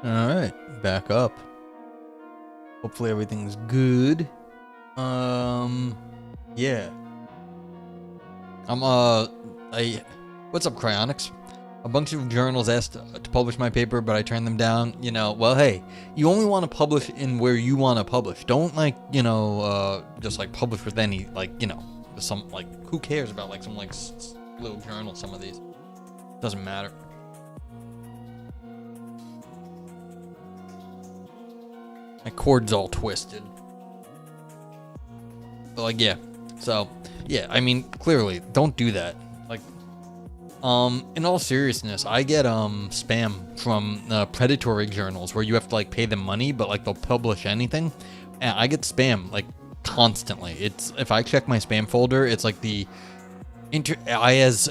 Alright, back up. Hopefully everything's good. Yeah. What's up, Cryonics? A bunch of journals asked to publish my paper, but I turned them down. Well, hey, you only want to publish in where you want to publish. Don't, just, publish with any, who cares about, some, little journal, some of these. Doesn't matter. My cord's all twisted. But, yeah. So, yeah, I mean, clearly, don't do that. In all seriousness, I get, spam from, predatory journals where you have to, pay them money, but, they'll publish anything. And I get spam, constantly. If I check my spam folder, it's, the ISWJ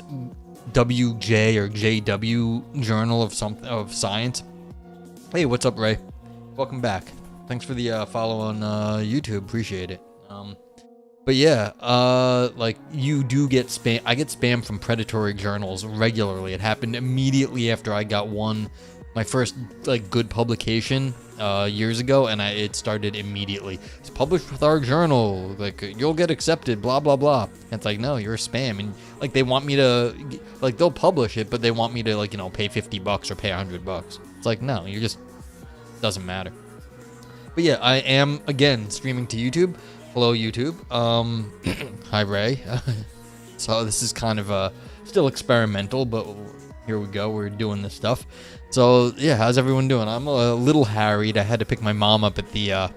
or JW Journal of Science. Hey, what's up, Ray? Welcome back. Thanks for the follow on YouTube. Appreciate it. But yeah, you do get spam. I get spam from predatory journals regularly. It happened immediately after I got my first good publication years ago, and it started immediately. It's published with our journal. You'll get accepted. Blah blah blah. And it's no, you're a spam, and they want me to they'll publish it, but they want me to pay $50 or pay $100. It's no, you just doesn't matter. But yeah, I am again streaming to YouTube. Hello, YouTube. Hi, Ray. So this is kind of still experimental, but here we go. We're doing this stuff. So yeah, how's everyone doing? I'm a little harried. I had to pick my mom up at the.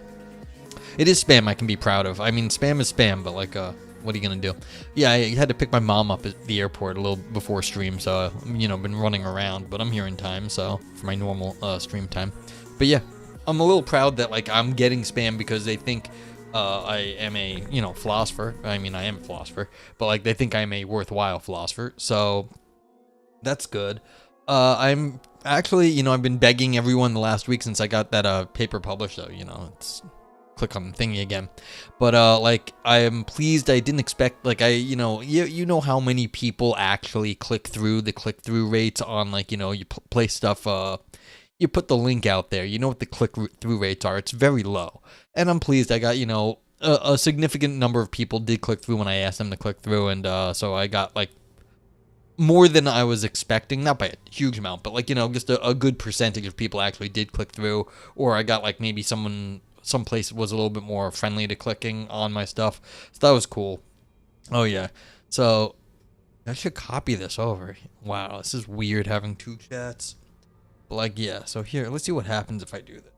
It is spam I can be proud of. I mean, spam is spam, but what are you gonna do? Yeah, I had to pick my mom up at the airport a little before stream, so I've been running around, but I'm here in time, so for my normal stream time. But yeah, I'm a little proud that I'm getting spam because they think. I am a, philosopher. I mean, I am a philosopher, but they think I'm a worthwhile philosopher. So that's good. I'm actually, I've been begging everyone the last week since I got that paper published. So, it's click on the thingy again. But I am pleased. I didn't expect you know how many people actually click through. The click-through rates on you play stuff. You put the link out there. You know what the click-through rates are. It's very low. And I'm pleased I got, a significant number of people did click through when I asked them to click through. And so I got, more than I was expecting. Not by a huge amount, but, just a good percentage of people actually did click through. Or I got, maybe someplace was a little bit more friendly to clicking on my stuff. So that was cool. Oh, yeah. So I should copy this over. Wow, this is weird having two chats. Yeah, so here, let's see what happens if I do that.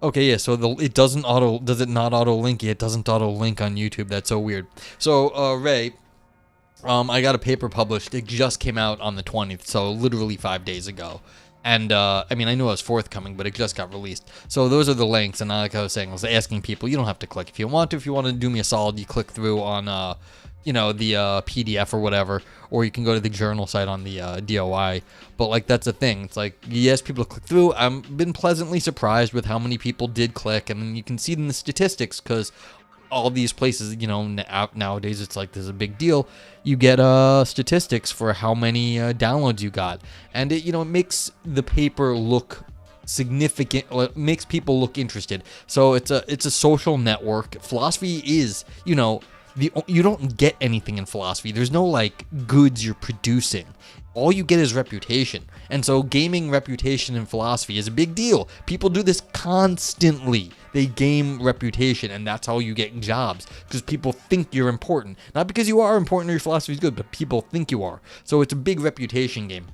Okay, yeah, so does it not auto link? Yeah, it doesn't auto link on YouTube. That's so weird. So, Ray, I got a paper published. It just came out on the 20th, so literally 5 days ago. And, I mean, I knew it was forthcoming, but it just got released. So those are the links, and like I was saying, I was asking people, you don't have to click if you want to. If you want to do me a solid, you click through on, the PDF or whatever, or you can go to the journal site on the DOI. But that's the thing. It's yes, people click through. I've been pleasantly surprised with how many people did click, and then you can see it in the statistics because all these places, nowadays it's there's a big deal. You get statistics for how many downloads you got, and it it makes the paper look significant. It makes people look interested. So it's a social network. Philosophy is you don't get anything in philosophy. There's no goods you're producing. All you get is reputation. And so gaming reputation in philosophy is a big deal. People do this constantly. They game reputation, and that's how you get jobs. Because people think you're important. Not because you are important or your philosophy is good, but people think you are. So it's a big reputation game.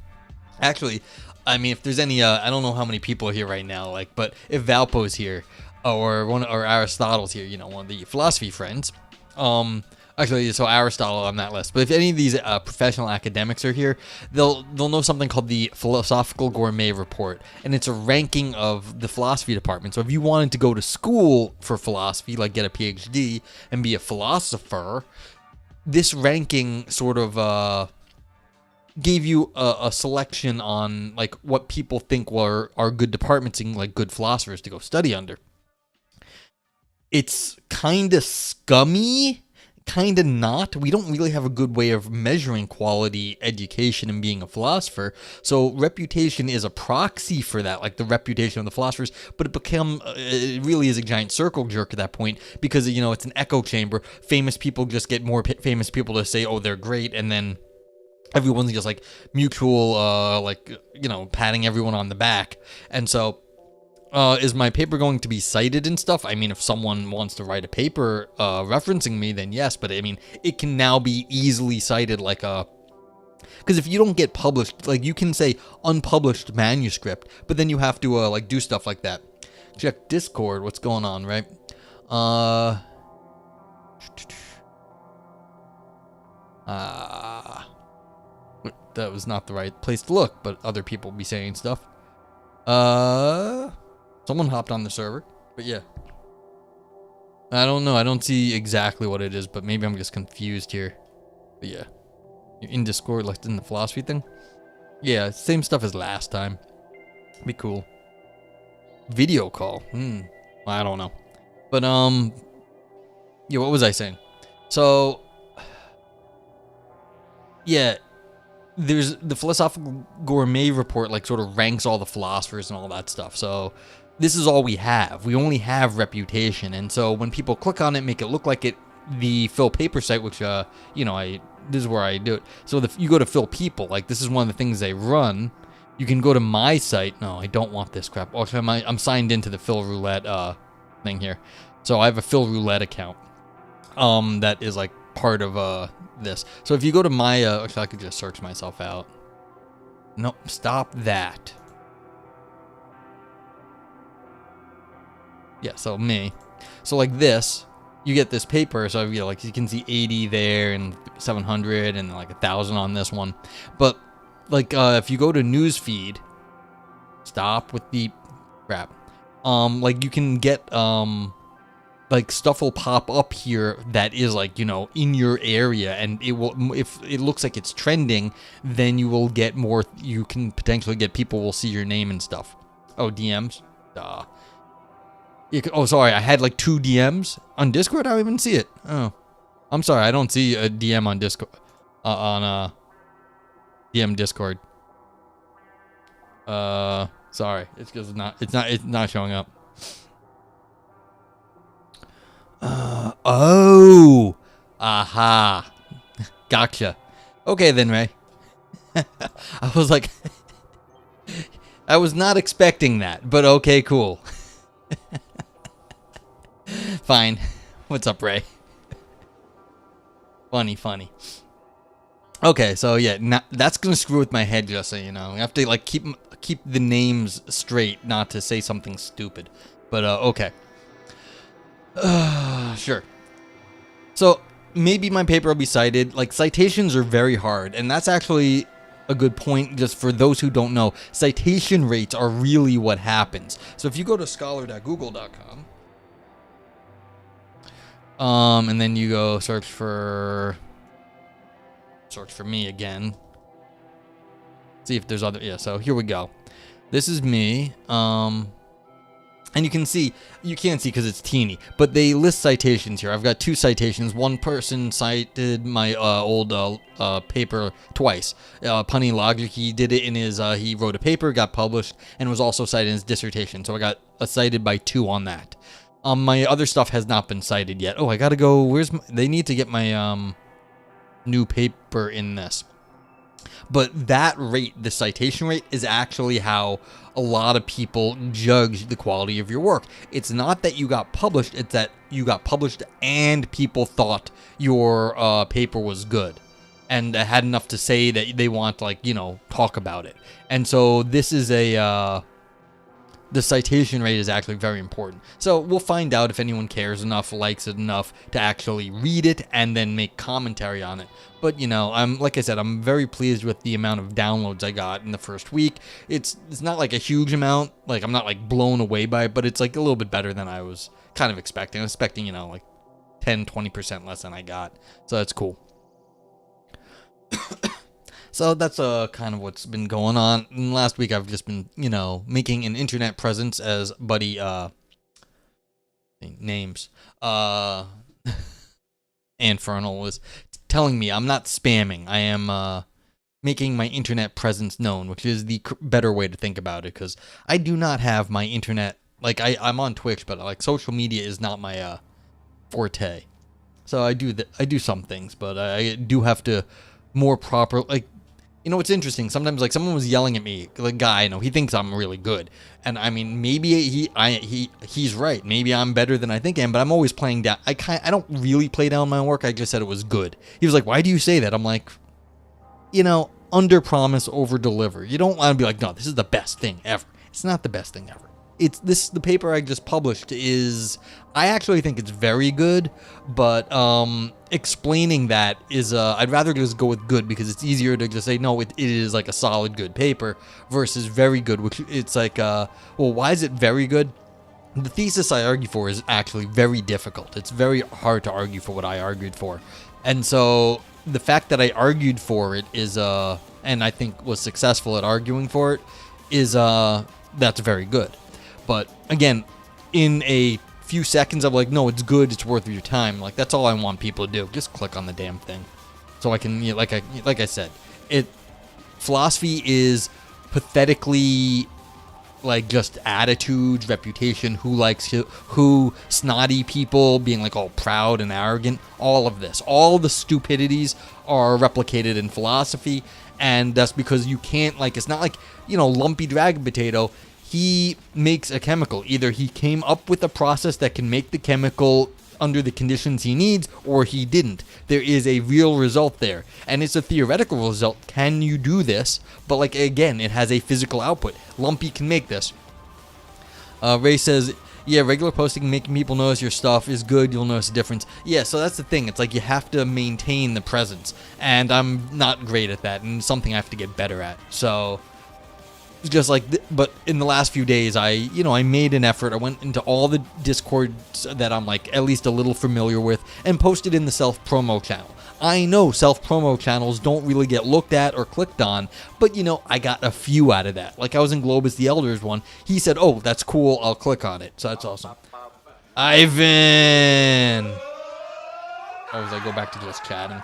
Actually, I mean, if there's any, I don't know how many people are here right now, but if Valpo's here, or Aristotle's here, one of the philosophy friends, actually, so Aristotle on that list. But if any of these professional academics are here, they'll know something called the Philosophical Gourmet Report, and it's a ranking of the philosophy department. So if you wanted to go to school for philosophy, get a PhD and be a philosopher, this ranking sort of gave you a selection on what people think are good departments and good philosophers to go study under. It's kind of scummy, kind of not. We don't really have a good way of measuring quality education and being a philosopher. So reputation is a proxy for that, like the reputation of the philosophers. But it really is a giant circle jerk at that point because it's an echo chamber. Famous people just get more famous people to say, oh, they're great, and then everyone's just like mutual, patting everyone on the back. And so. Is my paper going to be cited and stuff? I mean, if someone wants to write a paper referencing me, then yes. But I mean, it can now be easily cited because if you don't get published, like you can say unpublished manuscript, but then you have to do stuff like that. Check Discord. What's going on, right? That was not the right place to look, but other people be saying stuff. Someone hopped on the server, but yeah. I don't know. I don't see exactly what it is, but maybe I'm just confused here. But yeah. You're in Discord, like in the philosophy thing? Yeah, same stuff as last time. Be cool. Video call. I don't know. But, yeah, what was I saying? So, yeah. There's the Philosophical Gourmet report, like, sort of ranks all the philosophers and all that stuff. So, this is all we have. We only have reputation. And so, when people click on it, make it look like the Phil Paper site, which, this is where I do it. So, you go to Phil People, like, this is one of the things they run. You can go to my site. No, I don't want this crap. Also, I'm signed into the Phil Roulette, thing here. So, I have a Phil Roulette account, that is, like, part of, this. So if you go to my, actually I could just search myself out. Nope, stop that. Yeah, so me. So like this, you get this paper, so like you can see 80 there and 700 and like 1,000 on this one. But like if you go to newsfeed, stop with the crap. Like you can get like stuff will pop up here that is like, in your area, and it will, if it looks like it's trending, then you will get more, you can potentially get people will see your name and stuff. Oh, DMs. Oh, sorry, I had like 2 DMs on Discord. I don't even see it. Oh, I'm sorry, I don't see a DM on Discord, DM Discord. Sorry, it's because it's not showing up. Aha. Gotcha. Okay then, Ray. I was like, I was not expecting that, but okay, cool. Fine. What's up, Ray? Funny. Okay, so yeah, that's gonna screw with my head, just so you know. I have to like keep the names straight, not to say something stupid. But okay. Sure. So maybe my paper will be cited. Like, citations are very hard, and that's actually a good point. Just for those who don't know, citation rates are really what happens. So if you go to scholar.google.com, and then you go search for me again. See if there's other. Yeah. So here we go. This is me. And you can't see because it's teeny, but they list citations here. I've got 2 citations. One person cited my old paper twice. Punny Logic, he did it in his, he wrote a paper, got published, and was also cited in his dissertation. So I got cited by 2 on that. My other stuff has not been cited yet. Oh, I gotta go, they need to get my new paper in this. But that rate, the citation rate, is actually how a lot of people judge the quality of your work. It's not that you got published, it's that you got published and people thought your paper was good and had enough to say that they want, like, talk about it. And so this is the citation rate is actually very important. So we'll find out if anyone cares enough, likes it enough to actually read it and then make commentary on it. But like I said, I'm very pleased with the amount of downloads I got in the first week. It's not like a huge amount, like I'm not like blown away by it, but it's like a little bit better than I was kind of expecting. I was expecting, like 10-20% less than I got. So that's cool. So that's kind of what's been going on. And last week I've just been, making an internet presence as Buddy names. Infernal was telling me I'm not spamming. I am making my internet presence known, which is the better way to think about it, because I do not have my internet, like I'm on Twitch, but like social media is not my forte. So I do some things, but I do have to more proper, like, you know, it's interesting. Sometimes, like, someone was yelling at me, the guy, you know, he thinks I'm really good. And I mean, maybe he's right. Maybe I'm better than I think I am, but I'm always playing down. I don't really play down my work. I just said it was good. He was like, "Why do you say that?" I'm like, you know, under promise, over deliver. You don't want to be like, "No, this is the best thing ever." It's not the best thing ever. The paper I just published is, I actually think it's very good, but explaining that is, I'd rather just go with good, because it's easier to just say, no, it is like a solid good paper, versus very good, which it's like, well, why is it very good? The thesis I argue for is actually very difficult. It's very hard to argue for what I argued for. And so the fact that I argued for it is, and I think was successful at arguing for it, is, that's very good. But again, in a few seconds, I'm like, no, it's good, it's worth your time. Like, that's all I want people to do. Just click on the damn thing, so I can, you know, like I said, philosophy is pathetically, like, just attitudes, reputation, who snotty people being like all proud and arrogant. All of this, all the stupidities are replicated in philosophy, and that's because you can't, like, it's not like, you know, Lumpy Dragon Potato. He makes a chemical. Either he came up with a process that can make the chemical under the conditions he needs, or he didn't. There is a real result there, and it's a theoretical result. Can you do this? But, like, again, it has a physical output. Lumpy can make this. Ray says, yeah, regular posting, making people notice your stuff is good. You'll notice a difference. Yeah, so that's the thing. It's like you have to maintain the presence, and I'm not great at that, and it's something I have to get better at. So just like, but in the last few days, I made an effort. I went into all the Discords that I'm, like, at least a little familiar with, and posted in the self-promo channel. I know self-promo channels don't really get looked at or clicked on, but, you know, I got a few out of that. Like, I was in Globus the Elder's one. He said, oh, that's cool, I'll click on it. So that's awesome. Ivan! Oh, as I go back to just chatting.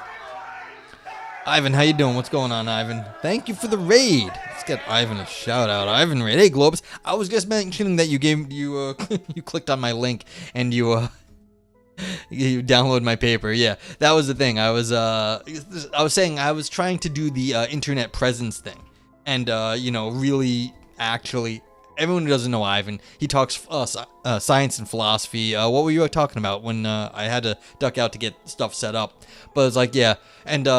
Ivan, how you doing? What's going on, Ivan? Thank you for the raid. Let's get Ivan a shout out. Ivan raid. Hey, Globus. I was just mentioning that you you clicked on my link and you download my paper. Yeah, that was the thing. I was saying I was trying to do the internet presence thing, and you know, really, actually, everyone who doesn't know Ivan, he talks science and philosophy. What were you talking about when I had to duck out to get stuff set up? But it's like, yeah, and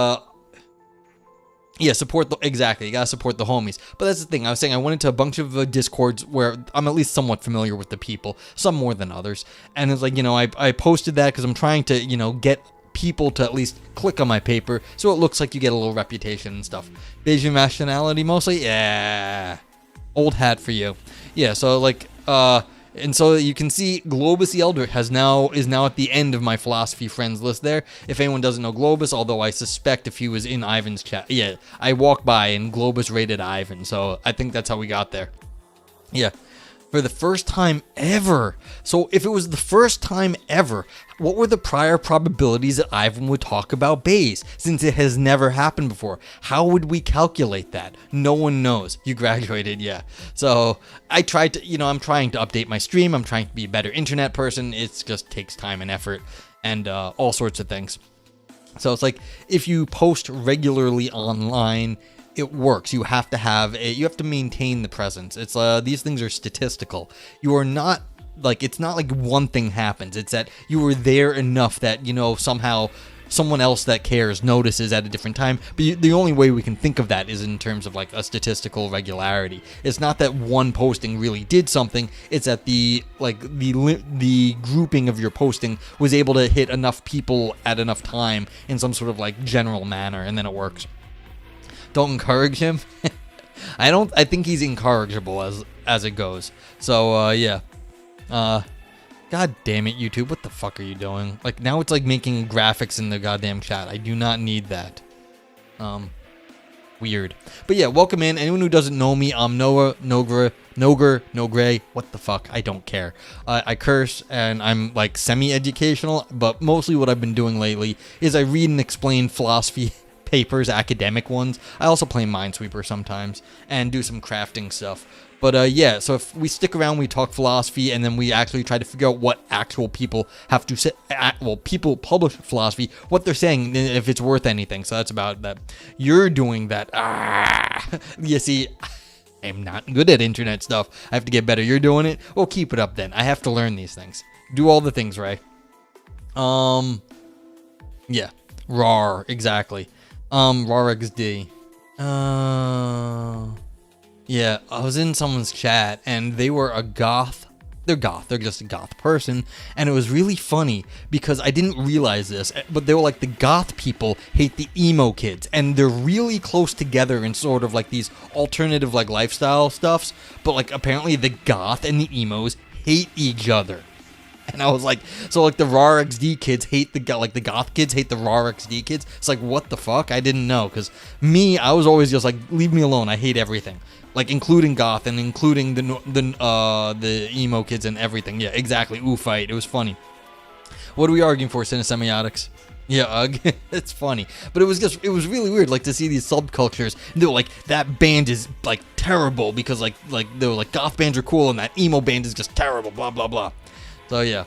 yeah, exactly. You gotta support the homies. But that's the thing. I was saying I went into a bunch of Discords where I'm at least somewhat familiar with the people, some more than others. And it's like, you know, I posted that because I'm trying to, you know, get people to at least click on my paper, so it looks like you get a little reputation and stuff. Asian nationality mostly, yeah. Old hat for you. Yeah. So like, and so you can see Globus the Elder is now at the end of my philosophy friends list there. If anyone doesn't know Globus, although I suspect if he was in Ivan's chat, yeah, I walked by and Globus rated Ivan, so I think that's how we got there. Yeah, for the first time ever. So if it was the first time ever, what were the prior probabilities that Ivan would talk about bays, since it has never happened before? How would we calculate that? No one knows. You graduated, yeah. So I tried to, you know, I'm trying to update my stream. I'm trying to be a better internet person. It just takes time and effort and all sorts of things. So it's like, if you post regularly online, it works. You have to maintain the presence. It's these things are statistical. You are not, like, it's not like one thing happens. It's that you were there enough that, you know, somehow someone else that cares notices at a different time. But the only way we can think of that is in terms of, like, a statistical regularity. It's not that one posting really did something. It's that the grouping of your posting was able to hit enough people at enough time in some sort of, like, general manner, and then it works. Don't encourage him. I think he's incorrigible as it goes. So yeah. God damn it, YouTube. What the fuck are you doing? Like, now it's like making graphics in the goddamn chat. I do not need that. Weird. But yeah, welcome in. Anyone who doesn't know me, I'm Noah, No Gray. What the fuck? I don't care. I curse, and I'm like semi-educational, but mostly what I've been doing lately is I read and explain philosophy papers, academic ones. I also play Minesweeper sometimes and do some crafting stuff. But yeah, so if we stick around, we talk philosophy, and then we actually try to figure out what actual people have to say. Well, people publish philosophy, what they're saying, if it's worth anything. So that's about that. You're doing that. You see, I'm not good at internet stuff. I have to get better. You're doing it? Well, keep it up then. I have to learn these things. Do all the things, right? Yeah. RAR, exactly. RAR XD. Yeah, I was in someone's chat, and they were a goth. They're goth. They're just a goth person. And it was really funny because I didn't realize this, but they were like, the goth people hate the emo kids. And they're really close together in sort of like these alternative like lifestyle stuffs. But like apparently the goth and the emos hate each other. And I was like, so like the RAR XD kids hate the goth kids hate the RAR XD kids. It's like, what the fuck? I didn't know, because I was always just like, leave me alone. I hate everything, like including goth and including the emo kids and everything. Yeah, exactly. Ooh, fight. It was funny. What are we arguing for, Cinesemiotics? Yeah, it's funny, but it was really weird, like to see these subcultures. And they were like, that band is like terrible because like they were like, goth bands are cool and that emo band is just terrible. Blah blah blah. So yeah,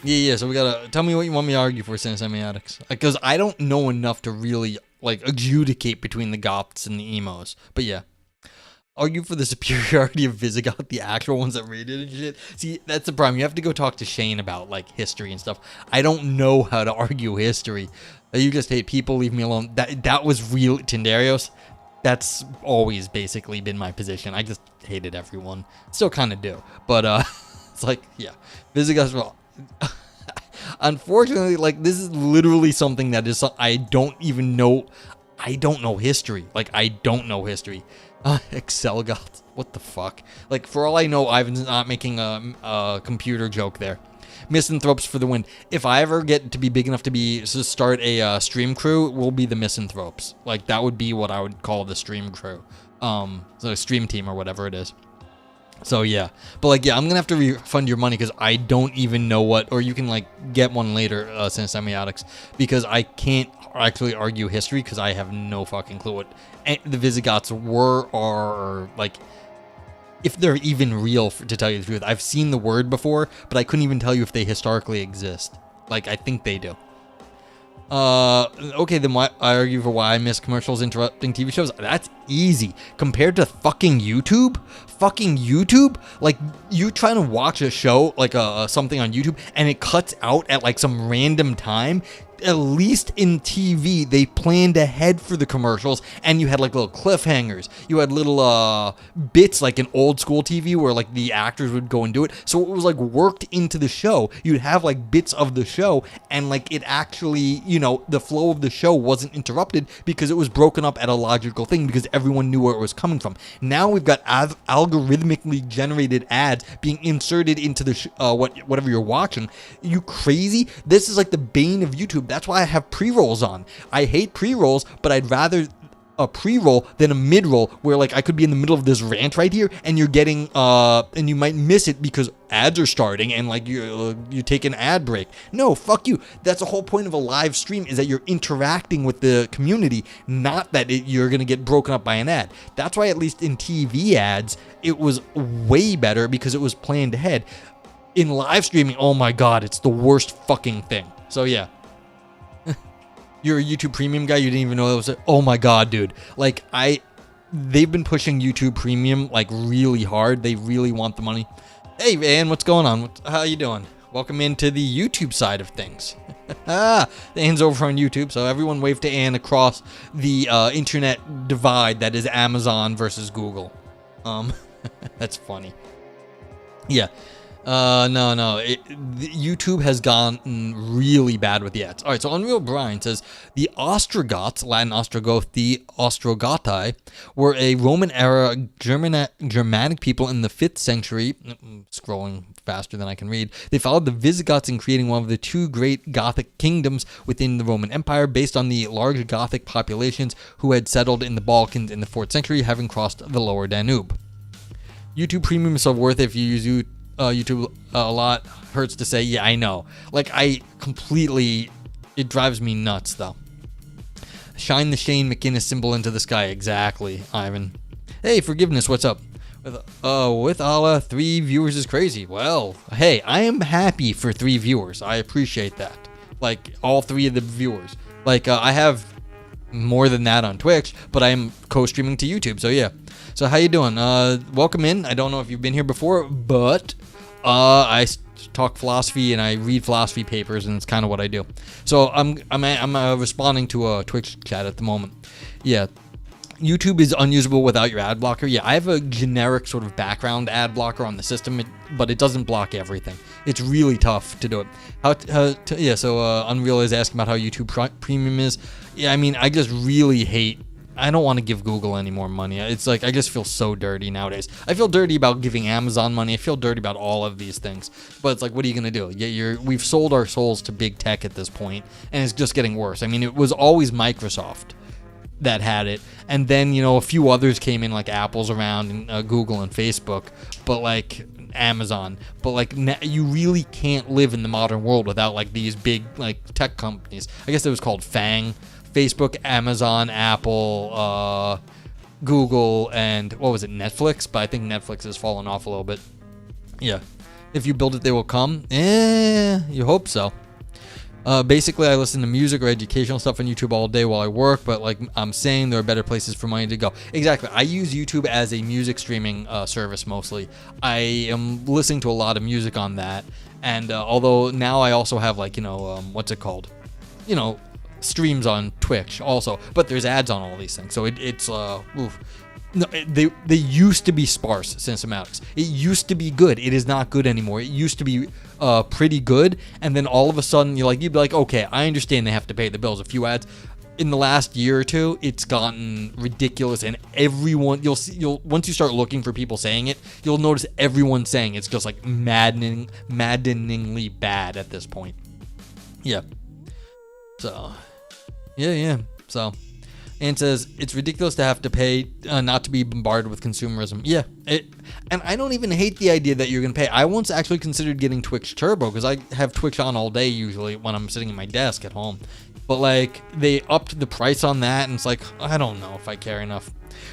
yeah. So we gotta tell me what you want me to argue for, Cinesemiotics, because I don't know enough to really like adjudicate between the goths and the emos. But yeah, argue for the superiority of Visigoth, the actual ones that raided and shit. See, that's the problem. You have to go talk to Shane about like history and stuff. I don't know how to argue history. You just hate people. Leave me alone. That was real, Tindarios. That's always basically been my position. I just hated everyone. Still kind of do. But it's like, yeah, Visigoth's wrong. Unfortunately, like, this is literally something that is, I don't even know. I don't know history. Like, I don't know history. Excel goths. What the fuck? Like, for all I know, Ivan's not making a computer joke there. Misanthropes for the win. If I ever get to be big enough to start a stream crew, we'll be the Misanthropes. Like, that would be what I would call the stream crew. So stream team or whatever it is. So yeah, but like, yeah, I'm gonna have to refund your money because I don't even know what, or you can like get one later, Cinesemiotics, because I can't actually argue history because I have no fucking clue what the Visigoths were, or like, if they're even real, to tell you the truth. I've seen the word before, but I couldn't even tell you if they historically exist. Like, I think they do. Okay, then why I argue for why I miss commercials interrupting TV shows? That's easy. Compared to fucking YouTube? Fucking YouTube? Like, you trying to watch a show, like something on YouTube, and it cuts out at like some random time. At least in TV, they planned ahead for the commercials, and you had like little cliffhangers. You had little bits like in old school TV where like the actors would go and do it. So it was like worked into the show. You'd have like bits of the show, and like it actually, you know, the flow of the show wasn't interrupted because it was broken up at a logical thing because everyone knew where it was coming from. Now we've got algorithmically generated ads being inserted into the whatever you're watching. You crazy? This is like the bane of YouTube. That's why I have pre-rolls on. I hate pre-rolls, but I'd rather a pre-roll than a mid-roll where like I could be in the middle of this rant right here and you're getting and you might miss it because ads are starting and like you take an ad break. No, fuck you. That's the whole point of a live stream, is that you're interacting with the community, not that you're gonna get broken up by an ad. That's why at least in TV ads it was way better because it was planned ahead. In live streaming, oh my god, it's the worst fucking thing. So yeah. You're a YouTube Premium guy, you didn't even know that was it. Oh my god, dude. Like, they've been pushing YouTube Premium like really hard. They really want the money. Hey man, what's going on? How you doing? Welcome into the YouTube side of things. Anne's over on YouTube, so everyone wave to Anne across the internet divide that is Amazon versus Google. That's funny. Yeah. No. YouTube has gotten really bad with the ads. All right, so Unreal Brian says the Ostrogoths, Latin Ostrogoth, the Ostrogothi, were a Roman-era Germanic people in the 5th century. Scrolling faster than I can read. They followed the Visigoths in creating one of the 2 great Gothic kingdoms within the Roman Empire, based on the large Gothic populations who had settled in the Balkans in the 4th century, having crossed the lower Danube. YouTube Premium is so worth it if you use YouTube a lot. Hurts to say, yeah, I know. Like, it drives me nuts, though. Shine the Shane McInnes symbol into the sky. Exactly, Ivan. Hey, Forgiveness, what's up? With Allah, 3 viewers is crazy. Well, hey, I am happy for 3 viewers. I appreciate that. Like, all 3 of the viewers. Like, I have more than that on Twitch, but I am co-streaming to YouTube, so yeah. So how you doing? Welcome in. I don't know if you've been here before, but I talk philosophy and I read philosophy papers, and it's kind of what I do. So I'm responding to a Twitch chat at the moment. Yeah. YouTube is unusable without your ad blocker. Yeah, I have a generic sort of background ad blocker on the system, but it doesn't block everything. It's really tough to do it. So Unreal is asking about how YouTube Premium is. Yeah, I mean, I just really hate. I don't want to give Google any more money. It's like I just feel so dirty nowadays. I feel dirty about giving Amazon money. I feel dirty about all of these things. But it's like, what are you gonna do? Yeah, we've sold our souls to big tech at this point, and it's just getting worse. I mean, it was always Microsoft that had it, and then a few others came in, like Apple's around, and Google and Facebook, but like Amazon, but like you really can't live in the modern world without like these big like tech companies. I guess it was called FANG: Facebook, Amazon, Apple, Google, and what was it, Netflix? But I think Netflix has fallen off a little bit. Yeah, if you build it, they will come. You hope so. Basically, I listen to music or educational stuff on YouTube all day while I work, but like I'm saying, there are better places for money to go. Exactly. I use YouTube as a music streaming service mostly. I am listening to a lot of music on that, and although now I also have like, what's it called? Streams on Twitch also, but there's ads on all these things, so it's oof. No, they used to be sparse cinematics. It used to be good. It is not good anymore. It used to be pretty good, and then all of a sudden you'd be like, okay, I understand they have to pay the bills. A few ads. In the last year or two, it's gotten ridiculous, and everyone once you start looking for people saying it, you'll notice everyone saying it's just like maddeningly bad at this point. Yeah. So, yeah. So. And says, it's ridiculous to have to pay not to be bombarded with consumerism. Yeah, and I don't even hate the idea that you're going to pay. I once actually considered getting Twitch Turbo, because I have Twitch on all day usually when I'm sitting at my desk at home. But like, they upped the price on that, and it's like, I don't know if I care enough.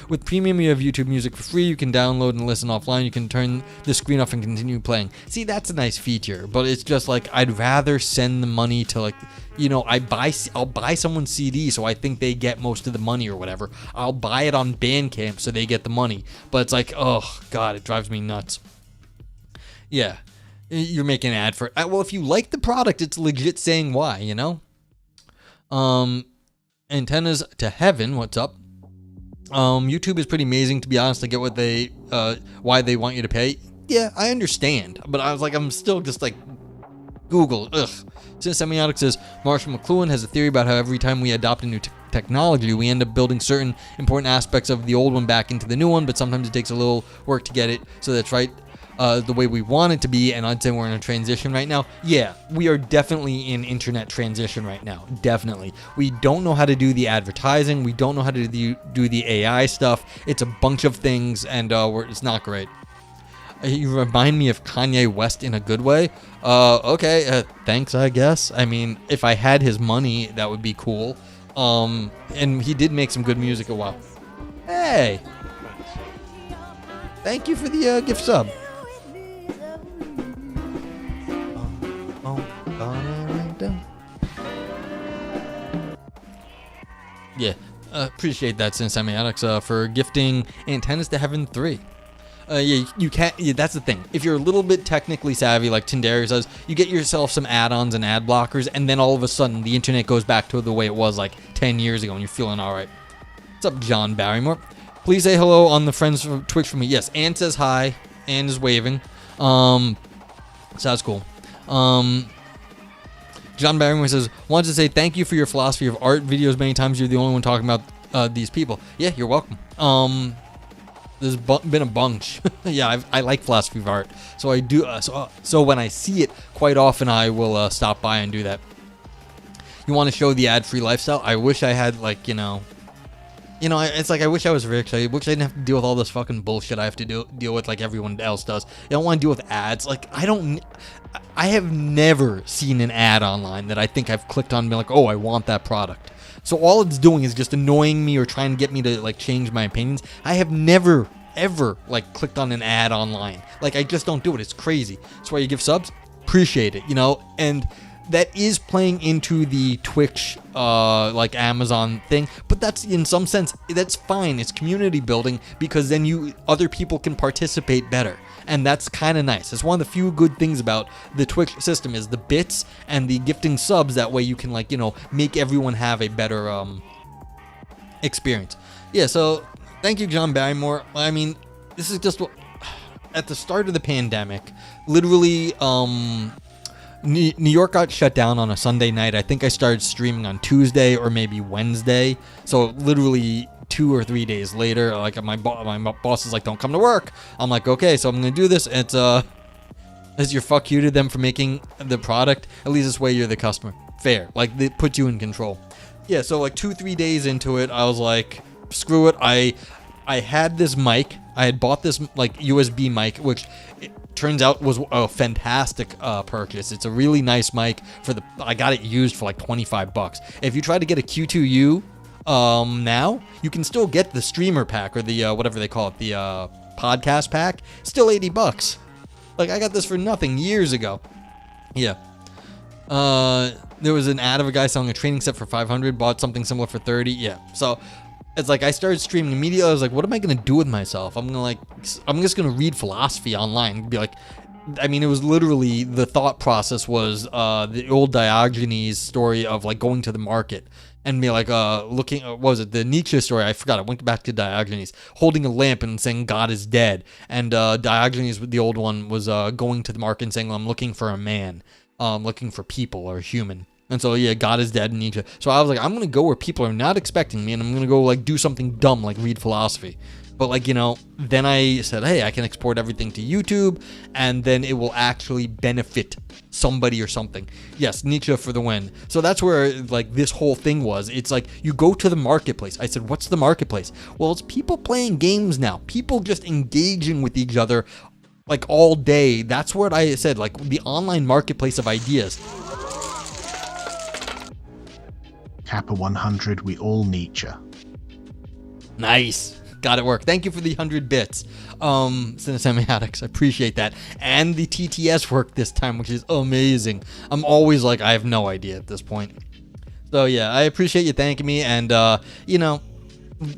With Premium, you have YouTube Music for free. You can download and listen offline. You can turn the screen off and continue playing. See, that's a nice feature, but it's just like, I'd rather send the money to like, I'll buy someone's CD, so I think they get most of the money or whatever. I'll buy it on Bandcamp so they get the money. But it's like, oh God, it drives me nuts. Yeah, you're making an ad for it. Well, if you like the product, it's legit saying why, Antennas to Heaven, what's up? YouTube is pretty amazing, to be honest. I get why they want you to pay. Yeah, I understand, but I was like, I'm still just like, Google, ugh. Since Semiotic says, Marshall McLuhan has a theory about how every time we adopt a new technology, we end up building certain important aspects of the old one back into the new one, but sometimes it takes a little work to get it so that's right the way we want it to be, and I'd say we're in a transition right now. Yeah, we are definitely in internet transition right now, definitely. We don't know how to do the advertising, we don't know how to do the AI stuff. It's a bunch of things, and it's not great. You remind me of Kanye West in a good way. Okay, thanks, I guess. I mean, if I had his money, that would be cool. And he did make some good music a while. Hey! Thank you for the gift sub. Yeah, appreciate that, Semiotics, for gifting Antennas to Heaven 3. Yeah, you can't. Yeah, that's the thing. If you're a little bit technically savvy, like Tindari says, you get yourself some add-ons and ad blockers, and then all of a sudden the internet goes back to the way it was like 10 years ago, and you're feeling all right. What's up, John Barrymore? Please say hello on the friends from Twitch for me. Yes, Ann says hi. Ann is waving. So that's cool. John Barrymore says, wanted to say thank you for your philosophy of art videos many times. You're the only one talking about these people. Yeah, you're welcome. There's been a bunch. Yeah, I like philosophy of art. So I do. So when I see it, quite often I will stop by and do that. You want to show the ad-free lifestyle? I wish I had, like, it's like I wish I was rich. I wish I didn't have to deal with all this fucking bullshit I have to deal with like everyone else does. I don't want to deal with ads. Like, I have never seen an ad online that I think I've clicked on and been like, oh, I want that product. So all it's doing is just annoying me or trying to get me to like change my opinions. I have never, ever like clicked on an ad online. Like, I just don't do it. It's crazy. That's why you give subs. Appreciate it, and that is playing into the Twitch, like Amazon thing, but that's in some sense, that's fine. It's community building because then other people can participate better. And that's kind of nice. It's one of the few good things about the Twitch system is the bits and the gifting subs. That way you can make everyone have a better, experience. Yeah. So thank you, John Barrymore. I mean, this is just at the start of the pandemic, literally, New York got shut down on a Sunday night. I think I started streaming on Tuesday or maybe Wednesday. So literally 2 or 3 days later, like my boss is like, "Don't come to work." I'm like, "Okay, so I'm gonna do this." It's as your fuck you to them for making the product. At least this way you're the customer. Fair. Like, they put you in control. Yeah. So like 2-3 days into it, I was like, "Screw it." I had this mic. I had bought this like USB mic, which turns out was a fantastic purchase. It's a really nice mic I got it used for like $25. If you try to get a Q2U now, you can still get the streamer pack or the whatever they call it, the podcast pack. Still $80. Like, I got this for nothing years ago. Yeah. There was an ad of a guy selling a training set for $500, bought something similar for $30. Yeah. So it's like I started streaming immediately. I was like, what am I going to do with myself? I'm just going to read philosophy online. Be like, I mean, it was literally, the thought process was the old Diogenes story of like going to the market and be like, looking, what was it? The Nietzsche story. I forgot. I went back to Diogenes holding a lamp and saying God is dead. And Diogenes, the old one, was going to the market and saying, well, I'm looking for a man, looking for people or human. And so, yeah, God is dead in Nietzsche. So I was like, I'm going to go where people are not expecting me, and I'm going to go, like, do something dumb, like read philosophy. But, like, then I said, hey, I can export everything to YouTube, and then it will actually benefit somebody or something. Yes, Nietzsche for the win. So that's where, like, this whole thing was. It's like, you go to the marketplace. I said, what's the marketplace? Well, it's people playing games now. People just engaging with each other, like, all day. That's what I said, like, the online marketplace of ideas. Kappa 100, we all Nietzsche. Nice. Got it work. Thank you for the 100 bits. Cinesematics, I appreciate that. And the TTS worked this time, which is amazing. I'm always like, I have no idea at this point. So yeah, I appreciate you thanking me. And,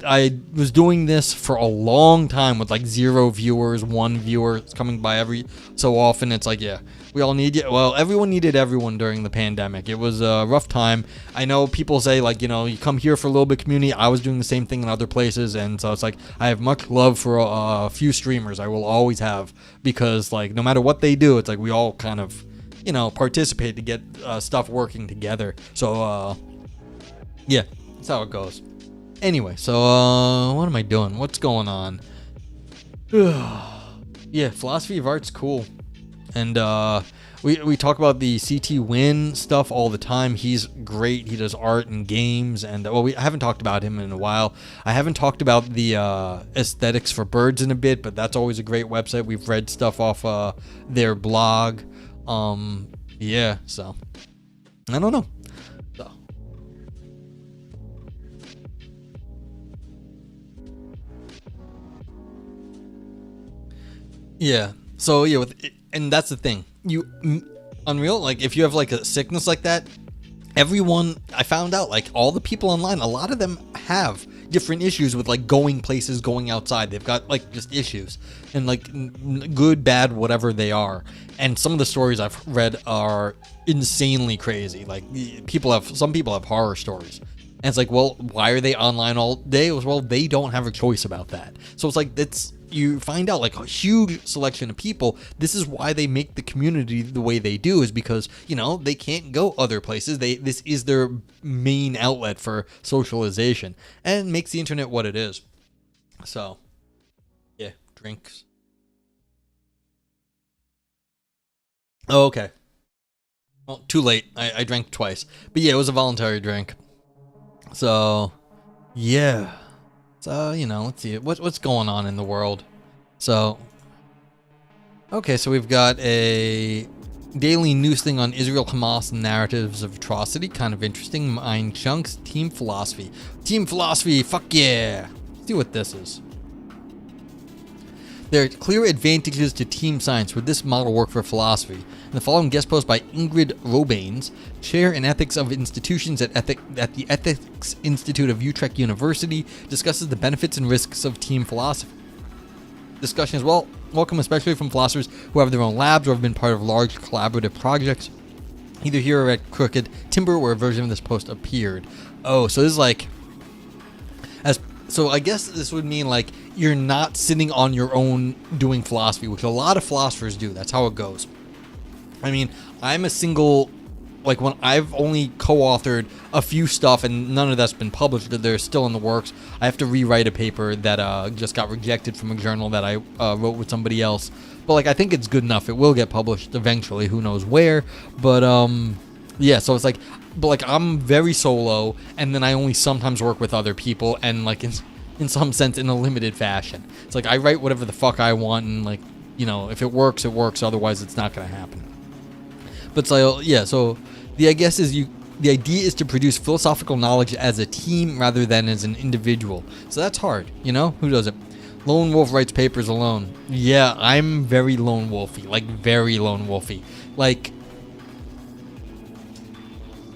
I was doing this for a long time with like 0 viewers, 1 viewer coming by every so often. It's like, yeah, we all need you. Well, everyone needed everyone during the pandemic. It was a rough time. I know people say like, you come here for a little bit community. I was doing the same thing in other places. And so it's like, I have much love for a few streamers. I will always have, because like, no matter what they do, it's like we all kind of, participate to get stuff working together. So, yeah, that's how it goes. Anyway, so what am I doing? What's going on? Yeah, philosophy of art's cool. And we talk about the CT Win stuff all the time. He's great. He does art and games. And I haven't talked about him in a while. I haven't talked about the Aesthetics for Birds in a bit, but that's always a great website. We've read stuff off their blog. Yeah, so I don't know. Yeah. So yeah, and that's the thing. Unreal. Like, if you have like a sickness like that, everyone, I found out, like, all the people online, a lot of them have different issues with like going places, going outside. They've got like just issues, and like good, bad, whatever they are. And some of the stories I've read are insanely crazy. Like, some people have horror stories. And it's like, well, why are they online all day? Well, they don't have a choice about that. So it's like, you find out like a huge selection of people. This is why they make the community the way they do, is because, you know, they can't go other places. This is their main outlet for socialization, and makes the internet what it is. So, yeah, drinks. Oh, okay. Well, too late. I drank twice. But yeah, it was a voluntary drink. So, yeah. So, you know, let's see. What's going on in the world? So, okay, so we've got a daily news thing on Israel, Hamas, and narratives of atrocity. Kind of interesting. Mind chunks. Team philosophy. Team philosophy. Fuck yeah. Let's see what this is. There are clear advantages to team science. Would this model work for philosophy? And the following guest post by Ingrid Robanes, Chair in Ethics of Institutions at the Ethics Institute of Utrecht University, discusses the benefits and risks of team philosophy. Discussion is welcome, especially from philosophers who have their own labs or have been part of large collaborative projects, either here or at Crooked Timber, where a version of this post appeared. Oh, so this is like... So I guess this would mean like you're not sitting on your own doing philosophy, which a lot of philosophers do. That's how it goes. I mean, I'm a single, like when I've only co-authored a few stuff and none of that's been published. They're still in the works. I have to rewrite a paper that just got rejected from a journal that I wrote with somebody else. But like I think it's good enough. It will get published eventually. Who knows where? But yeah. So it's like. But like I'm very solo, and then I only sometimes work with other people, and like in some sense in a limited fashion. It's like I write whatever the fuck I want, and like, you know, if it works, it works. Otherwise, it's not gonna happen. But so yeah, so the idea is to produce philosophical knowledge as a team rather than as an individual. So that's hard, you know. Who does it? Lone wolf writes papers alone. Yeah, I'm very lone wolfy, like very lone wolfy, like.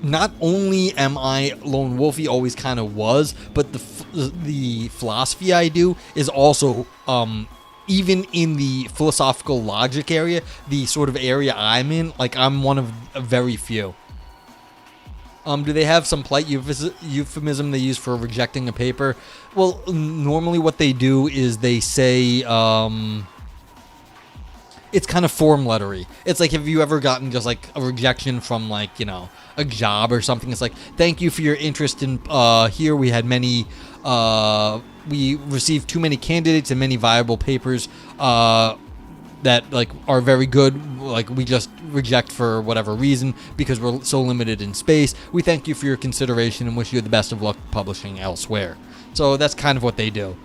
Not only am I lone wolfy, always kind of was, but the philosophy I do is also, even in the philosophical logic area, the sort of area I'm in, like I'm one of a very few. Do they have some polite euphemism they use for rejecting a paper? Well, normally what they do is they say, it's kind of form lettery. It's like, have you ever gotten just like a rejection from like, you know, a job or something? It's like, thank you for your interest in here. We had many, we received too many candidates and many viable papers that like are very good. Like we just reject for whatever reason because we're so limited in space. We thank you for your consideration and wish you the best of luck publishing elsewhere. So that's kind of what they do.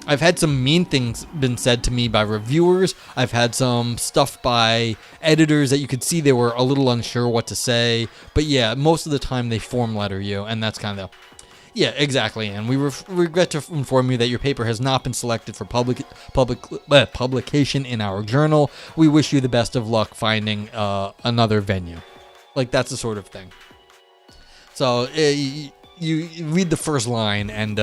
I've had some mean things been said to me by reviewers. I've had some stuff by editors that you could see they were a little unsure what to say. But yeah, most of the time they form letter you, and that's kind of... Yeah, exactly. And we regret to inform you that your paper has not been selected for publication in our journal. We wish you the best of luck finding another venue. Like, that's the sort of thing. So, you read the first line and...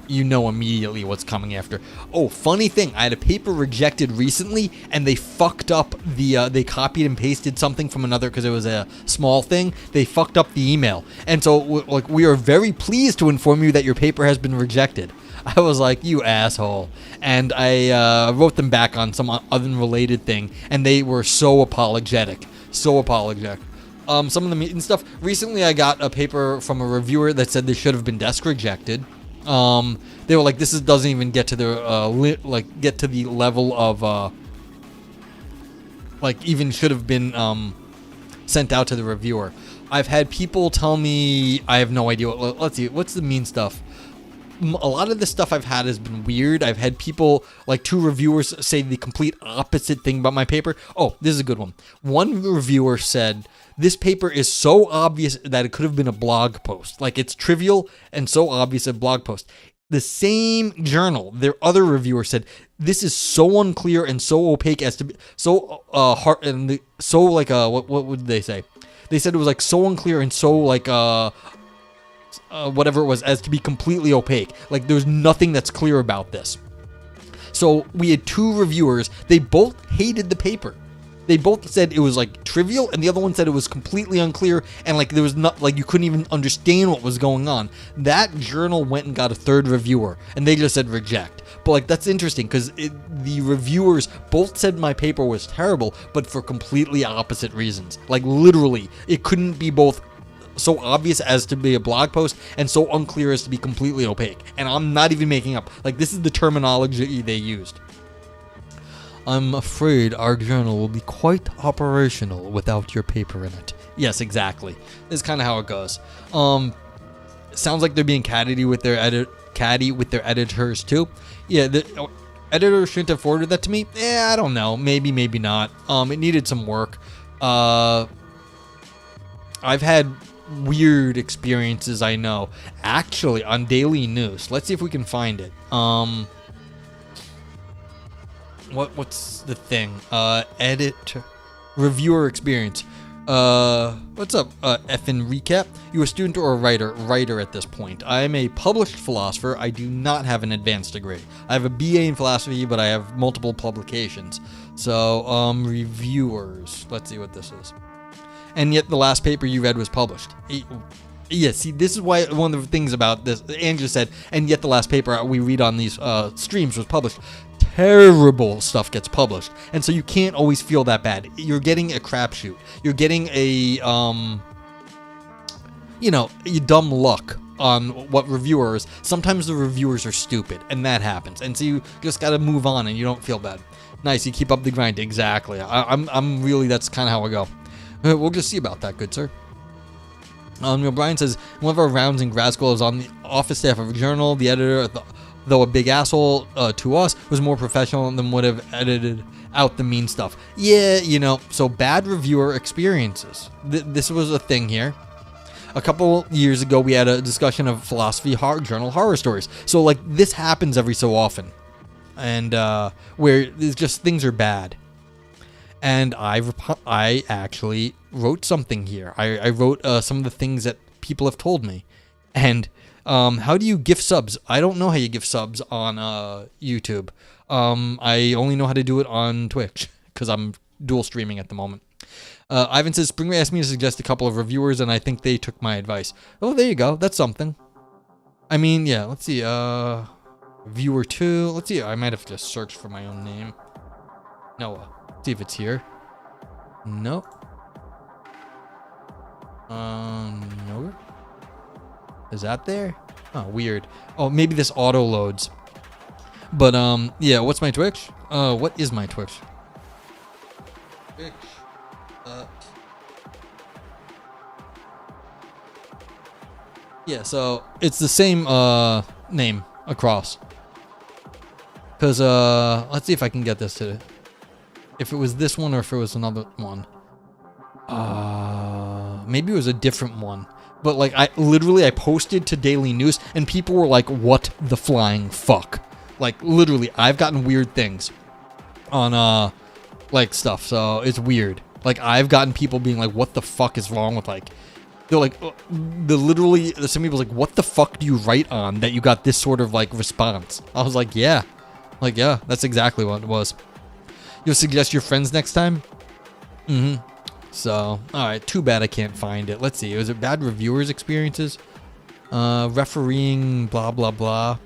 you know immediately what's coming after. Oh, funny thing, I had a paper rejected recently, and they fucked up the, they copied and pasted something from another, because it was a small thing. They fucked up the email. And so, like, we are very pleased to inform you that your paper has been rejected. I was like, you asshole. And I wrote them back on some unrelated thing, and they were so apologetic. So apologetic. Some of the meeting stuff. Recently, I got a paper from a reviewer that said they should have been desk rejected. They were like, this doesn't even get to the get to the level of like even should have been sent out to the reviewer. I've had people tell me, I have no idea. Let's see, what's the mean stuff? A lot of the stuff I've had has been weird. I've had people, like 2 reviewers, say the complete opposite thing about my paper. Oh, this is a good one. One reviewer said, this paper is so obvious that it could have been a blog post. Like, it's trivial and so obvious a blog post. The same journal, their other reviewer said, this is so unclear and so opaque as to be so hard and so like what would they say? They said it was like so unclear and so like whatever it was, as to be completely opaque. Like, there's nothing that's clear about this. So we had 2 reviewers. They both hated the paper. They both said it was like trivial, and the other one said it was completely unclear, and like there was not, like you couldn't even understand what was going on. That journal went and got a third reviewer, and they just said reject. But like that's interesting because the reviewers both said my paper was terrible, but for completely opposite reasons. Like literally, it couldn't be both so obvious as to be a blog post and so unclear as to be completely opaque. And I'm not even making up. Like this is the terminology they used. I'm afraid our journal will be quite operational without your paper in it. Yes, exactly. This is kind of how it goes. Sounds like they're being catty with their editors too. Yeah, the editor shouldn't have forwarded that to me. I don't know. Maybe, maybe not. It needed some work. I've had weird experiences, I know. Actually, on Daily News. Let's see if we can find it. What's the thing? Reviewer experience. What's up, effing recap? You a student or a writer? Writer at this point. I am a published philosopher. I do not have an advanced degree. I have a BA in philosophy, but I have multiple publications. So, reviewers. Let's see what this is. And yet the last paper you read was published. Yeah, see, this is why one of the things about this, Andrew said, and yet the last paper we read on these streams was published. Terrible stuff gets published, and so you can't always feel that bad. You're getting a crapshoot. You're getting a, dumb luck on what reviewers. Sometimes the reviewers are stupid, and that happens. And so you just got to move on, and you don't feel bad. Nice, you keep up the grind. Exactly. I'm really, that's kind of how I go. We'll just see about that, good sir. Brian says, one of our rounds in grad school is on the office staff of a journal. The editor, though a big asshole to us, was more professional than would have edited out the mean stuff. Yeah, so bad reviewer experiences. This was a thing here. A couple years ago, we had a discussion of philosophy journal horror stories. So, like, this happens every so often. And where there's just things are bad. And I actually wrote something here. I wrote some of the things that people have told me. And how do you gift subs? I don't know how you gift subs on YouTube. I only know how to do it on Twitch because I'm dual streaming at the moment. Ivan says, Springray asked me to suggest a couple of reviewers, and I think they took my advice. Oh, there you go. That's something. I mean, yeah, let's see. Viewer 2. Let's see. I might have just searched for my own name. Noah. See if it's here. Nope. No. Is that there? Oh, weird. Oh, maybe this auto loads. But yeah. What's my Twitch? What is my Twitch? Twitch. Yeah. So it's the same name across. Cause let's see if I can get this to. If it was this one or if it was another one. Maybe it was a different one. But like I posted to Daily News and people were like, what the flying fuck? Like literally, I've gotten weird things on like stuff, so it's weird. Like I've gotten people being like, what the fuck is wrong with like, they're like, some people's like, what the fuck do you write on that you got this sort of like response? I was like, yeah, that's exactly what it was. You'll suggest your friends next time? Mm-hmm. So, alright, too bad I can't find it. Let's see, was it bad reviewers' experiences? Refereeing, blah, blah, blah.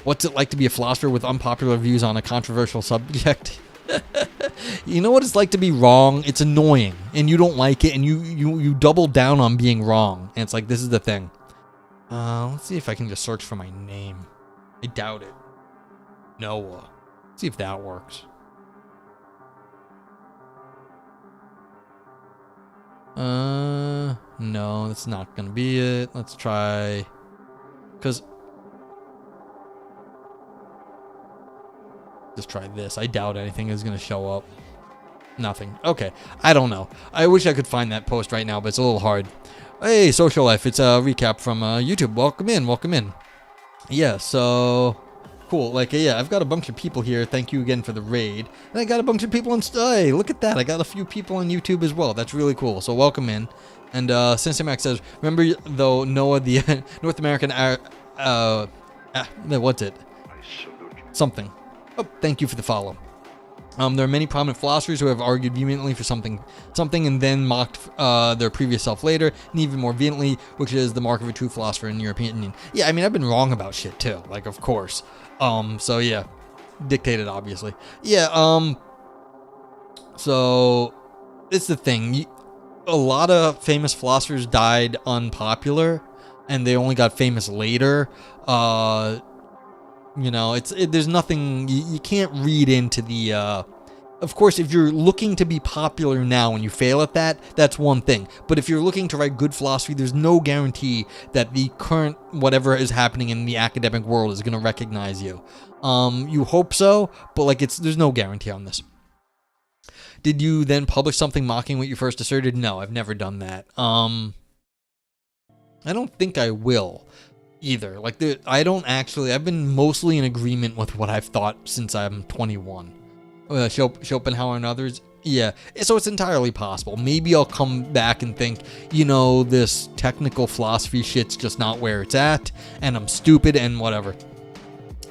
What's it like to be a philosopher with unpopular views on a controversial subject? You know what it's like to be wrong? It's annoying, and you don't like it, and you double down on being wrong. And it's like, this is the thing. Let's see if I can just search for my name. I doubt it. Noah. Let's see if that works. No, that's not gonna be it. Let's try, cause just try this. I doubt anything is gonna show up. Nothing. Okay, I don't know. I wish I could find that post right now, but it's a little hard. Hey, Social Life. It's a recap from YouTube. Welcome in. Yeah. So cool. Like, yeah, I've got a bunch of people here. Thank you again for the raid. And I got a bunch of people on... Hey, look at that. I got a few people on YouTube as well. That's really cool. So welcome in. And Sensei Max says, remember, though, Noah, the North American... what's it? Something. Oh, thank you for the follow. There are many prominent philosophers who have argued vehemently for something, and then mocked their previous self later, and even more vehemently, which is the mark of a true philosopher in your opinion. Yeah, I mean, I've been wrong about shit too, like, of course. So yeah, dictated, obviously. Yeah, so it's the thing. A lot of famous philosophers died unpopular, and they only got famous later. There's nothing, you can't read into the, of course, if you're looking to be popular now and you fail at that, that's one thing. But if you're looking to write good philosophy, there's no guarantee that the current whatever is happening in the academic world is going to recognize you. You hope so, but like there's no guarantee on this. Did you then publish something mocking what you first asserted? No, I've never done that. I don't think I will either. Like, I've been mostly in agreement with what I've thought since I'm 21. Schopenhauer and others. Yeah, so it's entirely possible. Maybe I'll come back and think, this technical philosophy shit's just not where it's at, and I'm stupid and whatever.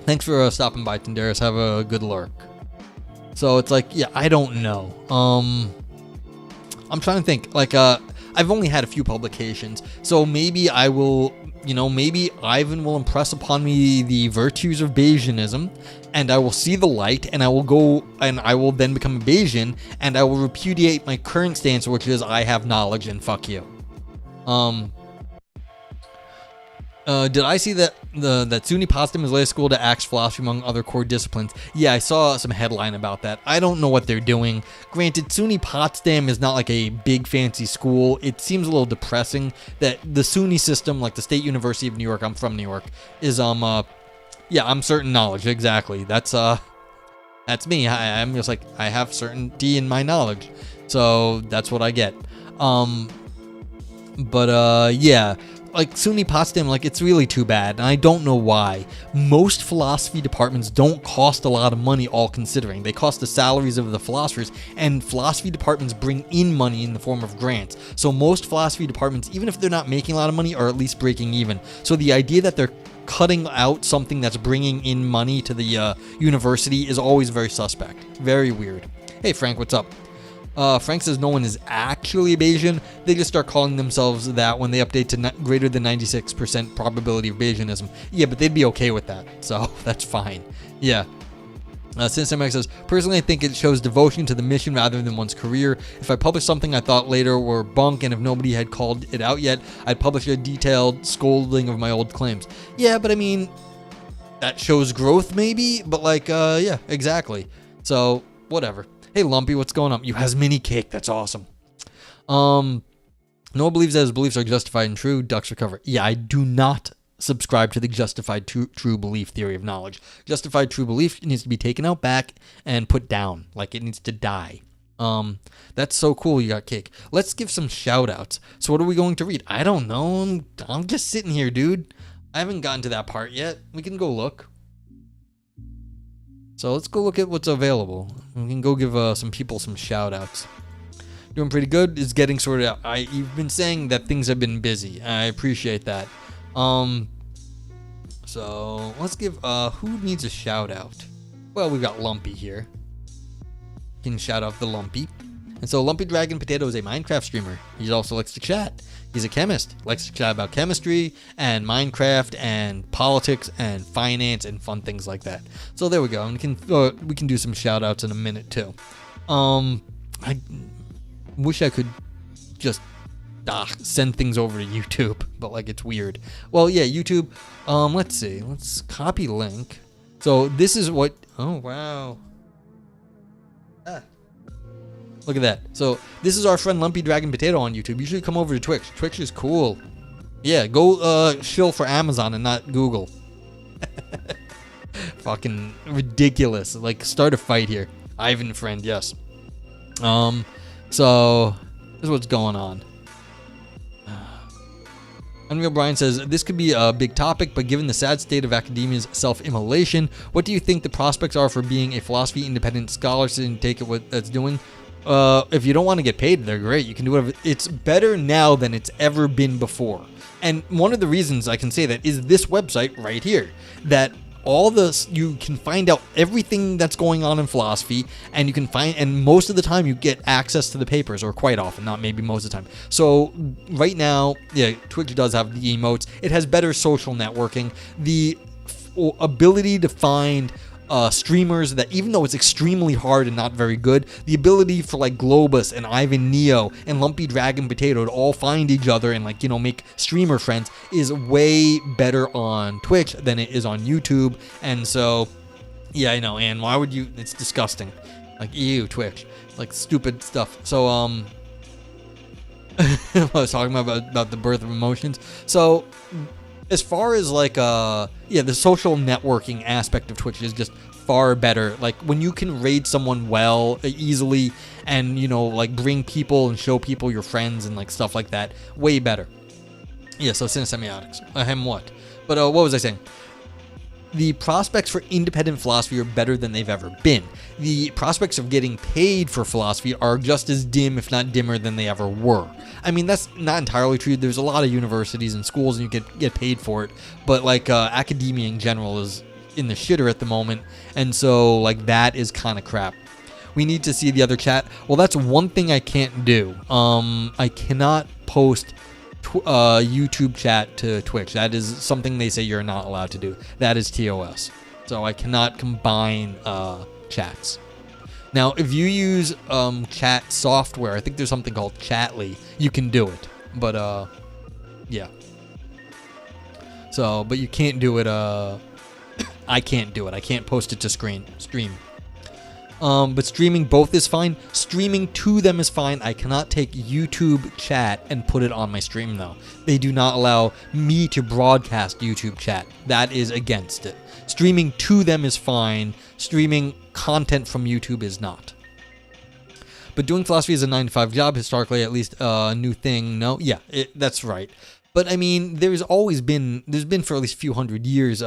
Thanks for stopping by, Tenderis. Have a good lurk. So it's like, yeah, I don't know. I'm trying to think. Like, I've only had a few publications, so maybe I will, maybe Ivan will impress upon me the virtues of Bayesianism, and I will see the light, and I will go, and I will then become a Bayesian, and I will repudiate my current stance, which is I have knowledge and fuck you. Did I see that that SUNY Potsdam is latest school to axe philosophy among other core disciplines? Yeah, I saw some headline about that. I don't know what they're doing. Granted, SUNY Potsdam is not like a big fancy school. It seems a little depressing that the SUNY system, like the State University of New York, I'm from New York, is I'm certain knowledge, exactly. That's me. I'm just like, I have certainty in my knowledge, so that's what I get. Yeah. Like, SUNY Potsdam, like, it's really too bad, and I don't know why. Most philosophy departments don't cost a lot of money, all considering. They cost the salaries of the philosophers, and philosophy departments bring in money in the form of grants. So most philosophy departments, even if they're not making a lot of money, are at least breaking even. So the idea that they're cutting out something that's bringing in money to the university is always very suspect. Very weird. Hey, Frank, what's up? Frank says no one is actually a Bayesian. They just start calling themselves that when they update to greater than 96% probability of Bayesianism. Yeah, but they'd be okay with that, so that's fine. Yeah. Since says, personally, I think it shows devotion to the mission rather than one's career. If I published something I thought later were bunk, and if nobody had called it out yet, I'd publish a detailed scolding of my old claims. Yeah, but I mean, that shows growth maybe, but like, yeah, exactly. So, whatever. Hey, Lumpy, what's going on? You has mini cake. That's awesome. Noah believes that his beliefs are justified and true. Ducks recover. Yeah, I do not subscribe to the justified true belief theory of knowledge. Justified true belief needs to be taken out back and put down. Like, it needs to die. That's so cool you got cake. Let's give some shout outs. So what are we going to read? I don't know. I'm just sitting here, dude. I haven't gotten to that part yet. We can go look. So let's go look at what's available. We can go give some people some shout outs. Doing pretty good. Is getting sorted out. You've been saying that things have been busy. I appreciate that. So let's give who needs a shout out? Well, we've got Lumpy here. Can shout out the Lumpy. And so Lumpy Dragon Potato is a Minecraft streamer. He also likes to chat. He's a chemist. Likes to chat about chemistry and Minecraft and politics and finance and fun things like that. So there we go. And we can do some shout outs in a minute too. I wish I could just send things over to YouTube, but like it's weird. Well, yeah, YouTube. Let's see. Let's copy link. So this is what. Oh wow. Look at that. So this is our friend Lumpy Dragon Potato on YouTube. You should come over to Twitch. Twitch is cool. Yeah, go shill for Amazon and not Google. Fucking ridiculous. Like, start a fight here. Ivan friend, yes. So this is what's going on. Unreal Brian says, this could be a big topic, but given the sad state of academia's self-immolation, what do you think the prospects are for being a philosophy independent scholar sitting to take it what that's doing? If you don't want to get paid, they're great. You can do whatever. It's better now than it's ever been before. And one of the reasons I can say that is this website right here, that you can find out everything that's going on in philosophy, and you can find, and most of the time you get access to the papers, or quite often, not maybe most of the time. So right now, yeah, Twitch does have the emotes. It has better social networking. The ability to find streamers that, even though it's extremely hard and not very good, the ability for like Globus and Ivan Neo and Lumpy Dragon Potato to all find each other and like, you know, make streamer friends is way better on Twitch than it is on YouTube. And so, yeah, I know. And why would you? It's disgusting. Like, ew, Twitch, like stupid stuff. So, I was talking about the birth of emotions. So, as far as like the social networking aspect of Twitch is just far better. Like when you can raid someone well easily, and you know, like bring people and show people your friends and like stuff like that, way better. Yeah, so cinesemiotics. What? But what was I saying? The prospects for independent philosophy are better than they've ever been. The prospects of getting paid for philosophy are just as dim, if not dimmer, than they ever were. I mean, that's not entirely true. There's a lot of universities and schools and you get paid for it, but like academia in general is in the shitter at the moment, and so like that is kind of crap. We need to see the other chat. Well, that's one thing I can't do. I cannot post YouTube chat to Twitch. That is something they say you're not allowed to do. That is TOS. So I cannot combine chats. Now, if you use chat software, I think there's something called Chatly, you can do it. But yeah. So, but you can't do it. I can't do it. I can't post it to stream. But streaming both is fine. Streaming to them is fine. I cannot take YouTube chat and put it on my stream, though. They do not allow me to broadcast YouTube chat. That is against it. Streaming to them is fine. Streaming content from YouTube is not. But doing philosophy is a 9-to-5 job, historically at least a new thing. No, yeah, that's right. But I mean, there's been for at least a few hundred years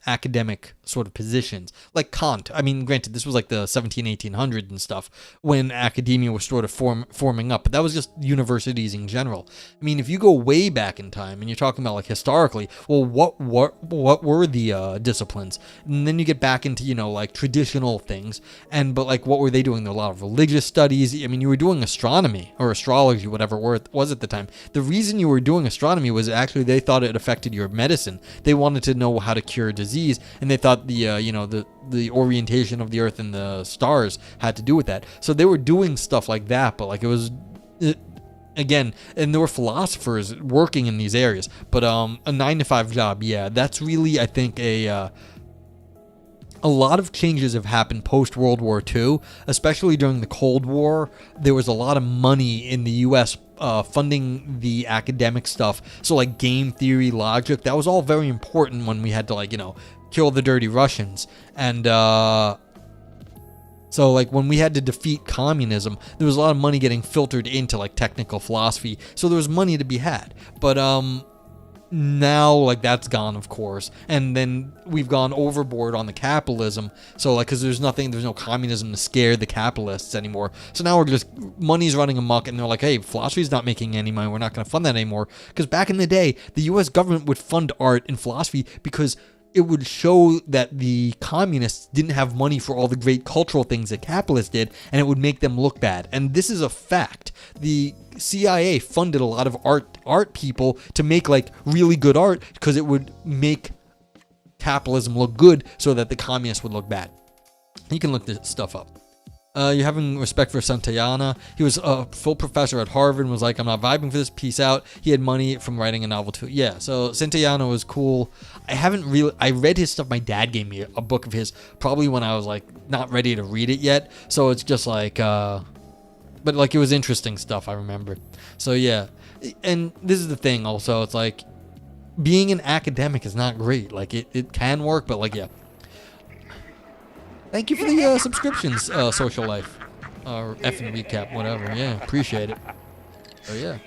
academic sort of positions, like Kant. I mean, granted, this was like the 1800s and stuff when academia was sort of forming up, but that was just universities in general. I mean, if you go way back in time and you're talking about like historically, well, what were the disciplines? And then you get back into, you know, like traditional things, but like what were they doing? There were a lot of religious studies. I mean, you were doing astronomy or astrology, whatever it was at the time. The reason you were doing astronomy was actually they thought it affected your medicine. They wanted to know how to cure disease, and they thought the orientation of the Earth and the stars had to do with that. So they were doing stuff like that, but like it was again, and there were philosophers working in these areas. But a 9-to-5 job, yeah, that's really, I think, a lot of changes have happened post World War II, especially during the Cold War. There was a lot of money in the U.S. Funding the academic stuff. So like game theory, logic, that was all very important when we had to, like, you know, kill the dirty Russians. And so like when we had to defeat communism, there was a lot of money getting filtered into like technical philosophy. So there was money to be had. But now like that's gone, of course, and then we've gone overboard on the capitalism. So like, because there's no communism to scare the capitalists anymore. So now we're just, money's running amok, and they're like, hey, philosophy's not making any money, we're not going to fund that anymore. Because back in the day, the US government would fund art and philosophy because it would show that the communists didn't have money for all the great cultural things that capitalists did, and it would make them look bad. And this is a fact. The CIA funded a lot of art people to make like really good art because it would make capitalism look good so that the communists would look bad. You can look this stuff up. You're having respect for Santayana. He was a full professor at Harvard and was like, I'm not vibing for this, peace out. He had money from writing a novel too. Yeah, so Santayana was cool. I read his stuff. My dad gave me a book of his probably when I was like not ready to read it yet. So it's just like, but like it was interesting stuff, I remember. So yeah, and this is the thing also, it's like being an academic is not great. Like it can work, but like, yeah. Thank you for the subscriptions, Social Life. Or effing recap, whatever. Yeah, appreciate it. Oh, yeah.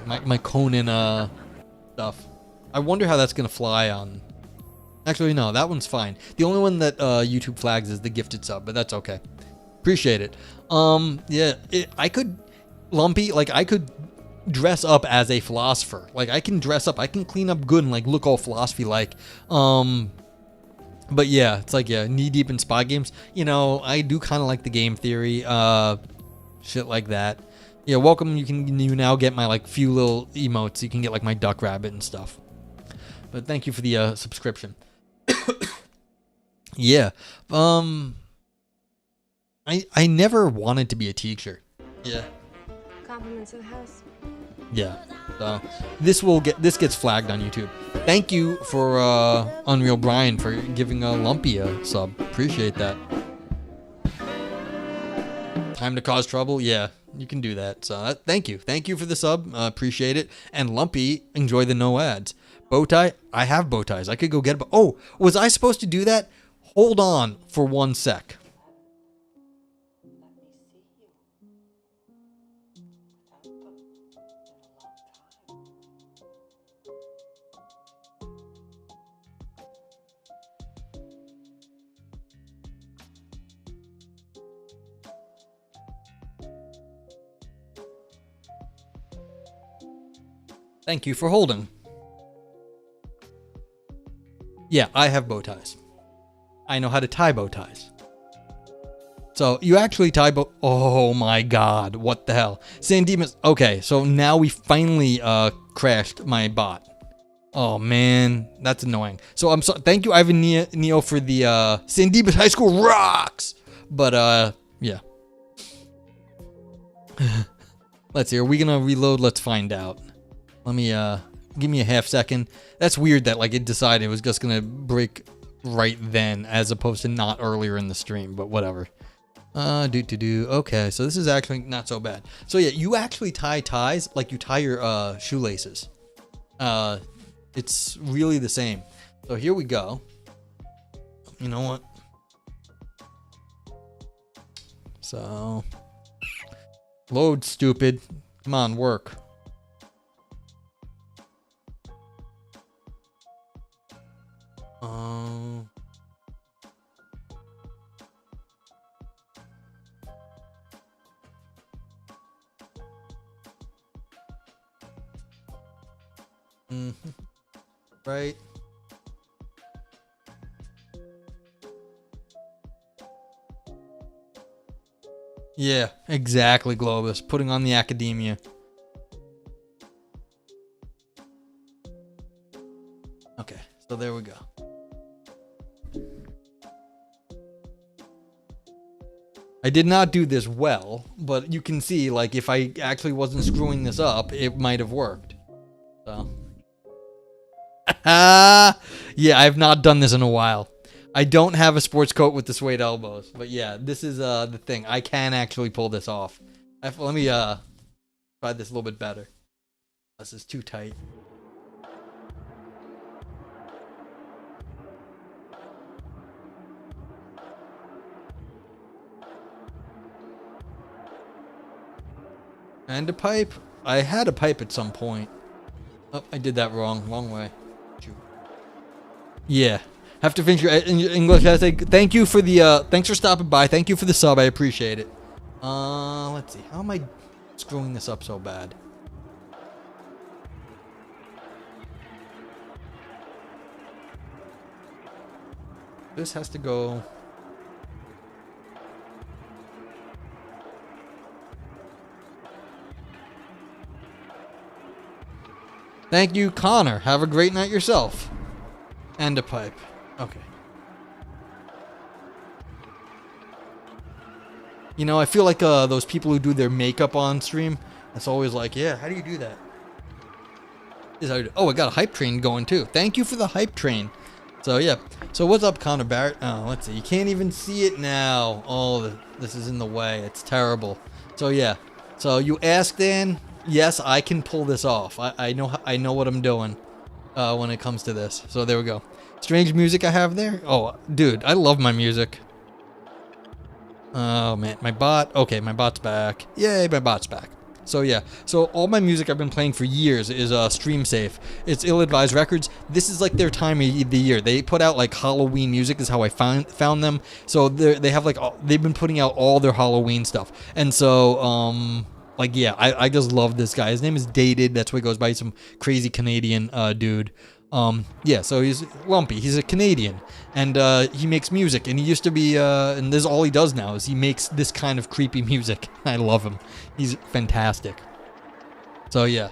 My Conan stuff. I wonder how that's going to fly on... Actually, no, that one's fine. The only one that YouTube flags is the gifted sub, but that's okay. Appreciate it. Yeah, I could... Lumpy, like, I could dress up as a philosopher. Like, I can dress up. I can clean up good and, like, look all philosophy-like. But yeah, it's like, yeah, knee deep in spy games. You know, I do kind of like the game theory, shit like that. Yeah, welcome. You now get my like few little emotes. You can get like my duck rabbit and stuff. But thank you for the subscription. Yeah. I never wanted to be a teacher. Yeah. Compliments of the house. Yeah. So this gets flagged on YouTube. Thank you for Unreal Brian for giving a Lumpy a sub. Appreciate that. Time to cause trouble? Yeah, you can do that. So thank you. Thank you for the sub. Appreciate it. And Lumpy, enjoy the no ads. Bowtie? I have bow ties. I could go get a Oh, was I supposed to do that? Hold on for 1 sec. Thank you for holding. Yeah, I have bow ties. I know how to tie bow ties. So you actually tie bow. Oh my God! What the hell? Sandemus. Okay, so now we finally crashed my bot. Oh man, that's annoying. So I'm so thank you, Ivan Neo, for the Sandemus High School rocks. But yeah. Let's see. Are we gonna reload? Let's find out. Let me give me a half second. That's weird that like it decided it was just gonna break right then as opposed to not earlier in the stream, but whatever. Okay, so this is actually not so bad. So yeah, you actually tie ties like you tie your shoelaces. It's really the same. So here we go. You know what? So load, stupid. Come on, work. Right. Yeah, exactly, Globus. Putting on the academia. Okay, so there we go. I did not do this well, but you can see, like, if I actually wasn't screwing this up, it might have worked. So. Yeah, I have not done this in a while. I don't have a sports coat with the suede elbows, but yeah, this is the thing. I can actually pull this off. Let me try this a little bit better. This is too tight. And a pipe. I had a pipe at some point. Oh, I did that wrong way. Yeah, have to finish your English essay. Thank you for the thanks for stopping by. Thank you for the sub. I appreciate it. Let's see. How am I screwing this up so bad? This has to go. Thank you, Connor. Have a great night yourself. And a pipe. Okay. You know, I feel like those people who do their makeup on stream. That's always like, yeah, how do you do that? Oh, I got a hype train going too. Thank you for the hype train. So yeah. So what's up, Connor Barrett? Oh, let's see. You can't even see it now. Oh, this is in the way. It's terrible. So yeah. So you asked, Dan. Yes, I can pull this off. I know what I'm doing when it comes to this. So there we go. Strange music I have there. Oh, dude, I love my music. Oh man, my bot. Okay, my bot's back. Yay, my bot's back. So yeah, so all my music I've been playing for years is stream safe. It's Ill-Advised Records. This is like their time of the year. They put out like Halloween music is how I found them. So they have like they've been putting out all their Halloween stuff. And so like yeah, I just love this guy. His name is Dated. That's what he goes by. He's some crazy Canadian dude. Yeah, so he's Lumpy. He's a Canadian, and he makes music. And he used to be, and this is all he does now is he makes this kind of creepy music. I love him. He's fantastic. So yeah,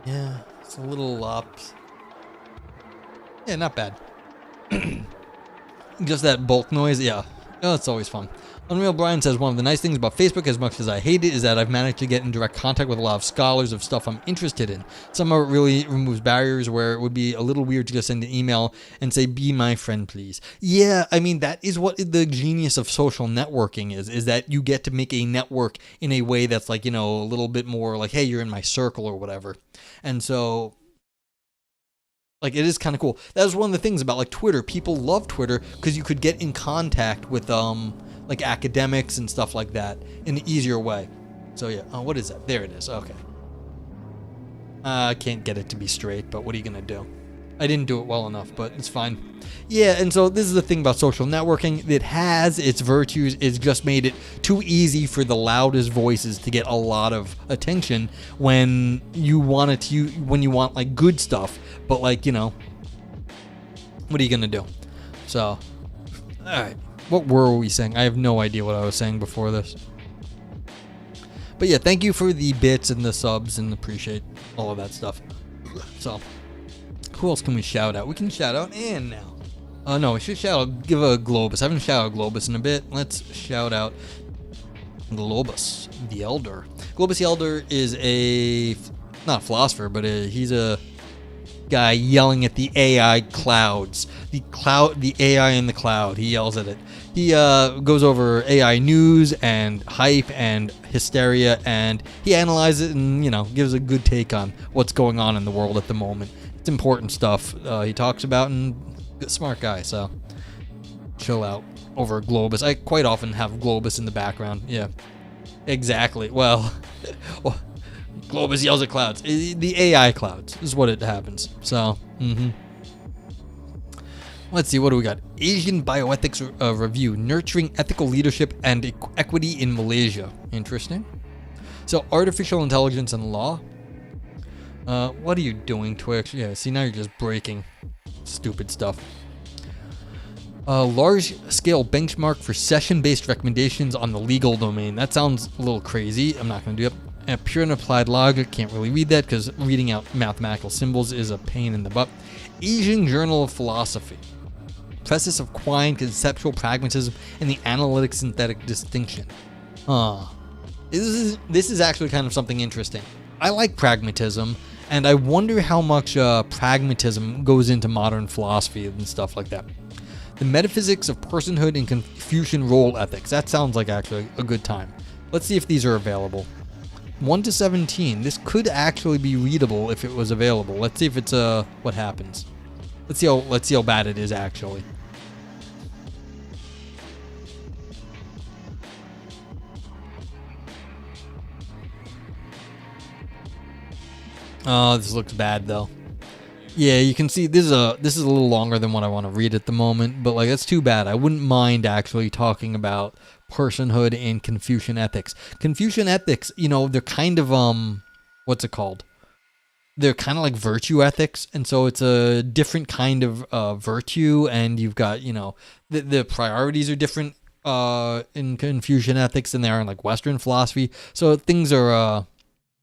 yeah, it's a little yeah, not bad. Just that bulk noise, yeah. Oh, it's always fun. Unreal Brian says, one of the nice things about Facebook, as much as I hate it, is that I've managed to get in direct contact with a lot of scholars of stuff I'm interested in. Some of it really removes barriers where it would be a little weird to just send an email and say, be my friend, please. Yeah, I mean, that is what the genius of social networking is that you get to make a network in a way that's like, you know, a little bit more like, hey, you're in my circle or whatever. And so, like, it is kind of cool. That was one of the things about, like, Twitter. People love Twitter because you could get in contact with, like, academics and stuff like that in an easier way. So, yeah. Oh, what is that? There it is. Okay. I can't get it to be straight, but what are you going to do? I didn't do it well enough, but it's fine. Yeah, and so this is the thing about social networking. It has its virtues. It's just made it too easy for the loudest voices to get a lot of attention when you want it to, when you want, like, good stuff. But, like, you know, what are you going to do? So, all right. What were we saying? I have no idea what I was saying before this. But yeah, thank you for the bits and the subs and appreciate all of that stuff. So, who else can we shout out? We can shout out Ann now. No, we should shout out, give a Globus. I haven't shouted out Globus in a bit. Let's shout out Globus the Elder. Globus the Elder is not a philosopher, but he's a guy yelling at the AI clouds. The AI in the cloud. He yells at it. He goes over AI news and hype and hysteria, and he analyzes it and, you know, gives a good take on what's going on in the world at the moment. It's important stuff he talks about, and smart guy, so chill out over Globus. I quite often have Globus in the background. Yeah, exactly. Well, Globus yells at clouds. The AI clouds is what it happens. So, let's see, what do we got? Asian Bioethics Review, Nurturing Ethical Leadership and Equity in Malaysia. Interesting. So, Artificial Intelligence and Law. What are you doing, Twix? Yeah, see, now you're just breaking stupid stuff. Large-scale benchmark for session-based recommendations on the legal domain. That sounds a little crazy. I'm not going to do it. And pure and applied logic. Can't really read that because reading out mathematical symbols is a pain in the butt. Asian Journal of Philosophy. Preface of Quine, Conceptual Pragmatism, and the Analytic Synthetic Distinction. This is actually kind of something interesting. I like pragmatism, and I wonder how much pragmatism goes into modern philosophy and stuff like that. The Metaphysics of Personhood and Confucian Role Ethics. That sounds like actually a good time. Let's see if these are available. 1 to 17. This could actually be readable if it was available. Let's see if it's what happens. Let's see how bad it is actually. Oh, this looks bad though. Yeah, you can see this is a little longer than what I want to read at the moment, but like that's too bad. I wouldn't mind actually talking about personhood and Confucian ethics. Confucian ethics, you know, they're kind of what's it called? They're kind of like virtue ethics, and so it's a different kind of virtue, and you've got, you know, the priorities are different in Confucian ethics than they are in like Western philosophy. So things are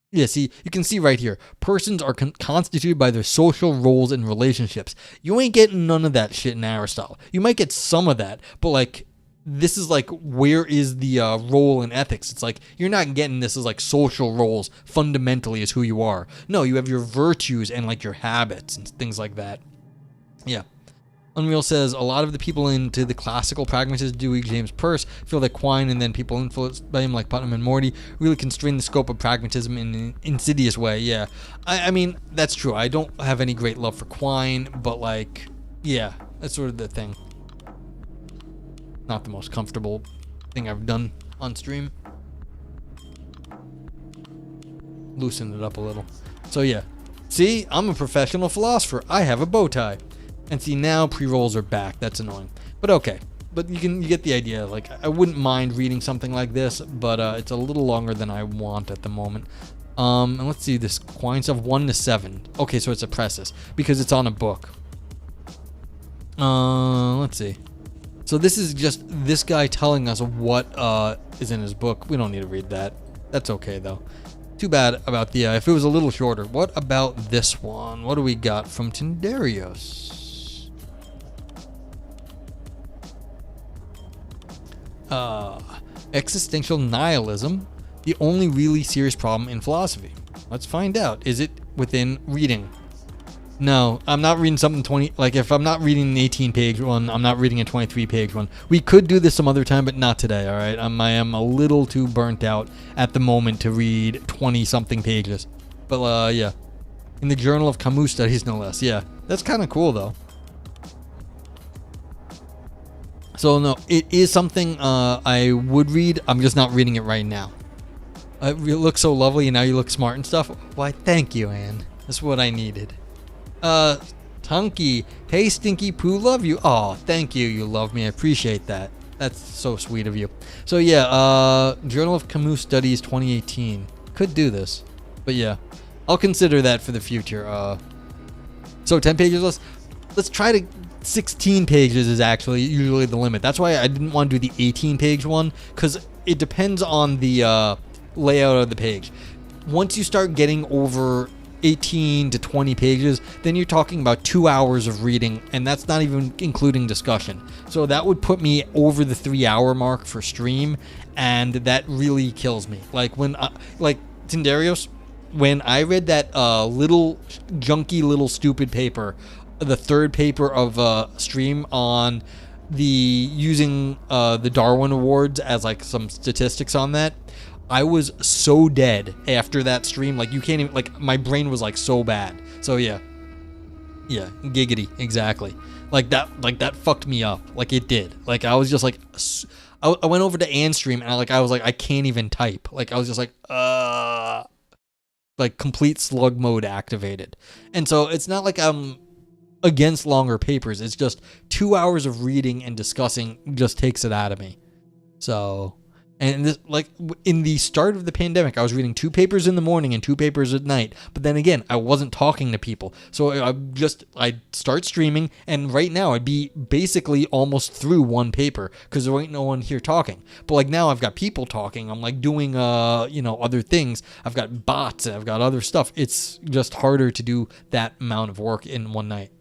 yeah, see, you can see right here. Persons are constituted by their social roles and relationships. You ain't getting none of that shit in Aristotle. You might get some of that, but like, this is like, where is the role in ethics? It's like, you're not getting this as like social roles fundamentally is who you are. No, you have your virtues and like your habits and things like that. Yeah. Unreal says, a lot of the people into the classical pragmatist Dewey James Peirce feel that Quine and then people influenced by him like Putnam and Morty really constrain the scope of pragmatism in an insidious way. Yeah, I mean, that's true. I don't have any great love for Quine, but like, yeah, that's sort of the thing. Not the most comfortable thing I've done on stream. Loosen it up a little. So yeah, see, I'm a professional philosopher. I have a bow tie. And see, now pre-rolls are back. That's annoying. But okay. But you get the idea. Like, I wouldn't mind reading something like this, but it's a little longer than I want at the moment. And let's see this quine stuff, 1 to 7. Okay, so it's a presses because it's on a book. Let's see. So this is just this guy telling us what is in his book. We don't need to read that. That's okay though. Too bad about the if it was a little shorter. What about this one? What do we got from Tindarios? Existential nihilism, the only really serious problem in philosophy. Let's find out. Is it within reading? No, I'm not reading something 20, like if I'm not reading an 18-page one, I'm not reading a 23-page one. We could do this some other time, but not today, all right? I am a little too burnt out at the moment to read 20-something pages. But, yeah. In the Journal of Camus Studies, no less. Yeah, that's kind of cool, though. So, no, it is something I would read. I'm just not reading it right now. You look so lovely, and now you look smart and stuff. Why, thank you, Anne. That's what I needed. Tunky. Hey, Stinky Poo, love you. Oh, thank you. You love me. I appreciate that. That's so sweet of you. So, yeah, Journal of Camus Studies 2018. Could do this. But, yeah, I'll consider that for the future. So, 10 pages, let's try to... 16 pages is actually usually the limit. That's why I didn't want to do the 18-page one, because it depends on the layout of the page. Once you start getting over 18 to 20 pages, then you're talking about 2 hours of reading, and that's not even including discussion. So that would put me over the 3-hour mark for stream, and that really kills me. Like when, like Tindarios, when I read that little junky little stupid paper, the third paper of stream on the using the Darwin Awards as like some statistics on that, I was so dead after that stream. Like you can't even, like my brain was like so bad. So yeah, giggity, exactly. Like that fucked me up. Like it did. Like I was just like, I went over to Anne's stream and I was like I can't even type. Like I was just like complete slug mode activated. And so it's not like I'm against longer papers. It's just 2 hours of reading and discussing just takes it out of me. So, and this, like in the start of the pandemic, I was reading 2 papers in the morning and 2 papers at night. But then again, I wasn't talking to people. So I'd start streaming, and right now I'd be basically almost through 1 paper because there ain't no one here talking. But like now I've got people talking. I'm like doing, other things. I've got bots and I've got other stuff. It's just harder to do that amount of work in one night.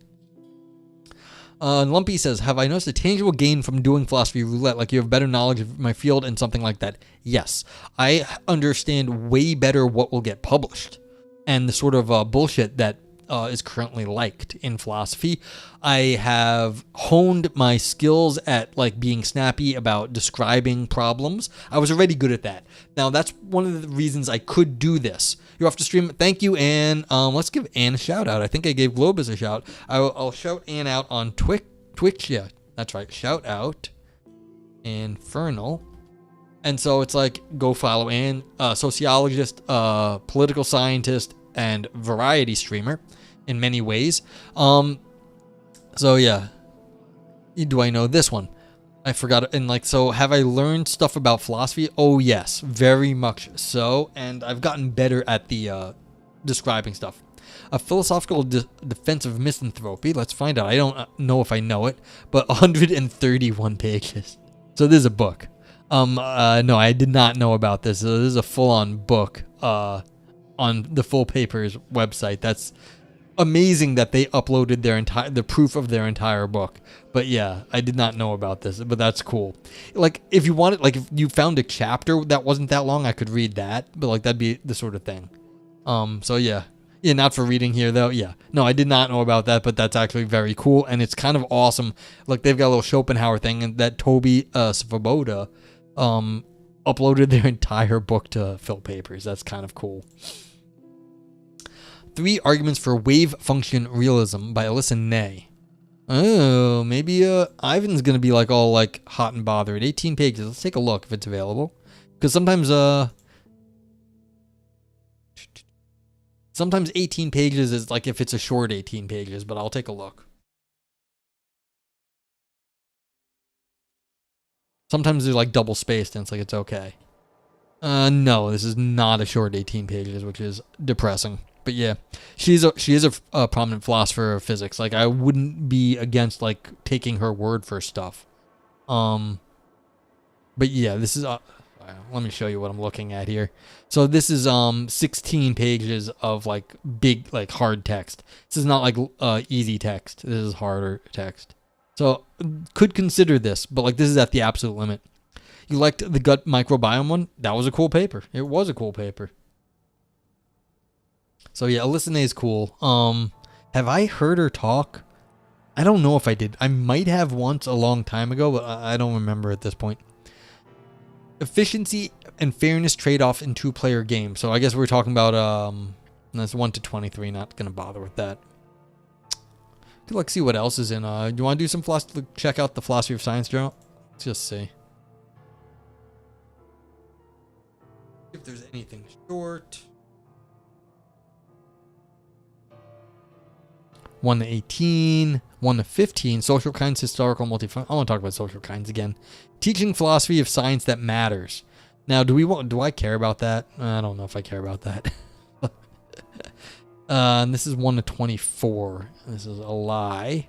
Lumpy says, have I noticed a tangible gain from doing philosophy roulette? Like you have better knowledge of my field and something like that? Yes. I understand way better what will get published and the sort of bullshit that is currently liked in philosophy. I have honed my skills at like being snappy about describing problems. I was already good at that. Now that's one of the reasons I could do this. You're off to stream. Thank you, Anne. Let's give Anne a shout out. I think I gave Globus a shout. I'll shout Anne out on Twitch. Yeah, that's right. Shout out Infernal. And so it's like, go follow Anne, sociologist, political scientist, and variety streamer in many ways. So yeah. Do I know this one? I forgot. And like, so have I learned stuff about philosophy? Oh yes, very much so. And I've gotten better at the describing stuff. A philosophical defense of misanthropy. Let's find out. I don't know if I know it, but 131 pages. So this is a book. No, I did not know about this. So this is a full-on book on the Full Papers website. That's amazing that they uploaded the proof of their entire book. But yeah, I did not know about this, but that's cool. Like if you wanted, like if you found a chapter that wasn't that long, I could read that, but like that'd be the sort of thing. So yeah, not for reading here though. Yeah, no, I did not know about that, but that's actually very cool, and it's kind of awesome. Like they've got a little Schopenhauer thing, and that Toby Svoboda uploaded their entire book to Phil Papers. That's kind of cool. 3 Arguments for Wave Function Realism by Alyssa Ney. Oh, maybe Ivan's gonna be like all like hot and bothered. 18 pages. Let's take a look if it's available. Because sometimes 18 pages is like if it's a short 18 pages, but I'll take a look. Sometimes they're like double spaced and it's like it's okay. No, this is not a short 18 pages, which is depressing. But yeah, she is a prominent philosopher of physics. Like, I wouldn't be against like taking her word for stuff. But yeah, this is let me show you what I'm looking at here. So this is 16 pages of like big, like hard text. This is not like easy text. This is harder text. So could consider this, but like this is at the absolute limit. You liked the gut microbiome one? That was a cool paper. It was a cool paper. So yeah, Alyssa is cool. Have I heard her talk? I don't know if I did. I might have once a long time ago, but I don't remember at this point. Efficiency and fairness trade-off in two-player games. So I guess we're talking about that's 1 to 23. Not gonna bother with that. Let's see what else is in. Do you want to do some check out the Philosophy of Science journal? Let's just see if there's anything short. 1 to 18, 1 to 15, social kinds, historical, multifunction. I want to talk about social kinds again. Teaching philosophy of science that matters. Now, do I care about that? I don't know if I care about that. And this is 1 to 24. This is a lie.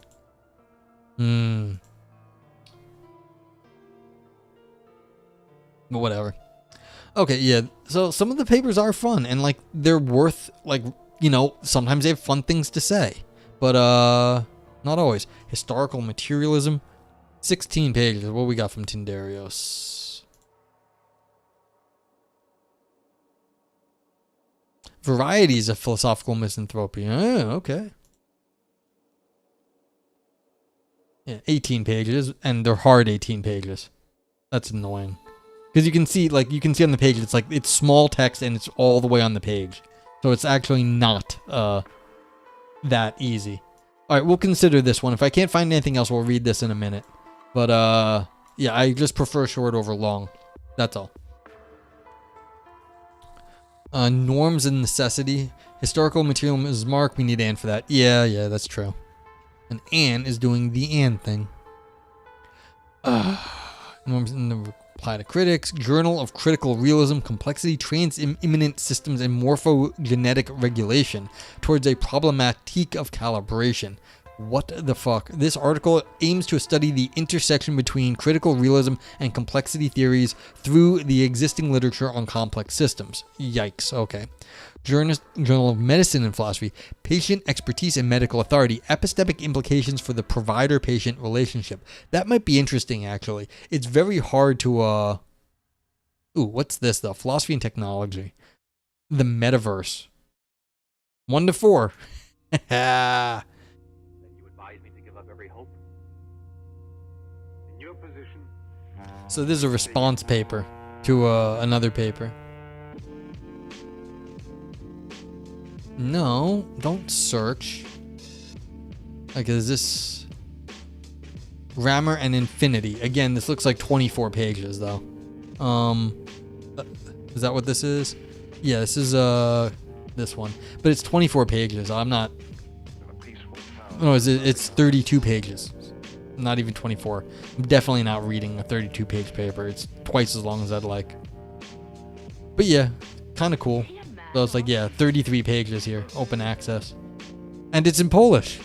But whatever. Okay, yeah. So some of the papers are fun and like they're worth like, you know, sometimes they have fun things to say. But not always. Historical materialism, 16 pages. What we got from Tindarios? Varieties of philosophical misanthropy. Oh, okay. Yeah, 18 pages, and they're hard 18 pages. That's annoying. Because you can see on the page, it's small text and it's all the way on the page. So it's actually not that easy. All right, we'll consider this one. If I can't find anything else, we'll read this in a minute. But yeah, I just prefer short over long. That's all. Norms and necessity. Historical materialism is Mark. We need Anne for that. Yeah, that's true. And Anne is doing the Anne thing. Norms and the reply to critics. Journal of Critical Realism, Complexity, Trans-Immanent Systems, and Morphogenetic Regulation towards a Problematique of Calibration. What the fuck? This article aims to study the intersection between critical realism and complexity theories through the existing literature on complex systems. Yikes. Okay. Journal of Medicine and Philosophy. Patient Expertise and Medical Authority. Epistemic Implications for the Provider-Patient Relationship. That might be interesting, actually. It's very hard to, Ooh, what's this, though? Philosophy and Technology. The Metaverse. 1 to 4. So this is a response paper to another paper. No, don't search. Like, is this grammar and infinity? Again, this looks like 24 pages though. Is that what this is? Yeah, this is this one, but it's 24 pages. I'm not. No, it's 32 pages. Not even 24. I'm definitely not reading a 32-page paper. It's twice as long as I'd like. But yeah, kind of cool. So it's like, yeah, 33 pages here. Open access. And it's in Polish.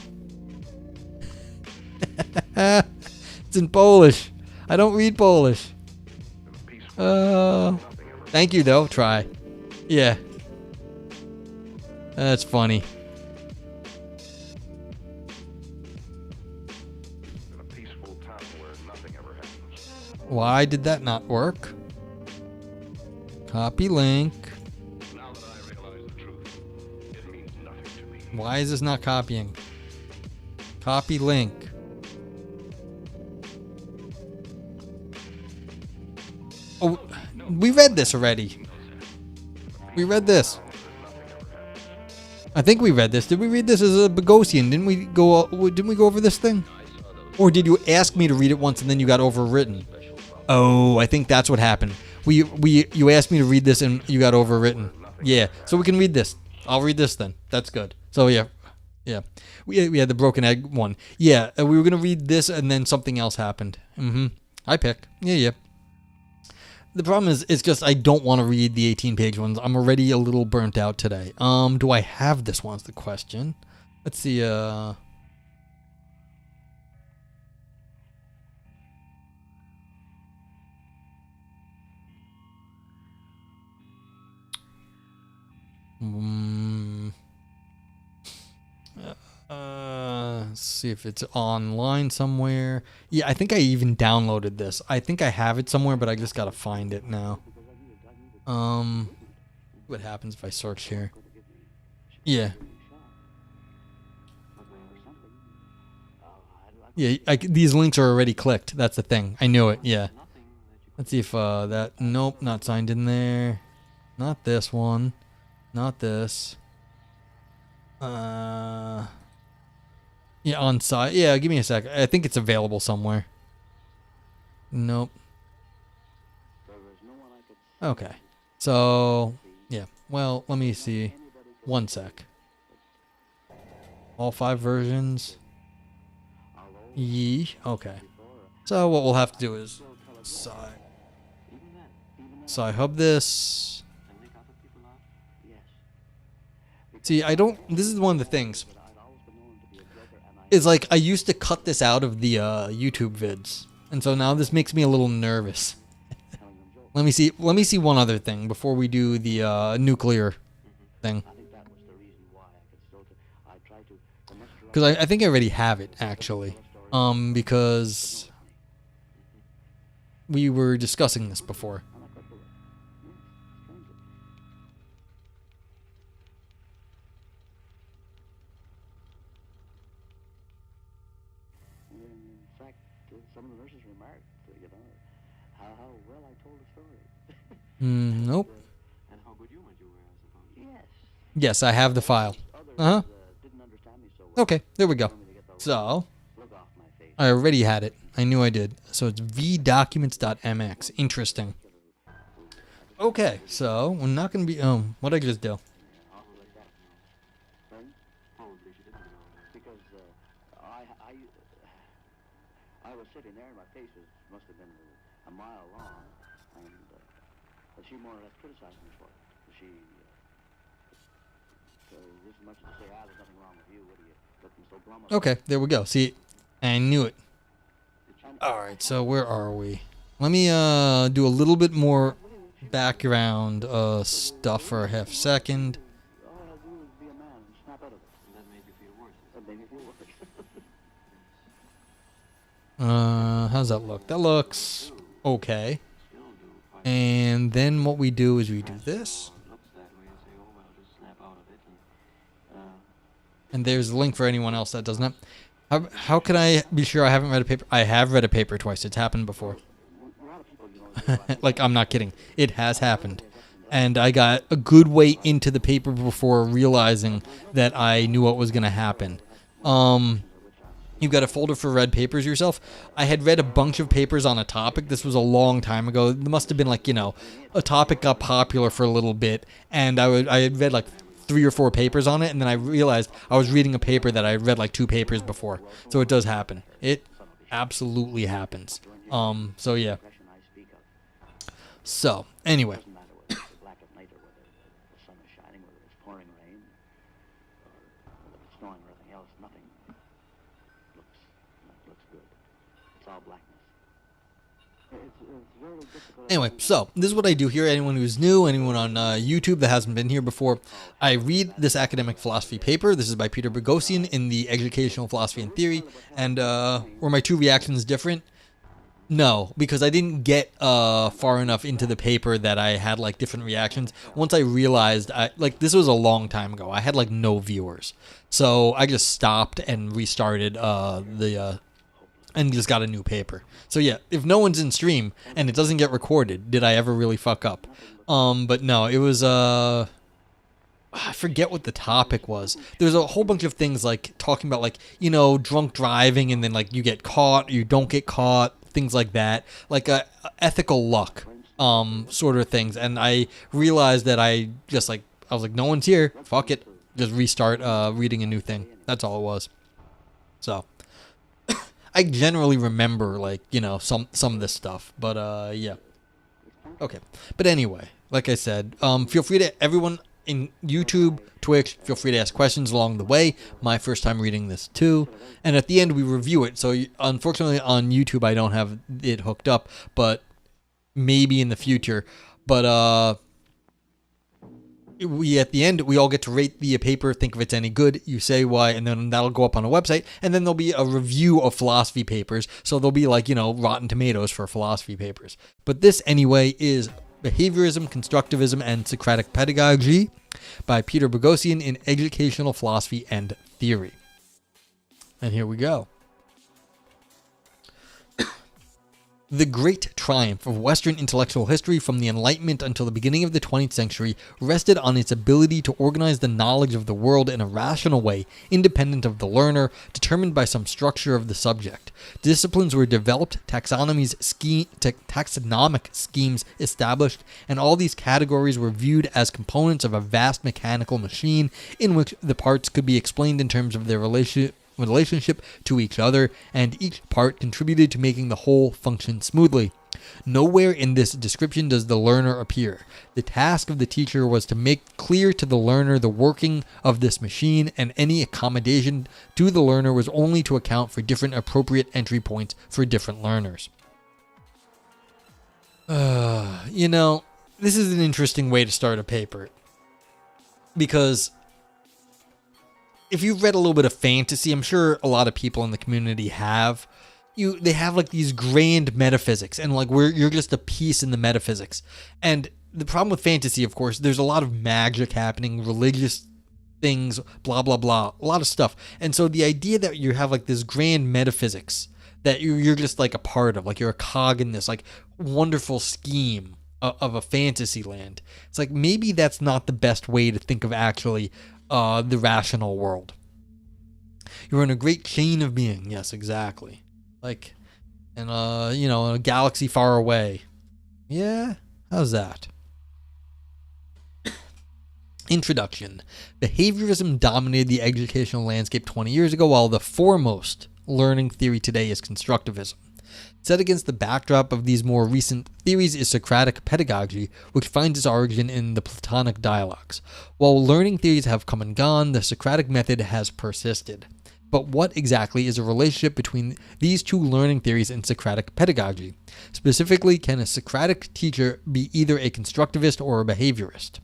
It's in Polish. I don't read Polish. Thank you, though. Try. Yeah. That's funny. Why did that not work? Copy link. Why is this not copying? Copy link. Oh, we read this already. We read this. I think we read this. Did we read this as a Bogosian? Didn't we go over this thing? Or did you ask me to read it once and then you got overwritten? Oh, I think that's what happened. You asked me to read this and you got overwritten. Yeah, so we can read this. I'll read this then. That's good. So yeah. We had the broken egg one. Yeah, we were gonna read this and then something else happened. I pick. Yeah. The problem is, it's just I don't want to read the 18-page ones. I'm already a little burnt out today. Do I have this one's the question. Let's see, let's see if it's online somewhere. Yeah, I think I even downloaded this. I think I have it somewhere, but I just gotta find it now. What happens if I search here? Yeah. Yeah, these links are already clicked. That's the thing. I knew it. Yeah. Let's see if that. Nope, not signed in there. Not this one. Not this. Yeah, on site. Yeah, give me a sec. I think it's available somewhere. Nope. Okay. So, yeah. Well, let me see. One sec. All 5 versions. Yee. Okay. So what we'll have to do is Sci-Hub this. See, I don't. This is one of the things. Is like I used to cut this out of the YouTube vids, and so now this makes me a little nervous. Let me see. Let me see one other thing before we do the nuclear thing. Because I think I already have it actually. Because we were discussing this before. Nope. Yes, I have the file. Uh-huh. Okay, there we go. So, I already had it. I knew I did. So it's vdocuments.mx. Interesting. Okay, so we're not going to be... what'd I just do? I was sitting there, and my face must have been a mile long, and she more or less criticized me for it. She, this much as to say, there's nothing wrong with you. What are you looking so glum about? Okay, there we go. See, I knew it. All right, so where are we? Let me do a little bit more background stuff for a half second. All I do is be a man and snap out of it. And that made you feel worse. That made me feel worse. How's that look? That looks okay. And then what we do is we do this. And there's a link for anyone else that doesn't have. How can I be sure I haven't read a paper? I have read a paper twice. It's happened before. Like, I'm not kidding. It has happened. And I got a good way into the paper before realizing that I knew what was going to happen. You've got a folder for read papers yourself. I had read a bunch of papers on a topic. This was a long time ago. It must have been like, you know, a topic got popular for a little bit. And I had read like 3 or 4 papers on it, and then I realized I was reading a paper that I had read like 2 papers before. So it does happen. It absolutely happens. So yeah. So anyway. Anyway, so this is what I do here. Anyone who's new, anyone on YouTube that hasn't been here before, I read this academic philosophy paper. This is by Peter Boghossian in the Educational Philosophy and Theory. And were my 2 reactions different? No, because I didn't get far enough into the paper that I had like different reactions. Once I realized, this was a long time ago. I had like no viewers, so I just stopped and restarted and just got a new paper. So yeah, if no one's in stream and it doesn't get recorded, did I ever really fuck up? But no, it was I forget what the topic was. There was a whole bunch of things like talking about like, you know, drunk driving and then like you get caught, or you don't get caught, things like that. Like ethical luck sort of things. And I realized that I was like, no one's here. Fuck it. Just restart reading a new thing. That's all it was. So I generally remember, like, you know, some of this stuff, but yeah. Okay. But anyway, like I said, feel free to, everyone in YouTube, Twitch, feel free to ask questions along the way. My first time reading this too. And at the end, we review it. So unfortunately on YouTube, I don't have it hooked up, but maybe in the future. But we at the end, we all get to rate the paper, think if it's any good, you say why, and then that'll go up on a website, and then there'll be a review of philosophy papers. So there'll be like, Rotten Tomatoes for philosophy papers. But this anyway is Behaviorism, Constructivism, and Socratic Pedagogy by Peter Boghossian in Educational Philosophy and Theory. And here we go. The great triumph of Western intellectual history from the Enlightenment until the beginning of the 20th century rested on its ability to organize the knowledge of the world in a rational way, independent of the learner, determined by some structure of the subject. Disciplines were developed, taxonomic schemes established, and all these categories were viewed as components of a vast mechanical machine in which the parts could be explained in terms of their relationship to each other, and each part contributed to making the whole function smoothly. Nowhere in this description does the learner appear. The task of the teacher was to make clear to the learner the working of this machine, and any accommodation to the learner was only to account for different appropriate entry points for different learners. This is an interesting way to start a paper, because if you've read a little bit of fantasy, I'm sure a lot of people in the community have. They have like these grand metaphysics, and like you're just a piece in the metaphysics. And the problem with fantasy, of course, there's a lot of magic happening, religious things, blah blah blah, a lot of stuff. And so the idea that you have like this grand metaphysics that you're just like a part of, like you're a cog in this like wonderful scheme of a fantasy land. It's like maybe that's not the best way to think of actually the rational world. You're in a great chain of being. Yes, exactly. Like in a galaxy far away. Yeah, how's that? Introduction. Behaviorism dominated the educational landscape 20 years ago, while the foremost learning theory today is constructivism. Set against the backdrop of these more recent theories is Socratic pedagogy, which finds its origin in the Platonic dialogues. While learning theories have come and gone, the Socratic method has persisted. But what exactly is a relationship between these two learning theories and Socratic pedagogy? Specifically, can a Socratic teacher be either a constructivist or a behaviorist?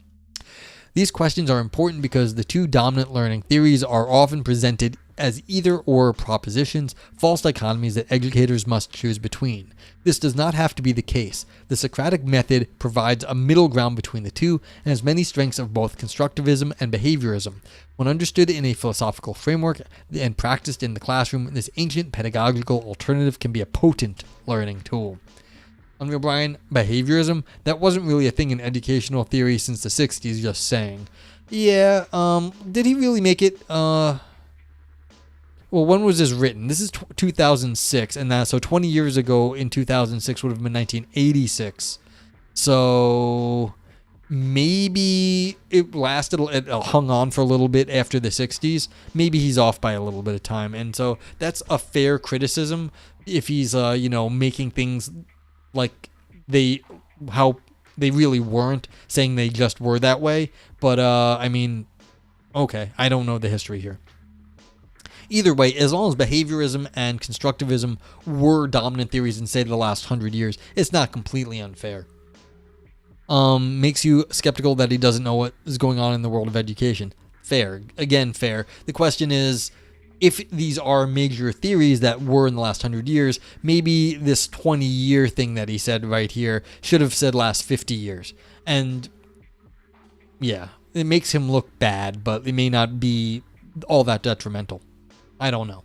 These questions are important because the two dominant learning theories are often presented as either-or propositions, false dichotomies that educators must choose between. This does not have to be the case. The Socratic method provides a middle ground between the two and has many strengths of both constructivism and behaviorism. When understood in a philosophical framework and practiced in the classroom, this ancient pedagogical alternative can be a potent learning tool. Unreal Brian, behaviorism? That wasn't really a thing in educational theory since the 60s, just saying. Yeah, did he really make it? Well, when was this written? This is 2006, and so 20 years ago in 2006 would have been 1986. So maybe it hung on for a little bit after the 60s. Maybe he's off by a little bit of time, and so that's a fair criticism if he's making things like how they really weren't, saying they just were that way. But okay, I don't know the history here. Either way, as long as behaviorism and constructivism were dominant theories in, say, the last 100 years, it's not completely unfair. Makes you skeptical that he doesn't know what is going on in the world of education. Fair. Again, fair. The question is, if these are major theories that were in the last 100 years, maybe this 20-year thing that he said right here should have said last 50 years. And, yeah, it makes him look bad, but it may not be all that detrimental. I don't know.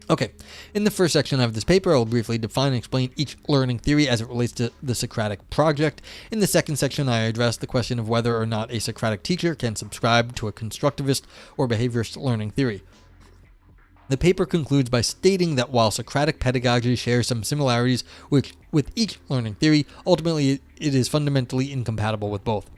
Okay, in the first section of this paper, I'll briefly define and explain each learning theory as it relates to the Socratic project. In the second section, I address the question of whether or not a Socratic teacher can subscribe to a constructivist or behaviorist learning theory. The paper concludes by stating that while Socratic pedagogy shares some similarities with each learning theory, ultimately it is fundamentally incompatible with both.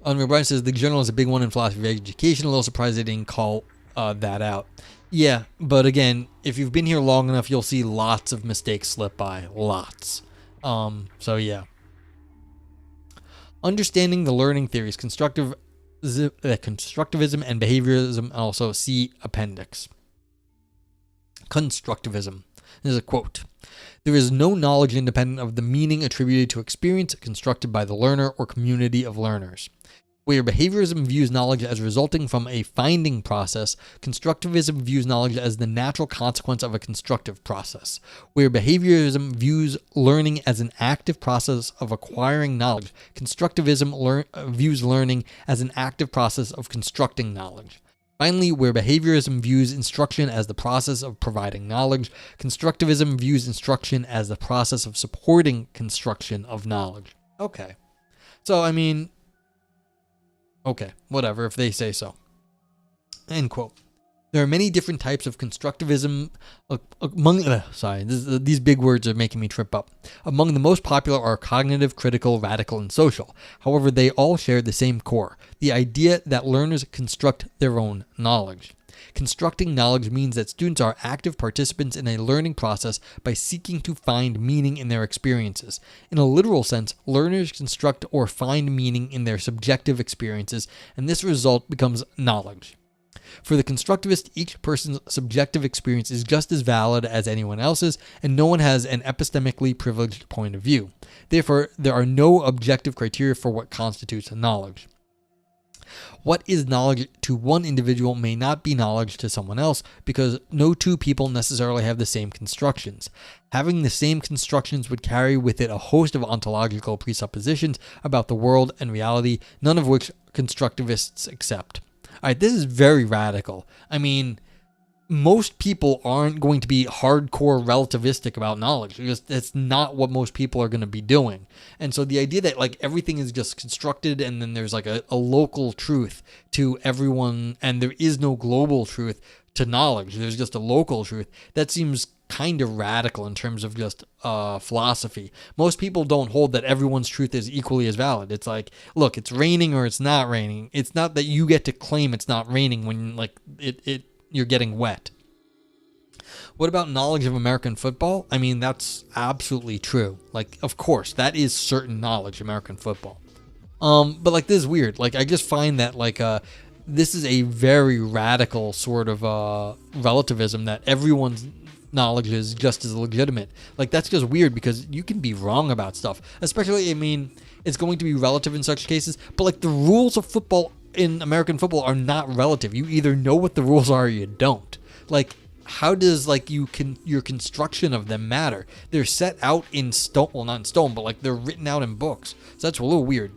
Unreal Brian says the journal is a big one in philosophy of education. A little surprised they didn't call that out. Yeah, but again, if you've been here long enough, you'll see lots of mistakes slip by. Lots. So yeah. Understanding the learning theories, constructivism and behaviorism, also see appendix. Constructivism. This is a quote. There is no knowledge independent of the meaning attributed to experience constructed by the learner or community of learners. Where behaviorism views knowledge as resulting from a finding process, constructivism views knowledge as the natural consequence of a constructive process. Where behaviorism views learning as an active process of acquiring knowledge, constructivism views learning as an active process of constructing knowledge. Finally, where behaviorism views instruction as the process of providing knowledge, constructivism views instruction as the process of supporting construction of knowledge. Okay. So, I mean, okay, whatever, if they say so. End quote. There are many different types of constructivism these big words are making me trip up. Among the most popular are cognitive, critical, radical, and social. However, they all share the same core, the idea that learners construct their own knowledge. Constructing knowledge means that students are active participants in a learning process by seeking to find meaning in their experiences. In a literal sense, learners construct or find meaning in their subjective experiences, and this result becomes knowledge. For the constructivist, each person's subjective experience is just as valid as anyone else's, and no one has an epistemically privileged point of view. Therefore, there are no objective criteria for what constitutes knowledge. What is knowledge to one individual may not be knowledge to someone else, because no two people necessarily have the same constructions. Having the same constructions would carry with it a host of ontological presuppositions about the world and reality, none of which constructivists accept. All right, this is very radical. I mean, most people aren't going to be hardcore relativistic about knowledge. That's not what most people are going to be doing. And so the idea that like everything is just constructed and then there's like a local truth to everyone and there is no global truth to knowledge, there's just a local truth, that seems kind of radical in terms of just philosophy. Most people don't hold that everyone's truth is equally as valid. It's like, look, it's raining or it's not raining. It's not that you get to claim it's not raining when like you're getting wet. What about knowledge of American football? I mean, that's absolutely true. Like, of course, that is certain knowledge, American football. But like, this is weird. Like, I just find that like this is a very radical sort of relativism that everyone's knowledge is just as legitimate. Like, that's just weird because you can be wrong about stuff. Especially, I mean, it's going to be relative in such cases. But like, the rules of football in American football are not relative. You either know what the rules are or you don't. Like, how does like your construction of them matter? They're set out in stone, well, not in stone, but like they're written out in books. So that's a little weird.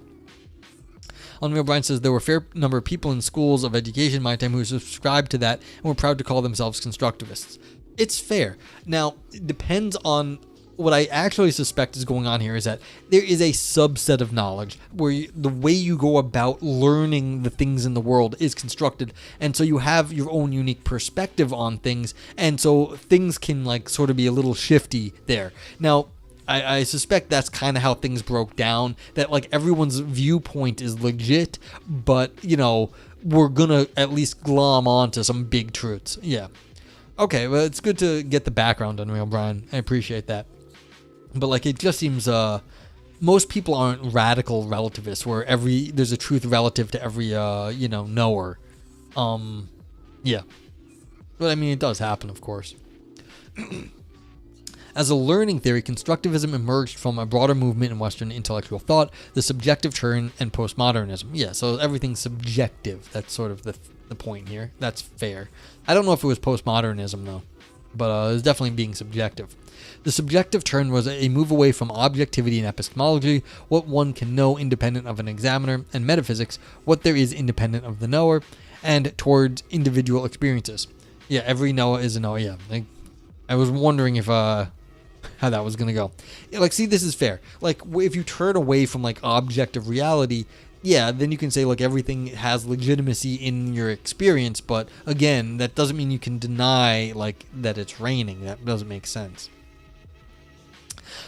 Unreal Brian says there were a fair number of people in schools of education in my time who subscribed to that and were proud to call themselves constructivists. It's fair. Now, it depends on what I actually suspect is going on here is that there is a subset of knowledge where the way you go about learning the things in the world is constructed. And so you have your own unique perspective on things. And so things can like sort of be a little shifty there. Now, I suspect that's kind of how things broke down, that like everyone's viewpoint is legit, but you know, we're going to at least glom on to some big truths. Yeah. Okay. Well, it's good to get the background on Real Brian. I appreciate that. But like, it just seems most people aren't radical relativists where there's a truth relative to every knower. Yeah. But I mean, it does happen, of course. As a learning theory, constructivism emerged from a broader movement in Western intellectual thought, the subjective turn, and postmodernism. Yeah, so everything's subjective. That's sort of the point here. That's fair. I don't know if it was postmodernism though, but it was definitely being subjective. The subjective turn was a move away from objectivity and epistemology, what one can know independent of an examiner, and metaphysics, what there is independent of the knower, and towards individual experiences. Yeah, every knower is a knower. Yeah, I was wondering if how that was gonna go. Yeah, like, see, this is fair. Like, if you turn away from like objective reality, yeah, then you can say like everything has legitimacy in your experience. But again, that doesn't mean you can deny like that it's raining. That doesn't make sense.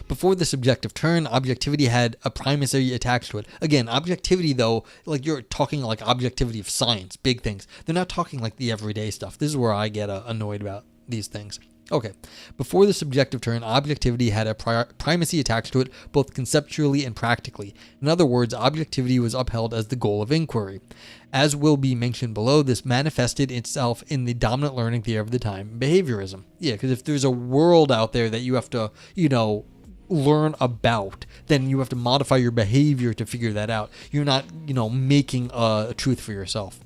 Before the subjective turn, objectivity had a primacy attached to it. Again, objectivity, though, like you're talking like objectivity of science, big things. They're not talking like the everyday stuff. This is where I get annoyed about these things. Okay, before the subjective turn, objectivity had a primacy attached to it, both conceptually and practically. In other words, objectivity was upheld as the goal of inquiry. As will be mentioned below, this manifested itself in the dominant learning theory of the time, behaviorism. Yeah, because if there's a world out there that you have to, learn about, then you have to modify your behavior to figure that out. You're not, making a truth for yourself.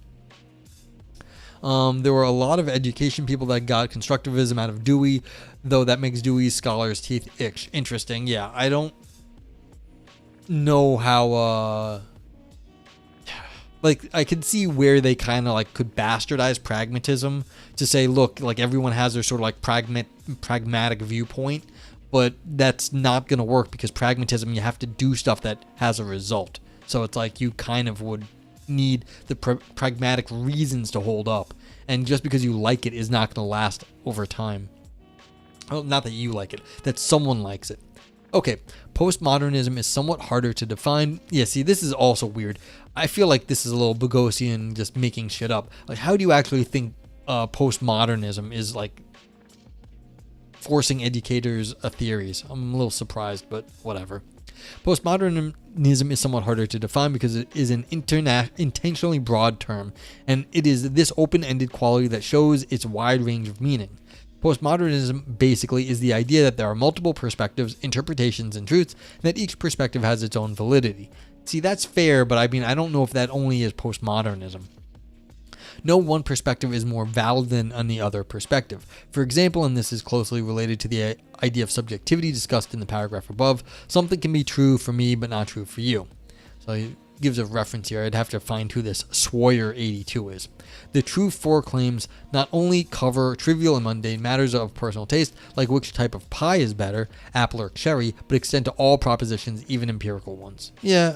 There were a lot of education people that got constructivism out of Dewey, though that makes Dewey's scholars' teeth itch. Interesting. Yeah, I don't know how, I could see where they kind of could bastardize pragmatism to say, look, everyone has their sort of pragmatic viewpoint, but that's not going to work because pragmatism, you have to do stuff that has a result. So it's you kind of would need the pragmatic reasons to hold up, and just because you like it is not going to last over time. Well, not that you like it, that someone likes it. Okay, postmodernism is somewhat harder to define. Yeah, see, this is also weird. I feel like this is a little Bogosian, just making shit up. How do you actually think postmodernism is forcing educators' theories? I'm a little surprised, but whatever. Postmodernism is somewhat harder to define because it is an intentionally broad term, and it is this open-ended quality that shows its wide range of meaning. Postmodernism basically is the idea that there are multiple perspectives, interpretations, and truths, and that each perspective has its own validity. See, that's fair, but I don't know if that only is postmodernism. No one perspective is more valid than any other perspective. For example, and this is closely related to the idea of subjectivity discussed in the paragraph above, something can be true for me but not true for you. So he gives a reference here. I'd have to find who this Sawyer 82 is. The true four claims not only cover trivial and mundane matters of personal taste, like which type of pie is better, apple or cherry, but extend to all propositions, even empirical ones. Yeah,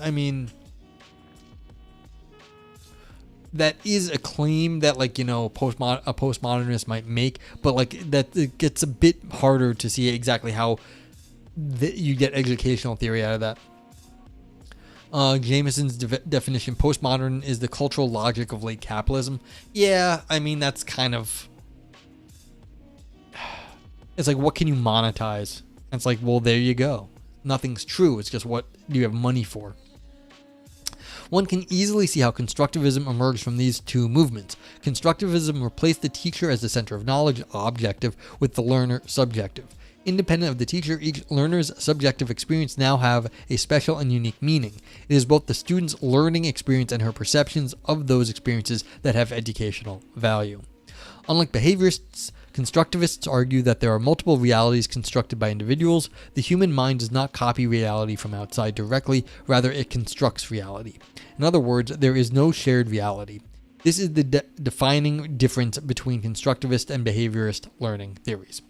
that is a claim that a postmodernist might make, but that it gets a bit harder to see exactly how you get educational theory out of that. Jameson's definition: postmodern is the cultural logic of late capitalism. Yeah, that's kind of, it's what can you monetize? And it's well, there you go. Nothing's true. It's just what do you have money for? One can easily see how constructivism emerged from these two movements. Constructivism replaced the teacher as the center of knowledge, objective, with the learner, subjective. Independent of the teacher, each learner's subjective experience now have a special and unique meaning. It is both the student's learning experience and her perceptions of those experiences that have educational value. Unlike behaviorists, constructivists argue that there are multiple realities constructed by individuals. The human mind does not copy reality from outside directly, rather it constructs reality. In other words, there is no shared reality. This is the defining difference between constructivist and behaviorist learning theories.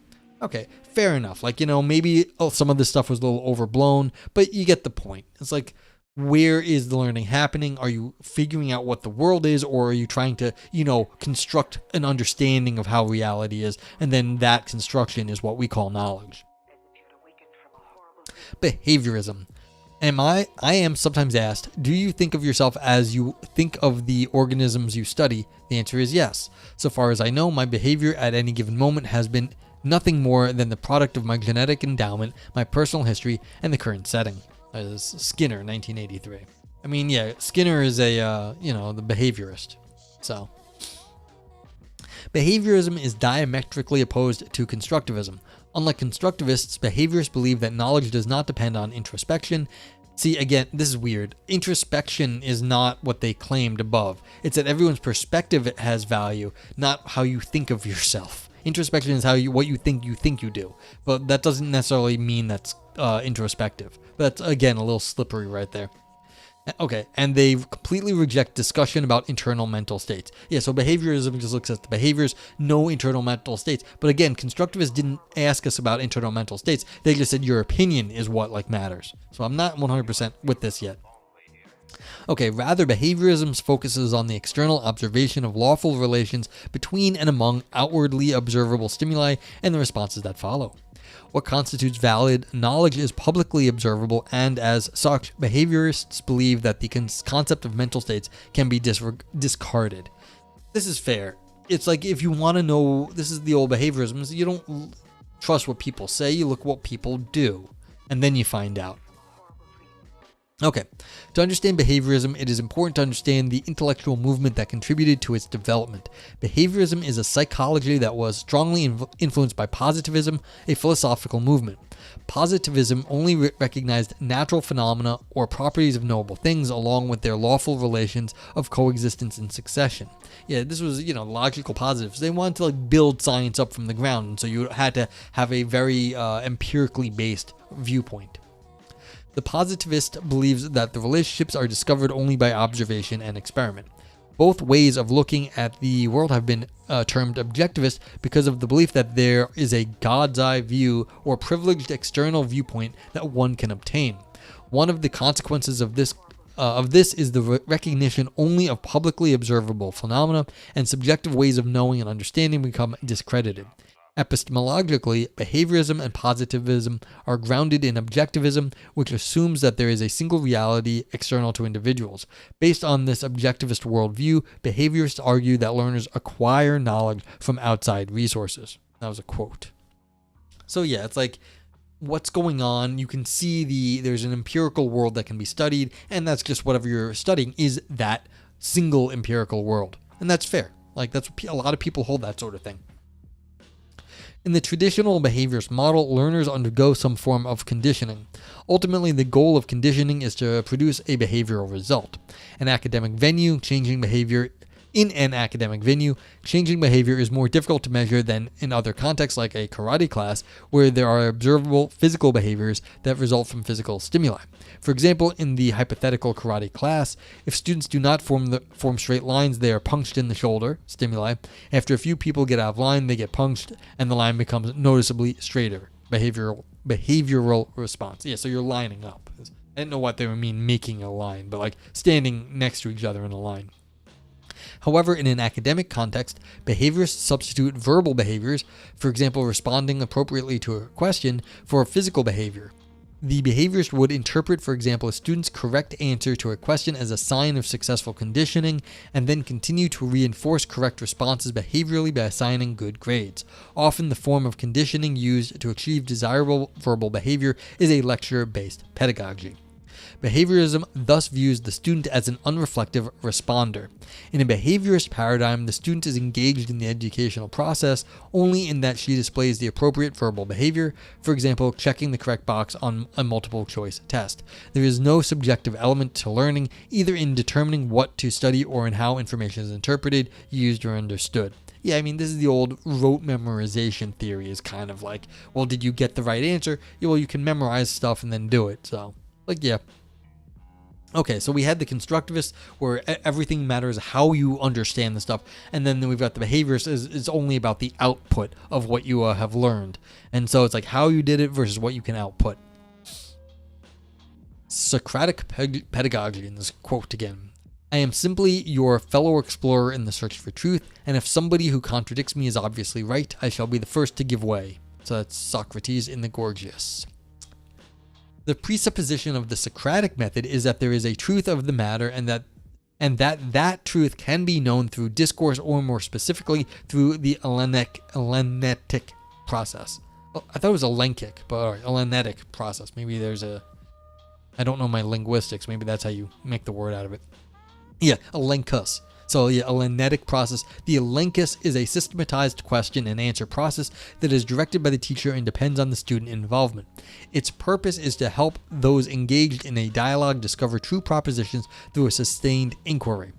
Okay, fair enough. Maybe some of this stuff was a little overblown, but you get the point. It's where is the learning happening? Are you figuring out what the world is, or are you trying to, construct an understanding of how reality is, and then that construction is what we call knowledge. Behaviorism. I am sometimes asked, do you think of yourself as you think of the organisms you study? The answer is yes. So far as I know, my behavior at any given moment has been nothing more than the product of my genetic endowment, my personal history, and the current setting. That is Skinner, 1983. Skinner is the behaviorist. So, behaviorism is diametrically opposed to constructivism. Unlike constructivists, behaviorists believe that knowledge does not depend on introspection. See, again, this is weird. Introspection is not what they claimed above. It's that everyone's perspective has value, not how you think of yourself. Introspection is what you think you do. But that doesn't necessarily mean that's introspective. But that's, again, a little slippery right there. Okay, and they completely reject discussion about internal mental states. Yeah, so behaviorism just looks at the behaviors, no internal mental states. But again, constructivists didn't ask us about internal mental states. They just said your opinion is what matters. So I'm not 100% with this yet. Okay, rather, behaviorism focuses on the external observation of lawful relations between and among outwardly observable stimuli and the responses that follow. What constitutes valid knowledge is publicly observable, and as such, behaviorists believe that the concept of mental states can be discarded. This is fair. It's if you want to know, this is the old behaviorism, you don't trust what people say, you look what people do. And then you find out. Okay, to understand behaviorism, it is important to understand the intellectual movement that contributed to its development. Behaviorism is a psychology that was strongly influenced by positivism, a philosophical movement. Positivism only recognized natural phenomena or properties of knowable things along with their lawful relations of coexistence and succession. Yeah, this was, logical positives. They wanted to build science up from the ground, and so you had to have a very empirically based viewpoint. The positivist believes that the relationships are discovered only by observation and experiment. Both ways of looking at the world have been termed objectivist because of the belief that there is a God's eye view or privileged external viewpoint that one can obtain. One of the consequences of this is the recognition only of publicly observable phenomena, and subjective ways of knowing and understanding become discredited. Epistemologically, behaviorism and positivism are grounded in objectivism, which assumes that there is a single reality external to individuals. Based on this objectivist worldview, behaviorists argue that learners acquire knowledge from outside resources. That was a quote. So yeah, it's like what's going on. You can see there's an empirical world that can be studied, and that's just whatever you're studying is that single empirical world. And that's fair. That's what a lot of people hold that sort of thing. In the traditional behaviorist model, learners undergo some form of conditioning. Ultimately, the goal of conditioning is to produce a behavioral result. In an academic venue, changing behavior is more difficult to measure than in other contexts like a karate class, where there are observable physical behaviors that result from physical stimuli. For example, in the hypothetical karate class, if students do not form straight lines, they are punched in the shoulder, stimuli. After a few people get out of line, they get punched, and the line becomes noticeably straighter, behavioral response. Yeah, so you're lining up. I didn't know what they would mean making a line, but standing next to each other in a line. However, in an academic context, behaviorists substitute verbal behaviors, for example, responding appropriately to a question, for physical behavior. The behaviorist would interpret, for example, a student's correct answer to a question as a sign of successful conditioning, and then continue to reinforce correct responses behaviorally by assigning good grades. Often the form of conditioning used to achieve desirable verbal behavior is a lecture-based pedagogy. Behaviorism thus views the student as an unreflective responder. In a behaviorist paradigm, the student is engaged in the educational process only in that she displays the appropriate verbal behavior, for example, checking the correct box on a multiple choice test. There is no subjective element to learning, either in determining what to study or in how information is interpreted, used, or understood. Yeah, I mean, this is the old rote memorization theory, is kind of like, well, did you get the right answer? Yeah, well, you can memorize stuff and then do it, so, yeah. Okay, so we had the constructivists where everything matters how you understand the stuff, and then we've got the behaviorists is only about the output of what you have learned. And so it's how you did it versus what you can output. Socratic pedagogy, in this quote again. I am simply your fellow explorer in the search for truth, and if somebody who contradicts me is obviously right, I shall be the first to give way. So that's Socrates in the Gorgias. The presupposition of the Socratic method is that there is a truth of the matter, and that truth can be known through discourse, or more specifically through the Elenetic process. Oh, I thought it was Elenchic, but all right, Elenetic process. Maybe I don't know my linguistics. Maybe that's how you make the word out of it. Yeah, Elenchus. So yeah, Elenetic process. The Elenchus is a systematized question and answer process that is directed by the teacher and depends on the student involvement. Its purpose is to help those engaged in a dialogue discover true propositions through a sustained inquiry.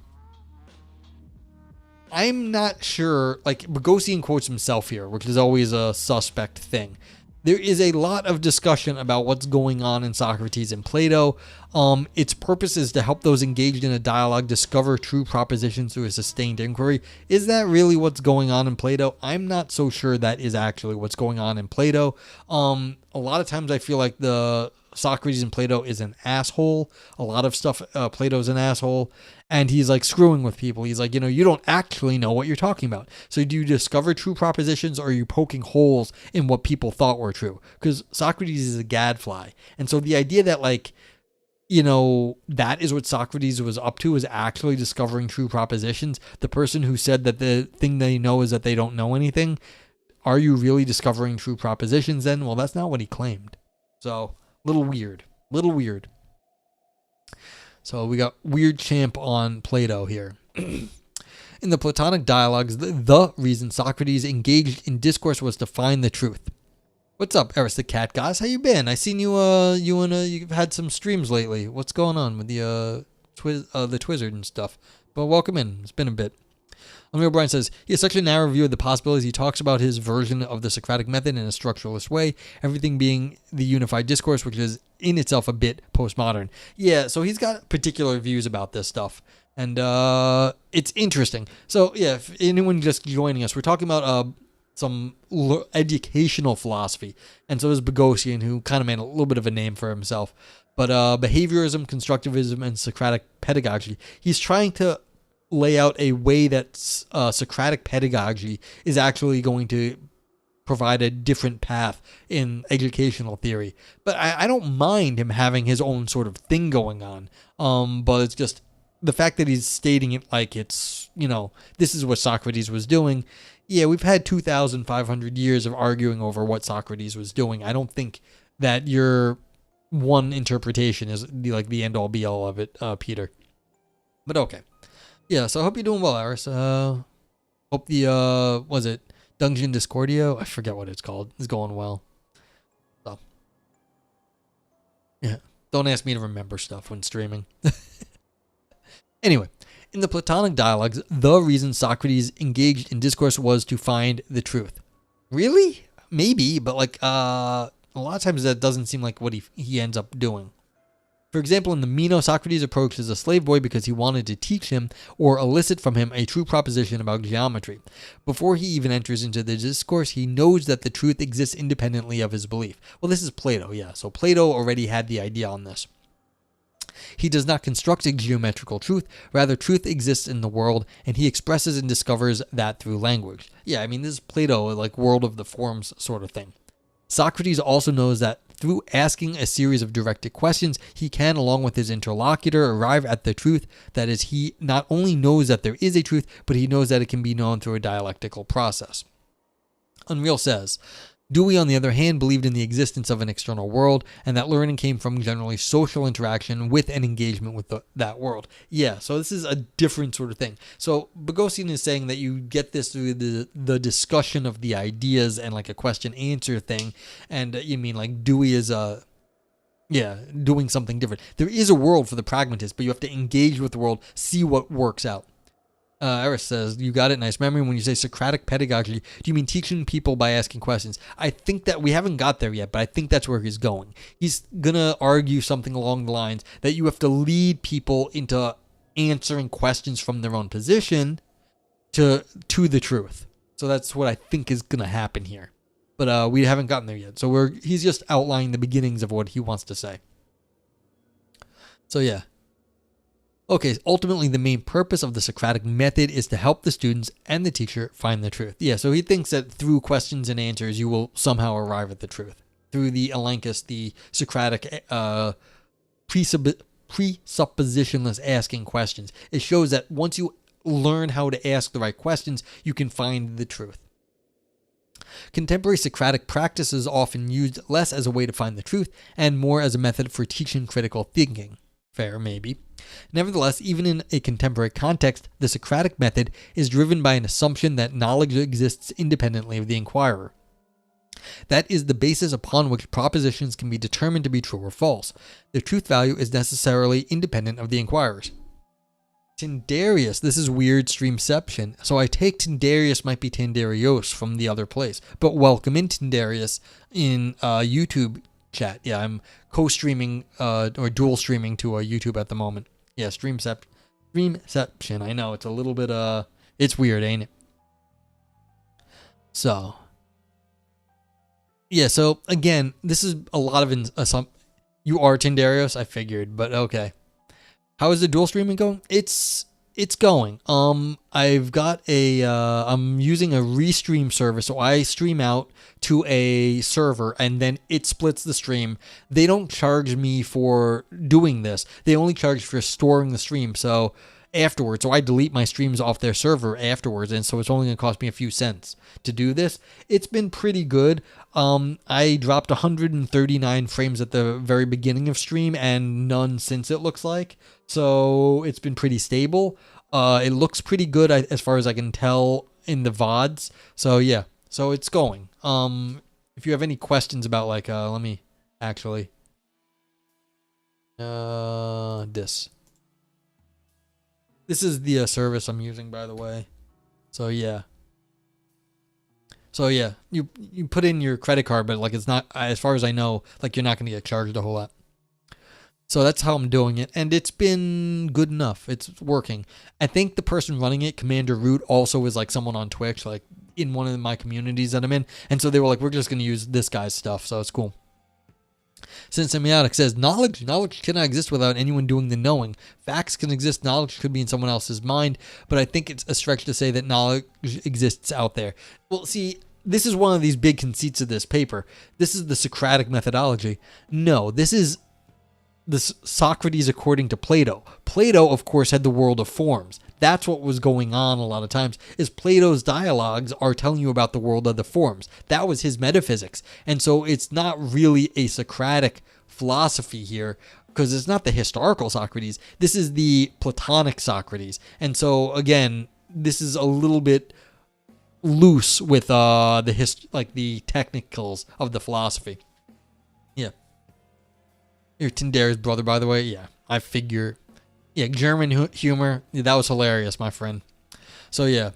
I'm not sure, Boghossian quotes himself here, which is always a suspect thing. There is a lot of discussion about what's going on in Socrates and Plato. Its purpose is to help those engaged in a dialogue discover true propositions through a sustained inquiry. Is that really what's going on in Plato? I'm not so sure that is actually what's going on in Plato. A lot of times I feel like the Socrates and Plato is an asshole. A lot of stuff, Plato's an asshole. And he's screwing with people. He's you don't actually know what you're talking about. So do you discover true propositions, or are you poking holes in what people thought were true? Because Socrates is a gadfly. And so the idea that that is what Socrates was up to, is actually discovering true propositions. The person who said that the thing they know is that they don't know anything are you really discovering true propositions then? Well, that's not what he claimed. So, little weird. So we got Weird Champ on Plato here. In the Platonic dialogues, the reason Socrates engaged in discourse was to find the truth. What's up, Eris the Cat Goss? How you been? I seen you've had some streams lately. What's going on with the Twizzard and stuff? But welcome in. It's been a bit. Emil Bryan says, he has such a narrow view of the possibilities. He talks about his version of the Socratic method in a structuralist way, everything being the unified discourse, which is in itself a bit postmodern. Yeah, so he's got particular views about this stuff. And it's interesting. So, yeah, if anyone just joining us, we're talking about some educational philosophy. And so is Boghossian, who kind of made a little bit of a name for himself. But behaviorism, constructivism, and Socratic pedagogy. He's trying to lay out a way that Socratic pedagogy is actually going to provide a different path in educational theory. But I don't mind him having his own sort of thing going on. But it's just the fact that he's stating it like it's, this is what Socrates was doing. Yeah, we've had 2,500 years of arguing over what Socrates was doing. I don't think that your one interpretation is the end all be all of it, Peter. But okay. Yeah, so I hope you're doing well, Eris. Hope the, was it Dungeon Discordio? I forget what it's called. It's going well. So, yeah. Don't ask me to remember stuff when streaming. Anyway, in the Platonic dialogues, the reason Socrates engaged in discourse was to find the truth. Really? Maybe, but a lot of times that doesn't seem like what he ends up doing. For example, in the Meno, Socrates approaches a slave boy because he wanted to teach him or elicit from him a true proposition about geometry. Before he even enters into the discourse, he knows that the truth exists independently of his belief. Well, this is Plato, yeah. So Plato already had the idea on this. He does not construct a geometrical truth, rather truth exists in the world, and he expresses and discovers that through language. Yeah, I mean, this is Plato, world of the forms sort of thing. Socrates also knows that through asking a series of directed questions, he can, along with his interlocutor, arrive at the truth. That is, he not only knows that there is a truth, but he knows that it can be known through a dialectical process. Unreal says, Dewey, on the other hand, believed in the existence of an external world, and that learning came from generally social interaction with and engagement with that world. Yeah, so this is a different sort of thing. So Boghossian is saying that you get this through the discussion of the ideas and a question-answer thing, and you mean Dewey is doing something different. There is a world for the pragmatist, but you have to engage with the world, see what works out. Eris says, you got it, nice memory. When you say Socratic pedagogy, do you mean teaching people by asking questions? I think that we haven't got there yet, but I think that's where he's going. He's going to argue something along the lines that you have to lead people into answering questions from their own position to the truth. So that's what I think is going to happen here. But we haven't gotten there yet. So he's just outlining the beginnings of what he wants to say. So yeah. Okay, ultimately the main purpose of the Socratic method is to help the students and the teacher find the truth. Yeah, so he thinks that through questions and answers, you will somehow arrive at the truth. Through the elenchus, the Socratic presuppositionless asking questions. It shows that once you learn how to ask the right questions, you can find the truth. Contemporary Socratic practice is often used less as a way to find the truth and more as a method for teaching critical thinking. Fair, maybe. Nevertheless, even in a contemporary context, the Socratic method is driven by an assumption that knowledge exists independently of the inquirer. That is the basis upon which propositions can be determined to be true or false. The truth value is necessarily independent of the inquirers. Tindarius, this is weird streamception, so I take Tindarius might be Tindarios from the other place. But welcome in, Tindarius, in YouTube chat. Yeah, I'm co-streaming or dual streaming to YouTube at the moment. Yeah, streamception. I know it's a little bit it's weird, ain't it? So yeah, so again, this is a lot of you are Tindarios, I figured, but okay. How is the dual streaming going? It's going. I've got I'm using a restream service, so I stream out to a server and then it splits the stream. They don't charge me for doing this. They only charge for storing the stream. So afterwards. So I delete my streams off their server afterwards, and so it's only going to cost me a few cents to do this. It's been pretty good. I dropped 139 frames at the very beginning of stream and none since, it looks like. So it's been pretty stable. It looks pretty good as far as I can tell in the VODs. So yeah, so it's going. If you have any questions about like, let me actually, this is the service I'm using, by the way. So yeah. You put in your credit card, but like it's not, as far as I know, like you're not going to get charged a whole lot. So that's how I'm doing it, and it's been good enough. It's working. I think the person running it, Commander Root, also is like someone on Twitch, like in one of my communities that I'm in, and so they were like, we're just going to use this guy's stuff, so it's cool. Since Semiotic says, knowledge cannot exist without anyone doing the knowing. Facts can exist, knowledge could be in someone else's mind, but I think it's a stretch to say that knowledge exists out there. Well, see, this is one of these big conceits of this paper. This is the Socratic methodology. No, this is this Socrates according to Plato. Plato, of course, had the world of forms. That's what was going on a lot of times, is Plato's dialogues are telling you about the world of the forms. That was his metaphysics. And so it's not really a Socratic philosophy here, because it's not the historical Socrates. This is the Platonic Socrates. And so, again, this is a little bit loose with the technicals of the philosophy. Yeah. You're Tindera's brother, by the way. Yeah, I figure. Yeah, German humor. Yeah, that was hilarious, my friend. So yeah.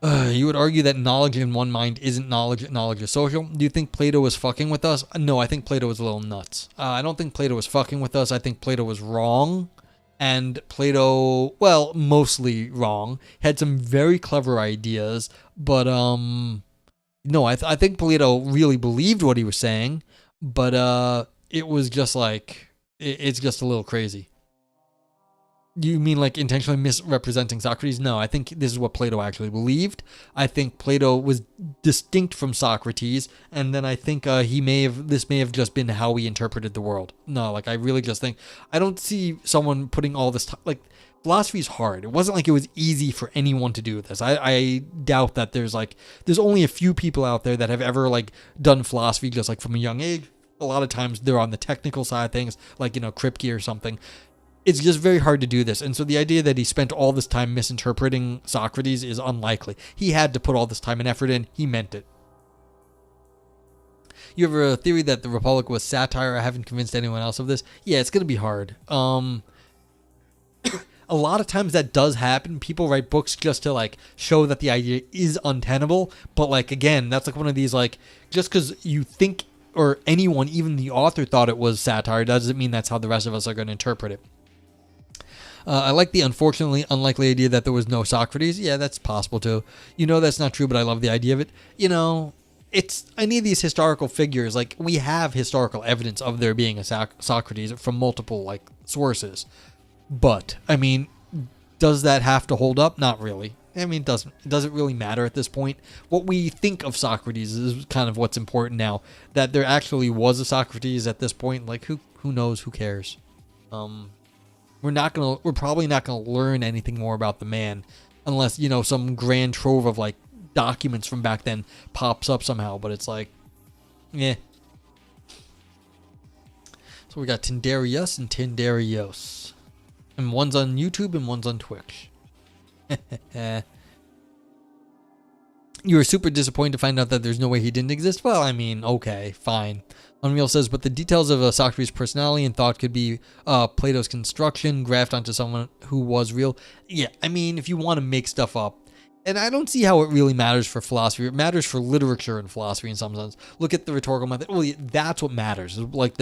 You would argue that knowledge in one mind isn't knowledge. Knowledge is social. Do you think Plato was fucking with us? No, I think Plato was a little nuts. I don't think Plato was fucking with us. I think Plato was wrong. And Plato, well, mostly wrong. Had some very clever ideas. But, no, I think Plato really believed what he was saying. But, it was just like, it's just a little crazy. You mean like intentionally misrepresenting Socrates? No, I think this is what Plato actually believed. I think Plato was distinct from Socrates, and then I think this may have just been how he interpreted the world. No, like I really just think, I don't see someone putting all this, like philosophy is hard. It wasn't like it was easy for anyone to do this. I doubt that there's only a few people out there that have ever like done philosophy just like from a young age. A lot of times they're on the technical side of things, like, Kripke or something. It's just very hard to do this. And so the idea that he spent all this time misinterpreting Socrates is unlikely. He had to put all this time and effort in. He meant it. You have a theory that the Republic was satire. I haven't convinced anyone else of this. Yeah, it's going to be hard. A lot of times that does happen. People write books just to like show that the idea is untenable. But like, again, that's like one of these, like, just because you think, or anyone, even the author, thought it was satire, doesn't mean that's how the rest of us are going to interpret it. I like the unfortunately unlikely idea that there was no Socrates. Yeah, that's possible too. That's not true, but I love the idea of it. It's any of these historical figures, like, we have historical evidence of there being a Socrates from multiple, like, sources. But, I mean, does that have to hold up? Not really. I mean, does it really matter at this point? What we think of Socrates is kind of what's important now. That there actually was a Socrates at this point, like, who knows? Who cares? We're probably not gonna learn anything more about the man unless, some grand trove of like documents from back then pops up somehow. But it's like, yeah. So we got Tindarius and Tindarios, and one's on YouTube and one's on Twitch. You were super disappointed to find out that there's no way he didn't exist? Well, I mean, okay, fine. Unreal says, but the details of Socrates' personality and thought could be Plato's construction, graphed onto someone who was real. Yeah, I mean, if you want to make stuff up, and I don't see how it really matters for philosophy. It matters for literature and philosophy in some sense. Look at the rhetorical method. Well, yeah, that's what matters, like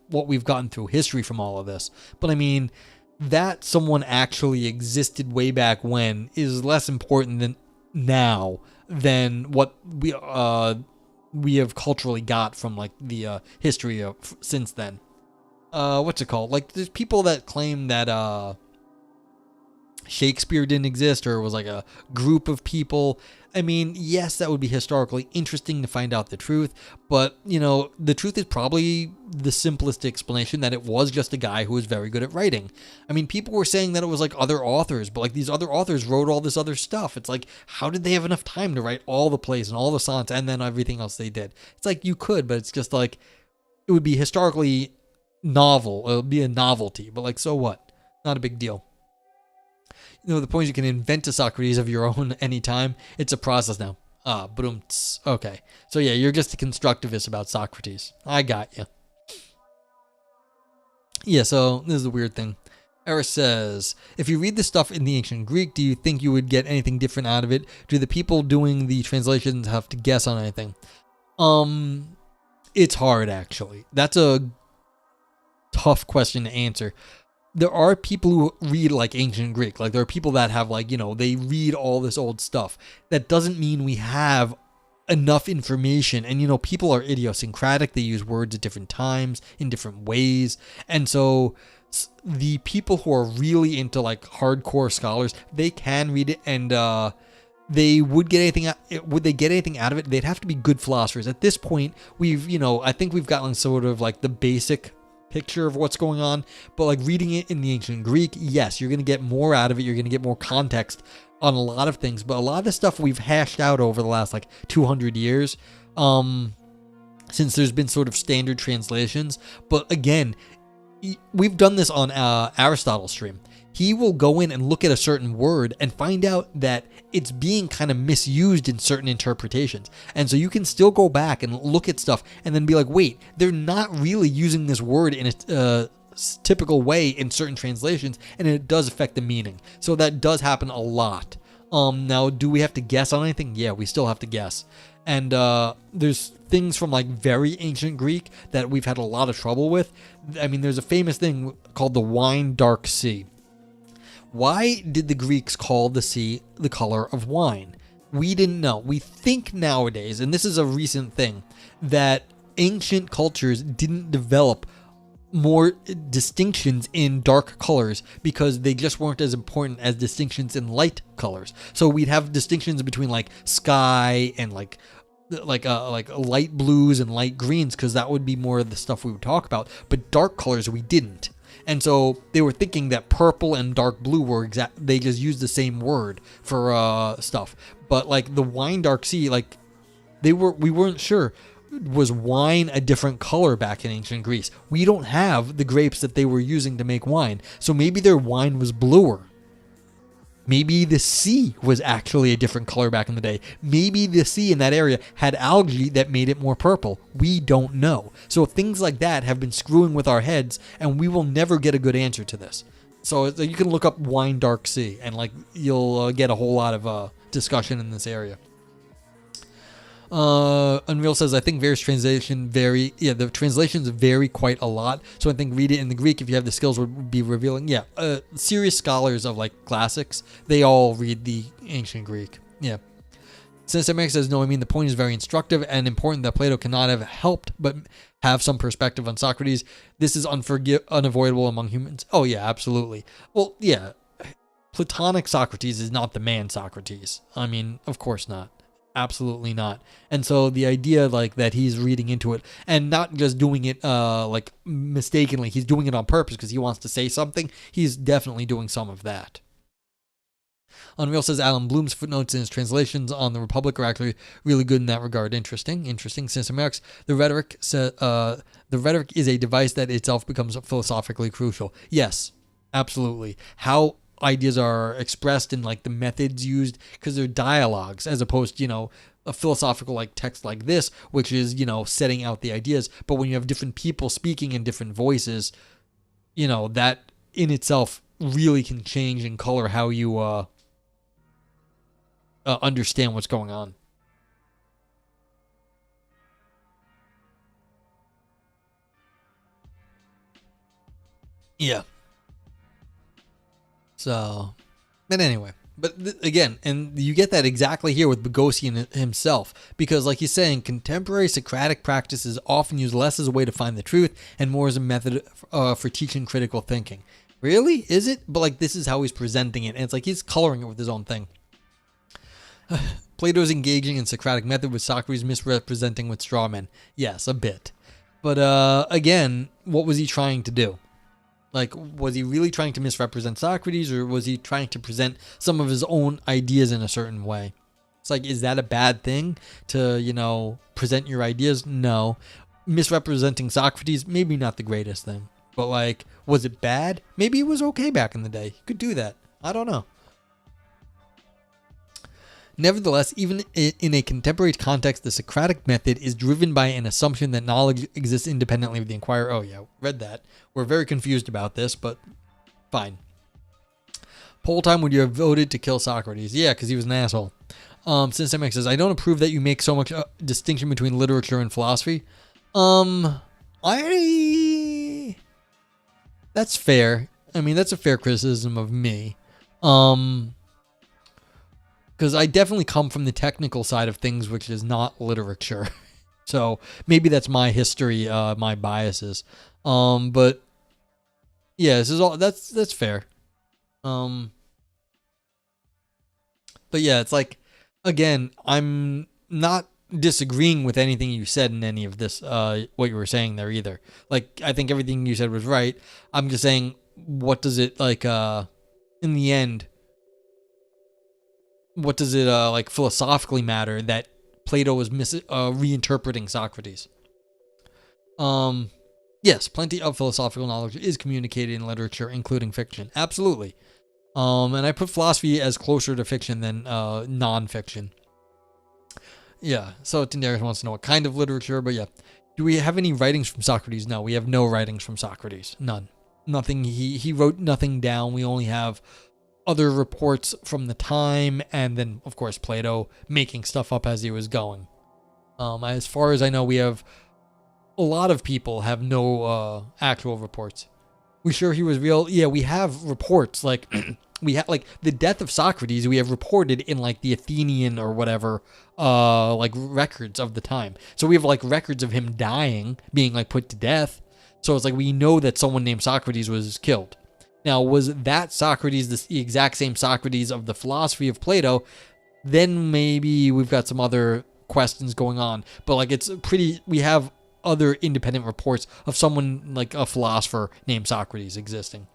what we've gotten through history from all of this. But I mean, that someone actually existed way back when is less important than now than what we have culturally got from like the history of since then. What's it called? Like, there's people that claim that Shakespeare didn't exist, or it was like a group of people. I mean, yes, that would be historically interesting to find out the truth, but, the truth is probably the simplest explanation, that it was just a guy who was very good at writing. I mean, people were saying that it was like other authors, but like these other authors wrote all this other stuff. It's like, how did they have enough time to write all the plays and all the sonnets and then everything else they did? It's like, you could, but it's just like, it would be historically novel. It would be a novelty, but like, so what? Not a big deal. The point is you can invent a Socrates of your own anytime. It's a process now. Boom. Okay. So yeah, you're just a constructivist about Socrates. I got you. Yeah, so this is the weird thing. Eris says, if you read the stuff in the ancient Greek, do you think you would get anything different out of it? Do the people doing the translations have to guess on anything? It's hard, actually. That's a tough question to answer. There are people who read like ancient Greek. Like there are people that have like, they read all this old stuff. That doesn't mean we have enough information. And, people are idiosyncratic. They use words at different times in different ways. And so the people who are really into like hardcore scholars, they can read it, and they would get anything out. Would they get anything out of it? They'd have to be good philosophers. At this point, I think we've gotten sort of like the basic picture of what's going on, but like reading it in the ancient Greek, yes, you're going to get more out of it. You're going to get more context on a lot of things, but a lot of the stuff we've hashed out over the last like 200 years, since there's been sort of standard translations. But again, we've done this on Aristotle's stream. He will go in and look at a certain word and find out that it's being kind of misused in certain interpretations. And so you can still go back and look at stuff and then be like, wait, they're not really using this word in a typical way in certain translations, and it does affect the meaning. So that does happen a lot. Now, do we have to guess on anything? Yeah, we still have to guess. And there's things from like very ancient Greek that we've had a lot of trouble with. I mean, there's a famous thing called the wine dark sea. Why did the Greeks call the sea the color of wine? We didn't know. We think nowadays, and this is a recent thing, that ancient cultures didn't develop more distinctions in dark colors because they just weren't as important as distinctions in light colors. So we'd have distinctions between like sky and like light blues and light greens, because that would be more of the stuff we would talk about. But dark colors we didn't. And so they were thinking that purple and dark blue were they just used the same word for stuff. But like the wine dark sea, like we weren't sure. Was wine a different color back in ancient Greece? We don't have the grapes that they were using to make wine. So maybe their wine was bluer. Maybe the sea was actually a different color back in the day. Maybe the sea in that area had algae that made it more purple. We don't know. So things like that have been screwing with our heads, and we will never get a good answer to this. So you can look up wine dark sea, and like you'll get a whole lot of discussion in this area. Unreal says, I think various the translations vary quite a lot. So I think read it in the Greek if you have the skills would be revealing. Yeah, serious scholars of like classics, they all read the ancient Greek. Yeah. Since America says, no, I mean, the point is very instructive and important that Plato cannot have helped but have some perspective on Socrates. This is unavoidable among humans. Oh, yeah, absolutely. Well, yeah, Platonic Socrates is not the man Socrates. I mean, of course not. Absolutely not. And so the idea like that he's reading into it and not just doing it like mistakenly, he's doing it on purpose because he wants to say something. He's definitely doing some of that. Unreal says Alan Bloom's footnotes in his translations on the Republic are actually really good in that regard. Interesting. Since Americ's the rhetoric is a device that itself becomes philosophically crucial. Yes, absolutely. How ideas are expressed and like the methods used, because they're dialogues as opposed to, a philosophical like text like this, which is, setting out the ideas. But when you have different people speaking in different voices, that in itself really can change and color how you understand what's going on. Yeah. So, but anyway, again, and you get that exactly here with Bogosian himself, because like he's saying, contemporary Socratic practices often use less as a way to find the truth and more as a method for teaching critical thinking. Really? Is it? But like this is how he's presenting it, and it's like he's coloring it with his own thing. Plato's engaging in Socratic method with Socrates misrepresenting with straw men. Yes, a bit. But again, what was he trying to do? Like, was he really trying to misrepresent Socrates, or was he trying to present some of his own ideas in a certain way? It's like, is that a bad thing to, you know, present your ideas? No. Misrepresenting Socrates, maybe not the greatest thing. But like, was it bad? Maybe it was okay back in the day. You could do that. I don't know. Nevertheless, even in a contemporary context, the Socratic method is driven by an assumption that knowledge exists independently of the inquirer. Oh yeah, read that. We're very confused about this, but fine. Poll time, would you have voted to kill Socrates? Yeah, because he was an asshole. Systemic says, I don't approve that you make so much distinction between literature and philosophy. That's fair. I mean, that's a fair criticism of me. Because I definitely come from the technical side of things, which is not literature. So maybe that's my history, my biases. But yeah, this is all that's fair. But yeah, it's like, again, I'm not disagreeing with anything you said in any of this, what you were saying there either. Like, I think everything you said was right. I'm just saying, what does it, like, in the end, what does it, like, philosophically matter that Plato was reinterpreting Socrates? Yes, plenty of philosophical knowledge is communicated in literature, including fiction. Absolutely. And I put philosophy as closer to fiction than non-fiction. Yeah, so Tindarius wants to know what kind of literature, but yeah. Do we have any writings from Socrates? No, we have no writings from Socrates. None. Nothing. He wrote nothing down. We only have other reports from the time, and then, of course, Plato making stuff up as he was going. As far as I know, we have a lot of people have no actual reports. We sure he was real? Yeah, we have reports, like we have, like, the death of Socrates we have reported in, like, the Athenian or whatever like records of the time. So we have, like, records of him dying, being, like, put to death. So it's like we know that someone named Socrates was killed. Now, was that Socrates the exact same Socrates of the philosophy of Plato? Then maybe we've got some other questions going on. But, like, it's pretty, we have other independent reports of someone, like a philosopher named Socrates, existing.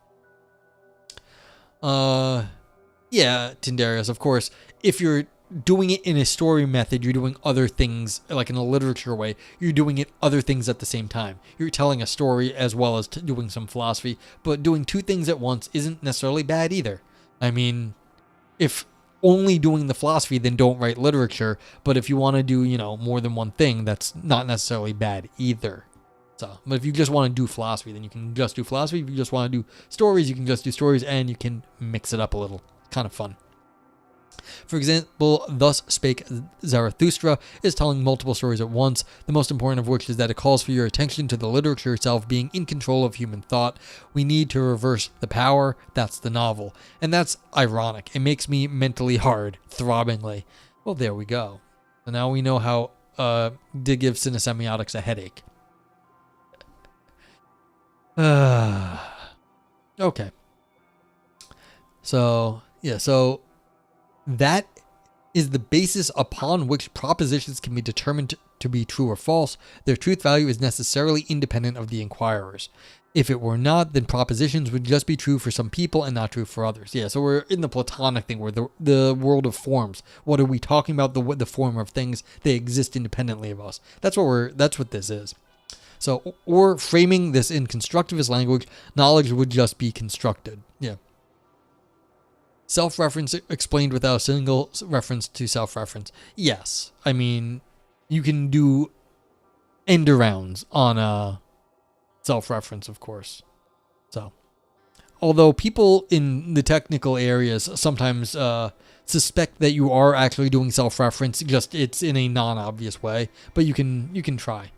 Yeah, Tindarius, of course, if you're doing it in a story method, you're doing other things, like in a literature way, you're doing it other things at the same time. You're telling a story as well as doing some philosophy, but doing two things at once isn't necessarily bad either. I mean, if only doing the philosophy, then don't write literature, but if you want to do, you know, more than one thing, that's not necessarily bad either. So, but if you just want to do philosophy, then you can just do philosophy. If you just want to do stories, you can just do stories, and you can mix it up a little. Kind of fun. For example, Thus Spake Zarathustra is telling multiple stories at once, the most important of which is that it calls for your attention to the literature itself being in control of human thought. We need to reverse the power. That's the novel. And that's ironic. It makes me mentally hard, throbbingly. Well, there we go. So now we know how to give cinesemiotics a headache. Okay. So, yeah, so that is the basis upon which propositions can be determined to be true or false. Their truth value is necessarily independent of the inquirers. If it were not, then propositions would just be true for some people and not true for others. Yeah, so we're in the Platonic thing, where the world of forms. What are we talking about? The form of things. They exist independently of us. That's what this is. So, or framing this in constructivist language, knowledge would just be constructed. Yeah. Self-reference explained without a single reference to self-reference. Yes. I mean, you can do end arounds on self-reference, of course. So, although people in the technical areas sometimes suspect that you are actually doing self-reference, just it's in a non-obvious way, but you can try.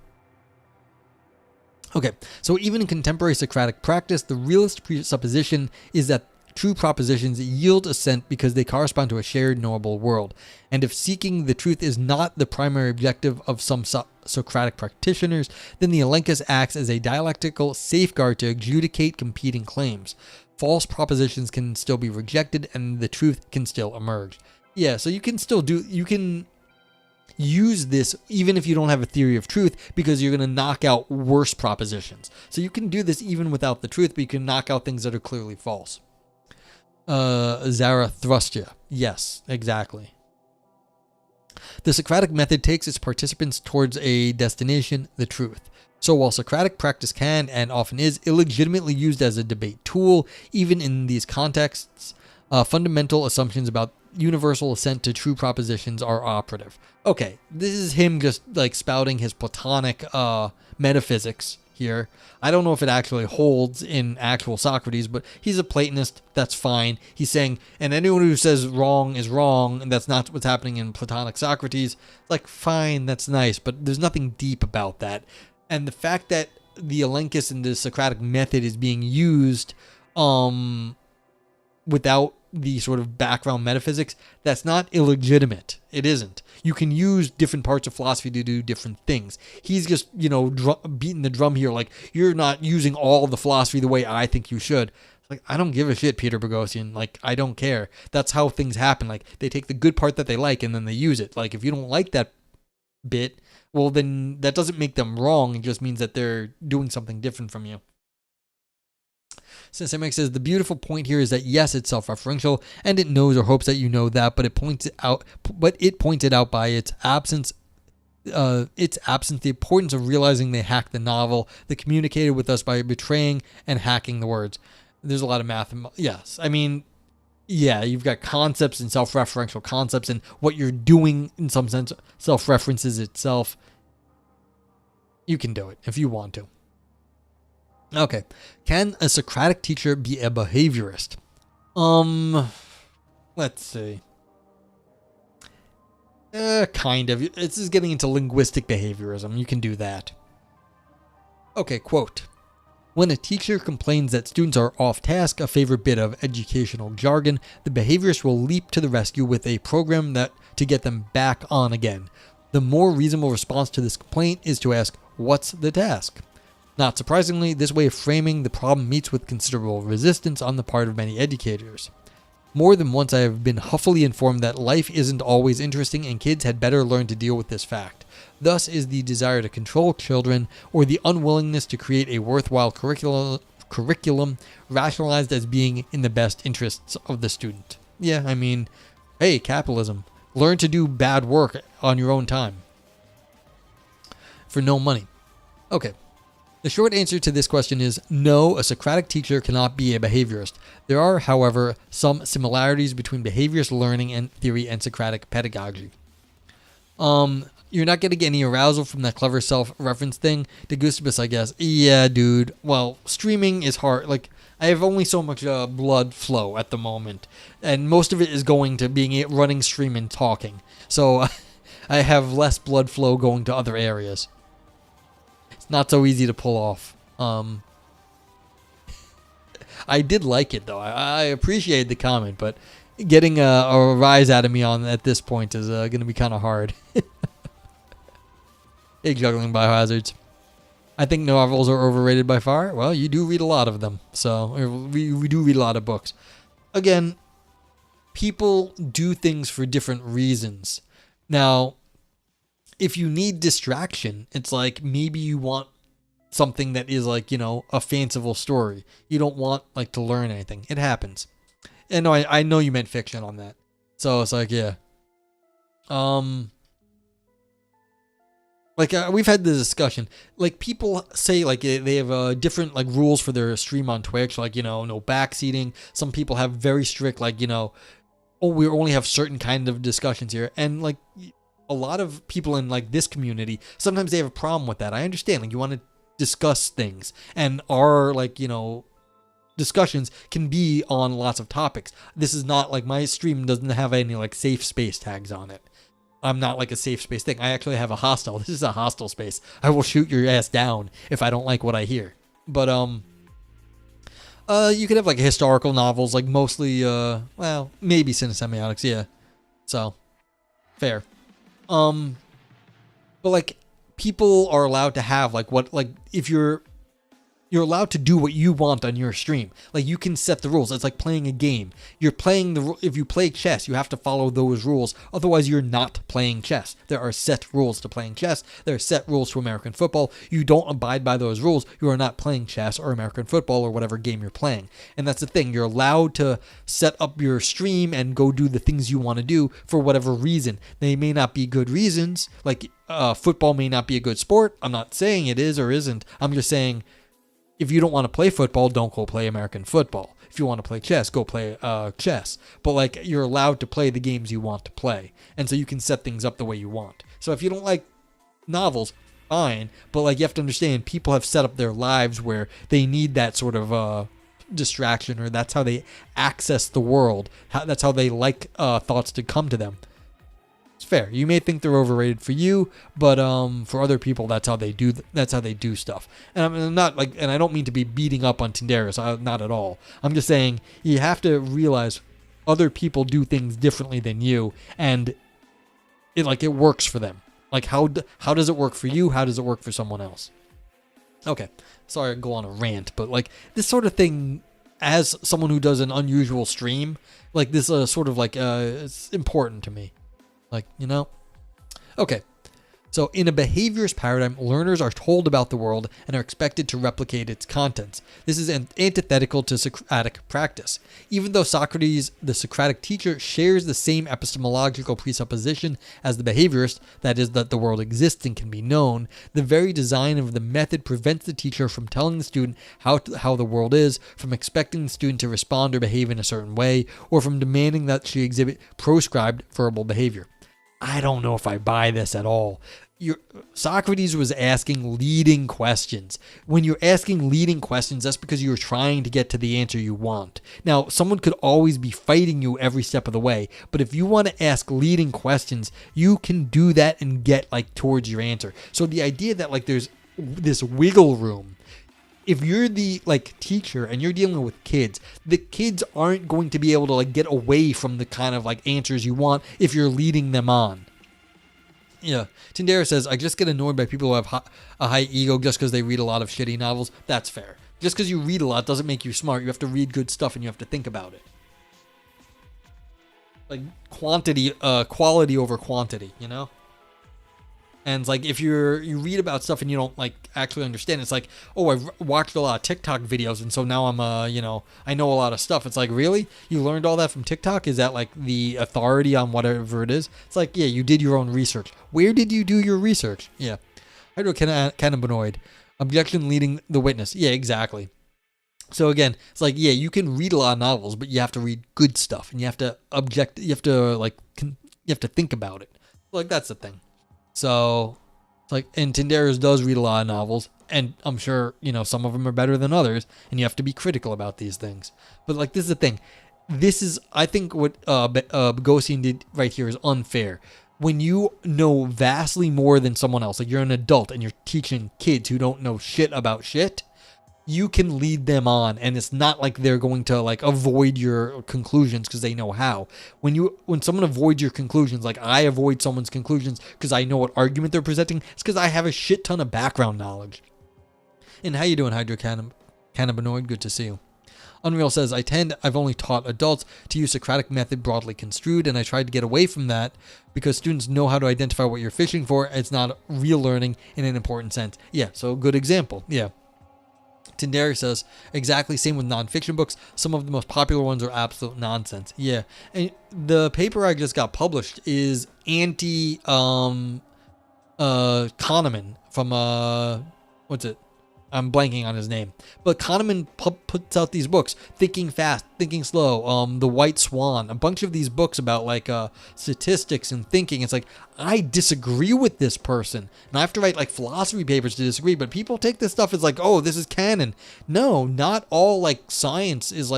Okay, so even in contemporary Socratic practice, the realist presupposition is that true propositions yield assent because they correspond to a shared knowable world. And if seeking the truth is not the primary objective of some Socratic practitioners, then the elenchus acts as a dialectical safeguard to adjudicate competing claims. false propositions can still be rejected and the truth can still emerge. Yeah, so you can use this even if you don't have a theory of truth, because you're going to knock out worse propositions. So you can do this even without the truth, but you can knock out things that are clearly false. Zarathustra. Yes, exactly. The Socratic method takes its participants towards a destination, the truth. So while Socratic practice can and often is illegitimately used as a debate tool, even in these contexts, fundamental assumptions about universal assent to true propositions are operative. Okay, this is him just like spouting his Platonic metaphysics here. I don't know if it actually holds in actual Socrates, but he's a Platonist. That's fine. He's saying, and anyone who says wrong is wrong, and that's not what's happening in Platonic Socrates, like, fine, that's nice, but there's nothing deep about that. And the fact that the Elenchus and the Socratic method is being used without the sort of background metaphysics, that's not illegitimate. It isn't. You can use different parts of philosophy to do different things. He's just, beating the drum here, like, you're not using all of the philosophy the way I think you should. Like, I don't give a shit, Peter Boghossian. Like, I don't care. That's how things happen. Like, they take the good part that they like and then they use it. Like, if you don't like that bit, well, then that doesn't make them wrong. It just means that they're doing something different from you. Systemic says the beautiful point here is that yes, it's self-referential and it knows or hopes that you know that, but it points it out by its absence. The importance of realizing they hacked the novel, they communicated with us by betraying and hacking the words. There's a lot of math. Yes, I mean, yeah, you've got concepts and self-referential concepts, and what you're doing in some sense self-references itself. You can do it if you want to. Okay. Can a Socratic teacher be a behaviorist? Let's see. Kind of. This is getting into linguistic behaviorism. You can do that. Okay, quote. When a teacher complains that students are off task, a favorite bit of educational jargon, the behaviorist will leap to the rescue with a program to get them back on again. The more reasonable response to this complaint is to ask, what's the task? Not surprisingly, this way of framing the problem meets with considerable resistance on the part of many educators. More than once I have been huffily informed that life isn't always interesting and kids had better learn to deal with this fact. Thus is the desire to control children or the unwillingness to create a worthwhile curriculum rationalized as being in the best interests of the student. Yeah, I mean, hey, capitalism. Learn to do bad work on your own time. For no money. Okay. The short answer to this question is no, a Socratic teacher cannot be a behaviorist. There are, however, some similarities between behaviorist learning and theory and Socratic pedagogy. You're not getting any arousal from that clever self-reference thing. Degustibus, I guess. Yeah, dude. Well, streaming is hard. Like, I have only so much blood flow at the moment, and most of it is going to running stream and talking. So I have less blood flow going to other areas. Not so easy to pull off. I did like it though. I appreciate the comment, but getting a rise out of me on at this point is going to be kind of hard. Hey, juggling biohazards. I think novels are overrated by far. Well, you do read a lot of them, so we do read a lot of books. Again, people do things for different reasons. Now, if you need distraction, it's like maybe you want something that is like, a fanciful story. You don't want like to learn anything. It happens. And no, I know you meant fiction on that. So it's like, yeah. We've had this discussion. Like, people say like they have different like rules for their stream on Twitch. Like, no backseating. Some people have very strict like, we only have certain kind of discussions here. And like, a lot of people in like this community, sometimes they have a problem with that. I understand. Like, you want to discuss things, and our like, discussions can be on lots of topics. This is not like my stream doesn't have any like safe space tags on it. I'm not like a safe space thing. I actually have a hostile. This is a hostile space. I will shoot your ass down if I don't like what I hear. But you could have like historical novels, like mostly maybe cinesemiotics, yeah. So fair. But like, people are allowed to have like what, like, if you're You're allowed to do what you want on your stream. Like, you can set the rules. It's like playing a game. If you play chess, you have to follow those rules. Otherwise, you're not playing chess. There are set rules to playing chess. There are set rules to American football. You don't abide by those rules, you are not playing chess or American football or whatever game you're playing. And that's the thing. You're allowed to set up your stream and go do the things you want to do for whatever reason. They may not be good reasons. Like, football may not be a good sport. I'm not saying it is or isn't. I'm just saying, if you don't want to play football, don't go play American football. If you want to play chess, go play chess. But like, you're allowed to play the games you want to play. And so you can set things up the way you want. So if you don't like novels, fine. But like, you have to understand, people have set up their lives where they need that sort of distraction, or that's how they access the world. That's how they like thoughts to come to them. It's fair. You may think they're overrated for you, but for other people, that's how they do. That's how they do stuff. And I'm not like, and I don't mean to be beating up on Tinderis. Not at all. I'm just saying you have to realize other people do things differently than you, and it works for them. Like, how does it work for you? How does it work for someone else? Okay, sorry I go on a rant, but like, this sort of thing, as someone who does an unusual stream, like this sort of like it's important to me. Like, Okay. So in a behaviorist paradigm, learners are told about the world and are expected to replicate its contents. This is antithetical to Socratic practice. Even though Socrates, the Socratic teacher, shares the same epistemological presupposition as the behaviorist, that is, that the world exists and can be known, the very design of the method prevents the teacher from telling the student how the world is, from expecting the student to respond or behave in a certain way, or from demanding that she exhibit proscribed verbal behavior. I don't know if I buy this at all. Socrates was asking leading questions. When you're asking leading questions, that's because you're trying to get to the answer you want. Now, someone could always be fighting you every step of the way, but if you want to ask leading questions, you can do that and get towards your answer. So the idea that there's this wiggle room, if you're the teacher and you're dealing with kids, the kids aren't going to be able to get away from the kind of answers you want if you're leading them on. Yeah, Tindera says, I just get annoyed by people who have a high ego just because they read a lot of shitty novels. That's fair. Just because you read a lot doesn't make you smart. You have to read good stuff and you have to think about it. Like quality over quantity, And it's if you read about stuff and you don't actually understand, it's I've watched a lot of TikTok videos and so now I'm I know a lot of stuff. It's really? You learned all that from TikTok? Is that the authority on whatever it is? It's yeah, you did your own research. Where did you do your research? Yeah. Hydrocannabinoid. Objection leading the witness. Yeah, exactly. So again, it's yeah, you can read a lot of novels, but you have to read good stuff and you have to you have to think about it. That's the thing. So, and Tinderis does read a lot of novels, and I'm sure, some of them are better than others, and you have to be critical about these things. But, this is the thing. This is, I think, what Bogosian did right here is unfair. When you know vastly more than someone else, you're an adult and you're teaching kids who don't know shit about shit, you can lead them on, and it's not they're going to avoid your conclusions because they know how. When someone avoids your conclusions, I avoid someone's conclusions because I know what argument they're presenting, it's because I have a shit ton of background knowledge. And how you doing, Hydrocannabinoid? Good to see you. Unreal says, I've only taught adults to use Socratic method broadly construed, and I tried to get away from that because students know how to identify what you're fishing for. It's not real learning in an important sense. Yeah, so good example. Yeah. Tinderi says, exactly same with nonfiction books. Some of the most popular ones are absolute nonsense. Yeah. And the paper I just got published is Kahneman from, what's it? I'm blanking on his name. But Kahneman puts out these books, Thinking Fast, Thinking Slow, The White Swan, a bunch of these books about statistics and thinking. It's I disagree with this person. And I have to write philosophy papers to disagree, but people take this stuff as oh, this is canon. No, not all science is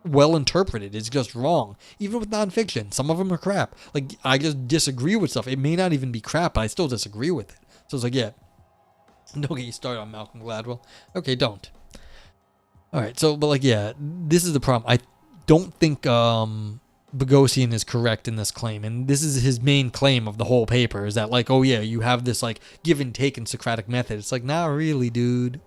well interpreted. It's just wrong. Even with nonfiction, some of them are crap. I just disagree with stuff. It may not even be crap, but I still disagree with it. So it's yeah. Don't get you started on Malcolm Gladwell. Okay, don't. All right, so, but yeah, this is the problem. I don't think Bogosian is correct in this claim, and this is his main claim of the whole paper, is that oh yeah, you have this give and take in Socratic method. It's not really, dude.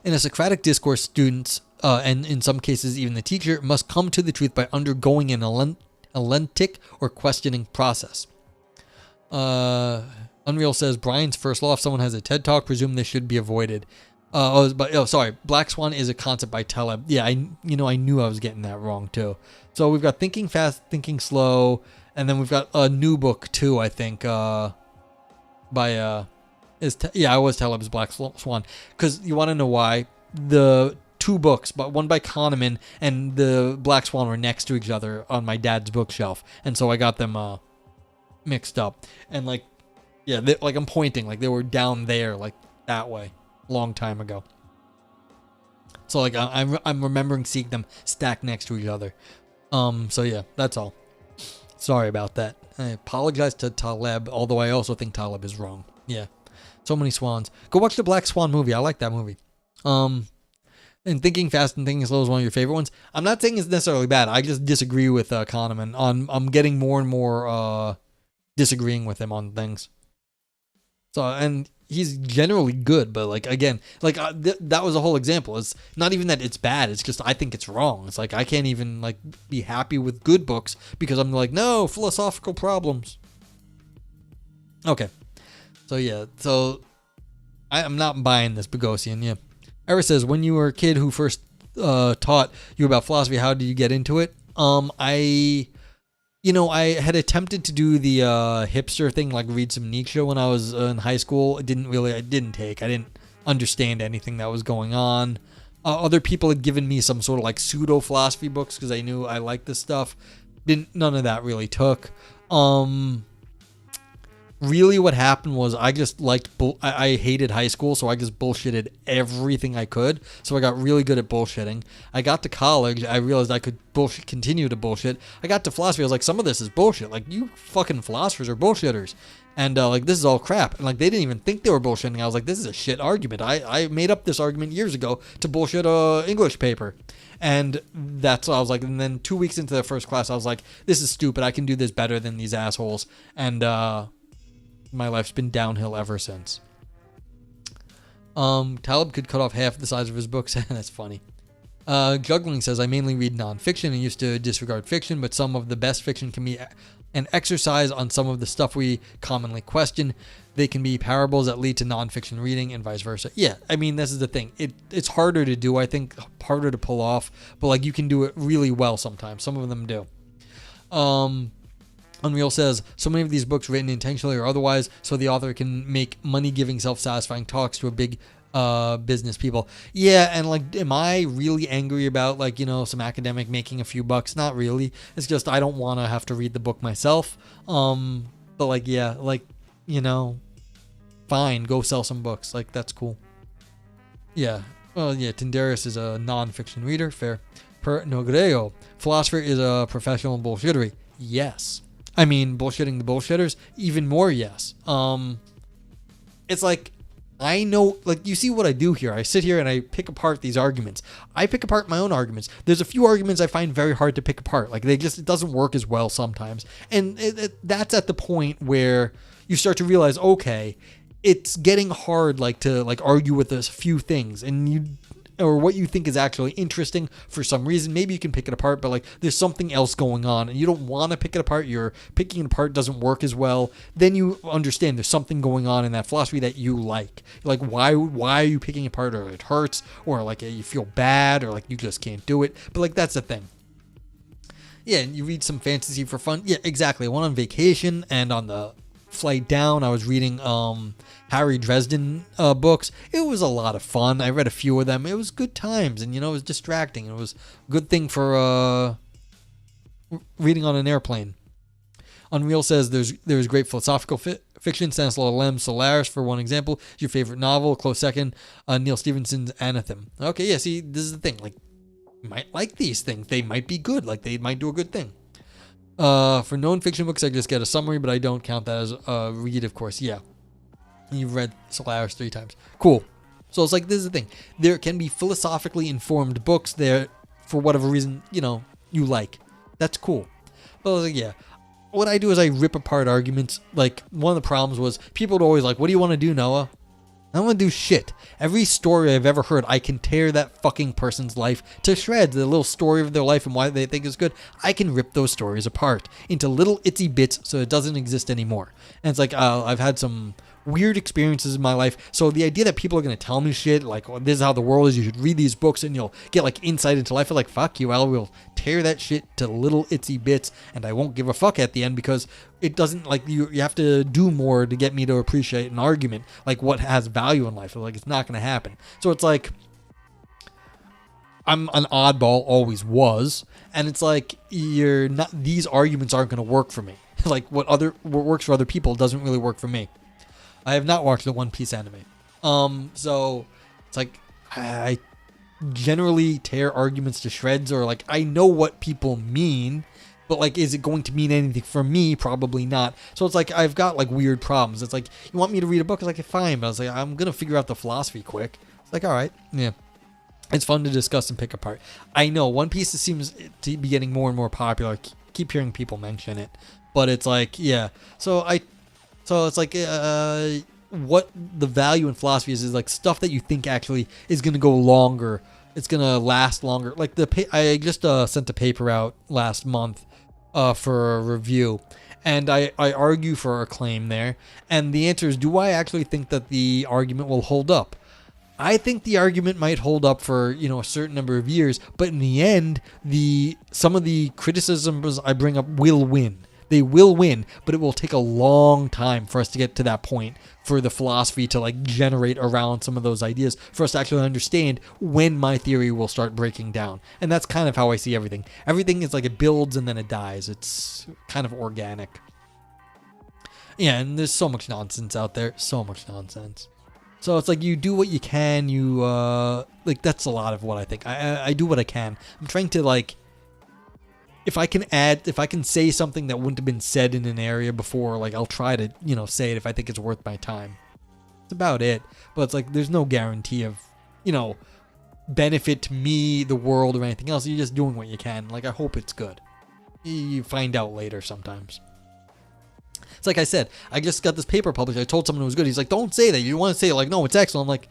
In a Socratic discourse, students, and in some cases even the teacher, must come to the truth by undergoing an alentic or questioning process. Unreal says, Brian's first law, if someone has a TED Talk, presume this should be avoided. Black Swan is a concept by Taleb. Yeah, I knew I was getting that wrong too. So we've got Thinking Fast, Thinking Slow, and then we've got a new book too, I think, by it was Taleb's Black Swan. Because you want to know why? The two books, but one by Kahneman and the Black Swan were next to each other on my dad's bookshelf, and so I got them mixed up. And like, yeah, I'm pointing like they were down there, like that way, long time ago. So like I'm remembering seeing them stacked next to each other. So yeah, that's all. Sorry about that. I apologize to Taleb, although I also think Taleb is wrong. Yeah. So many swans. Go watch the Black Swan movie. I like that movie. And Thinking Fast and Thinking Slow is one of your favorite ones. I'm not saying it's necessarily bad. I just disagree with Kahneman. I'm getting more and more disagreeing with him on things. So, and he's generally good, but like, again, like that was a whole example. It's not even that it's bad. It's just I think it's wrong. It's like I can't even like be happy with good books because I'm like, no, philosophical problems. Okay. So yeah, so I'm not buying this Bogosian. Yeah. Era says, when you were a kid who first taught you about philosophy, how did you get into it? I had attempted to do the hipster thing, like read some Nietzsche when I was in high school. I didn't understand anything that was going on. Other people had given me some sort of like pseudo philosophy books because I knew I liked this stuff. None of that really took. Really what happened was I just I hated high school, so I just bullshitted everything I could. So I got really good at bullshitting. I got to college, I realized I could continue to bullshit. I got to philosophy, I was like, some of this is bullshit. Like, you fucking philosophers are bullshitters. And like, this is all crap. And like, they didn't even think they were bullshitting. I was like, this is a shit argument. I made up this argument years ago to bullshit a English paper. And that's what I was like. And then 2 weeks into the first class, I was like, this is stupid. I can do this better than these assholes. And my life's been downhill ever since. Taleb could cut off half the size of his books. That's funny. Juggling says, I mainly read nonfiction and used to disregard fiction, but some of the best fiction can be an exercise on some of the stuff we commonly question. They can be parables that lead to nonfiction reading and vice versa. Yeah, I mean, this is the thing. It's harder to do, I think, harder to pull off, but like you can do it really well sometimes. Some of them do. Unreal says, so many of these books written intentionally or otherwise so the author can make money-giving, self-satisfying talks to a big business people. Yeah, and like, am I really angry about like, some academic making a few bucks? Not really. It's just I don't want to have to read the book myself. But like, yeah, like, fine, go sell some books. Like, that's cool. Yeah. Well, yeah, Tindarius is a non-fiction reader. Fair. Per Nogreo, philosopher is a professional bullshittery. Yes. I mean, bullshitting the bullshitters, even more yes. It's like, I know, like, you see what I do here. I sit here and I pick apart these arguments. I pick apart my own arguments. There's a few arguments I find very hard to pick apart. Like, it doesn't work as well sometimes. And that's at the point where you start to realize, okay, it's getting hard, like, to, like, argue with a few things. And or what you think is actually interesting for some reason. Maybe you can pick it apart, but like there's something else going on and you don't want to pick it apart. You're picking it apart doesn't work as well. Then you understand there's something going on in that philosophy that you like. Like why are you picking it apart? Or it hurts, or like you feel bad, or like you just can't do it. But like that's the thing. Yeah, and you read some fantasy for fun. Yeah, exactly. I went on vacation and on the flight down I was reading Harry Dresden books. It was a lot of fun. I read a few of them. It was good times, and it was distracting. It was a good thing for reading on an airplane. Unreal says there's great philosophical fiction. Stanislaw Lem's Solaris, for one example, is your favorite novel. Close second, Neil Stephenson's Anathem. Okay, yeah. See, this is the thing. Like, you might like these things. They might be good. Like, they might do a good thing. For non-fiction books, I just get a summary, but I don't count that as a read, of course. Yeah. You've read Solaris 3 times. Cool. So it's like, this is the thing. There can be philosophically informed books there for whatever reason, you like. That's cool. But I was like, yeah. What I do is I rip apart arguments. Like, one of the problems was people would always like, what do you want to do, Noah? I don't want to do shit. Every story I've ever heard, I can tear that fucking person's life to shreds. The little story of their life and why they think is good. I can rip those stories apart into little itsy bits so it doesn't exist anymore. And it's like, I've had some weird experiences in my life. So the idea that people are going to tell me shit, like, oh, this is how the world is, you should read these books and you'll get like insight into life. I'm like, fuck you, I will tear that shit to little itsy bits and I won't give a fuck at the end because it doesn't, like, you have to do more to get me to appreciate an argument, like what has value in life. Like, it's not going to happen. So it's like, I'm an oddball, always was, and it's like, these arguments aren't going to work for me. Like, what works for other people doesn't really work for me. I have not watched the One Piece anime. So it's like, I generally tear arguments to shreds, or like, I know what people mean, but like, is it going to mean anything for me? Probably not. So it's like, I've got like weird problems. It's like, you want me to read a book? It's like, fine. But I was like, I'm going to figure out the philosophy quick. It's like, all right. Yeah. It's fun to discuss and pick apart. I know One Piece seems to be getting more and more popular. I keep hearing people mention it, but it's like, yeah. So it's like, what the value in philosophy is like stuff that you think actually is going to go longer. It's going to last longer. Like I just sent a paper out last month for a review, and I argue for a claim there. And the answer is, do I actually think that the argument will hold up? I think the argument might hold up for, a certain number of years, but in the end, some of the criticisms I bring up will win. They will win, but it will take a long time for us to get to that point, for the philosophy to like generate around some of those ideas, for us to actually understand when my theory will start breaking down. And that's kind of how I see everything. Everything is like, it builds and then it dies. It's kind of organic. Yeah, and there's so much nonsense out there. So much nonsense. So it's like, you do what you can. Like, that's a lot of what I think. I do what I can. I'm trying to, like, if I can say something that wouldn't have been said in an area before, like, I'll try to, say it if I think it's worth my time. That's about it. But it's like, there's no guarantee of, benefit to me, the world, or anything else. You're just doing what you can. Like, I hope it's good. You find out later sometimes. It's like I said, I just got this paper published. I told someone it was good. He's like, don't say that. You want to say, like, no, it's excellent. I'm like,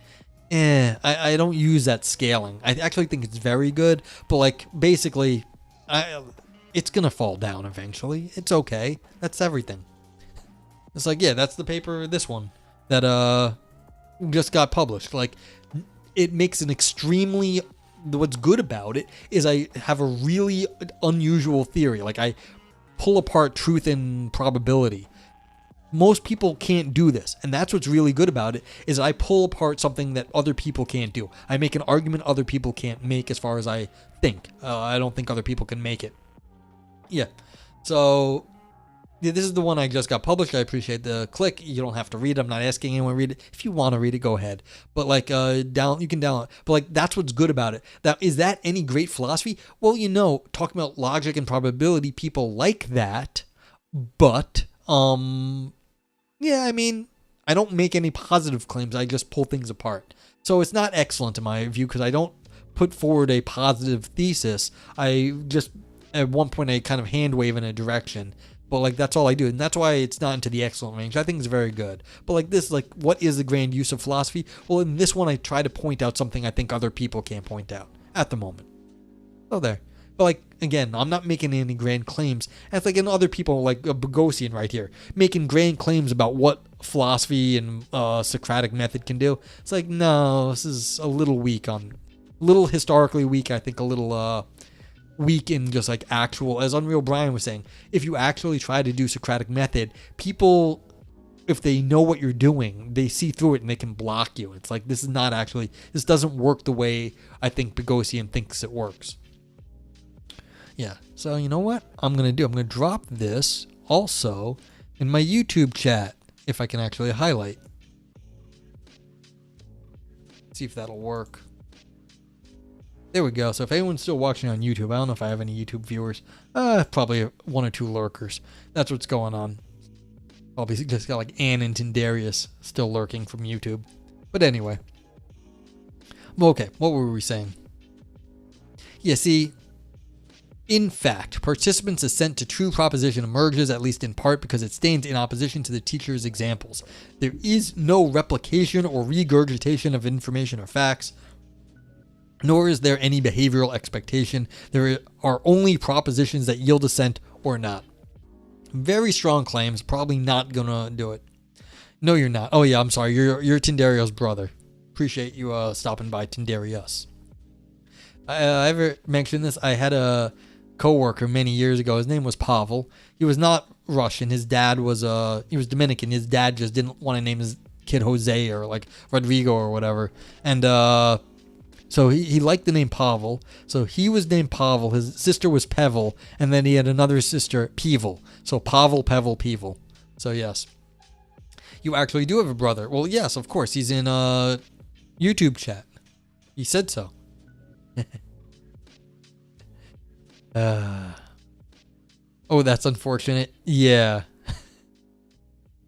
I don't use that scaling. I actually think it's very good. But, like, basically, it's going to fall down eventually. It's okay. That's everything. It's like, yeah, that's the paper, this one, that just got published. Like, it makes an extremely... What's good about it is I have a really unusual theory. Like, I pull apart truth and probability. Most people can't do this, and that's what's really good about it, is I pull apart something that other people can't do. I make an argument other people can't make, as far as I think. I don't think other people can make it. Yeah. So, yeah, this is the one I just got published. I appreciate the click. You don't have to read it. I'm not asking anyone to read it. If you want to read it, go ahead. But like, you can download it. But like, that's what's good about it. Now, is that any great philosophy? Well, talking about logic and probability, people like that. But, yeah, I mean, I don't make any positive claims. I just pull things apart. So it's not excellent in my view, because I don't put forward a positive thesis. I just, at one point, I kind of hand wave in a direction. But, like, that's all I do. And that's why it's not into the excellent range. I think it's very good. But, like, this, like, what is the grand use of philosophy? Well, in this one, I try to point out something I think other people can't point out at the moment. So there. But, like, again, I'm not making any grand claims. And it's like, and other people, like Bogosian right here, making grand claims about what philosophy and Socratic method can do. It's like, no, this is a little weak little historically weak. I think a little weak in just like actual, as Unreal Brian was saying, if you actually try to do Socratic method, people, if they know what you're doing, they see through it and they can block you. It's like, this doesn't work the way I think Bogosian thinks it works. Yeah, so you know what I'm going to drop this also in my YouTube chat, if I can actually highlight. See if that'll work. There we go. So if anyone's still watching on YouTube, I don't know if I have any YouTube viewers. Probably one or two lurkers. That's what's going on. Probably just got like Ann and Tindarius still lurking from YouTube. But anyway. Okay, what were we saying? Yeah, see... In fact, participants' assent to true proposition emerges, at least in part, because it stands in opposition to the teacher's examples. There is no replication or regurgitation of information or facts, nor is there any behavioral expectation. There are only propositions that yield assent or not. Very strong claims, probably not gonna do it. No, you're not. Oh yeah, I'm sorry. You're Tindario's brother. Appreciate you stopping by, Tindarius. I ever mentioned this? I had a coworker many years ago. His name was Pavel. He was not Russian. His dad was he was Dominican. His dad just didn't want to name his kid Jose or like Rodrigo or whatever. And so he liked the name Pavel. So he was named Pavel. His sister was Pevel, and then he had another sister, Pevel. So Pavel, Pevel, Pevel. So yes. You actually do have a brother. Well, yes, of course. He's in YouTube chat. He said so. Oh, that's unfortunate. Yeah.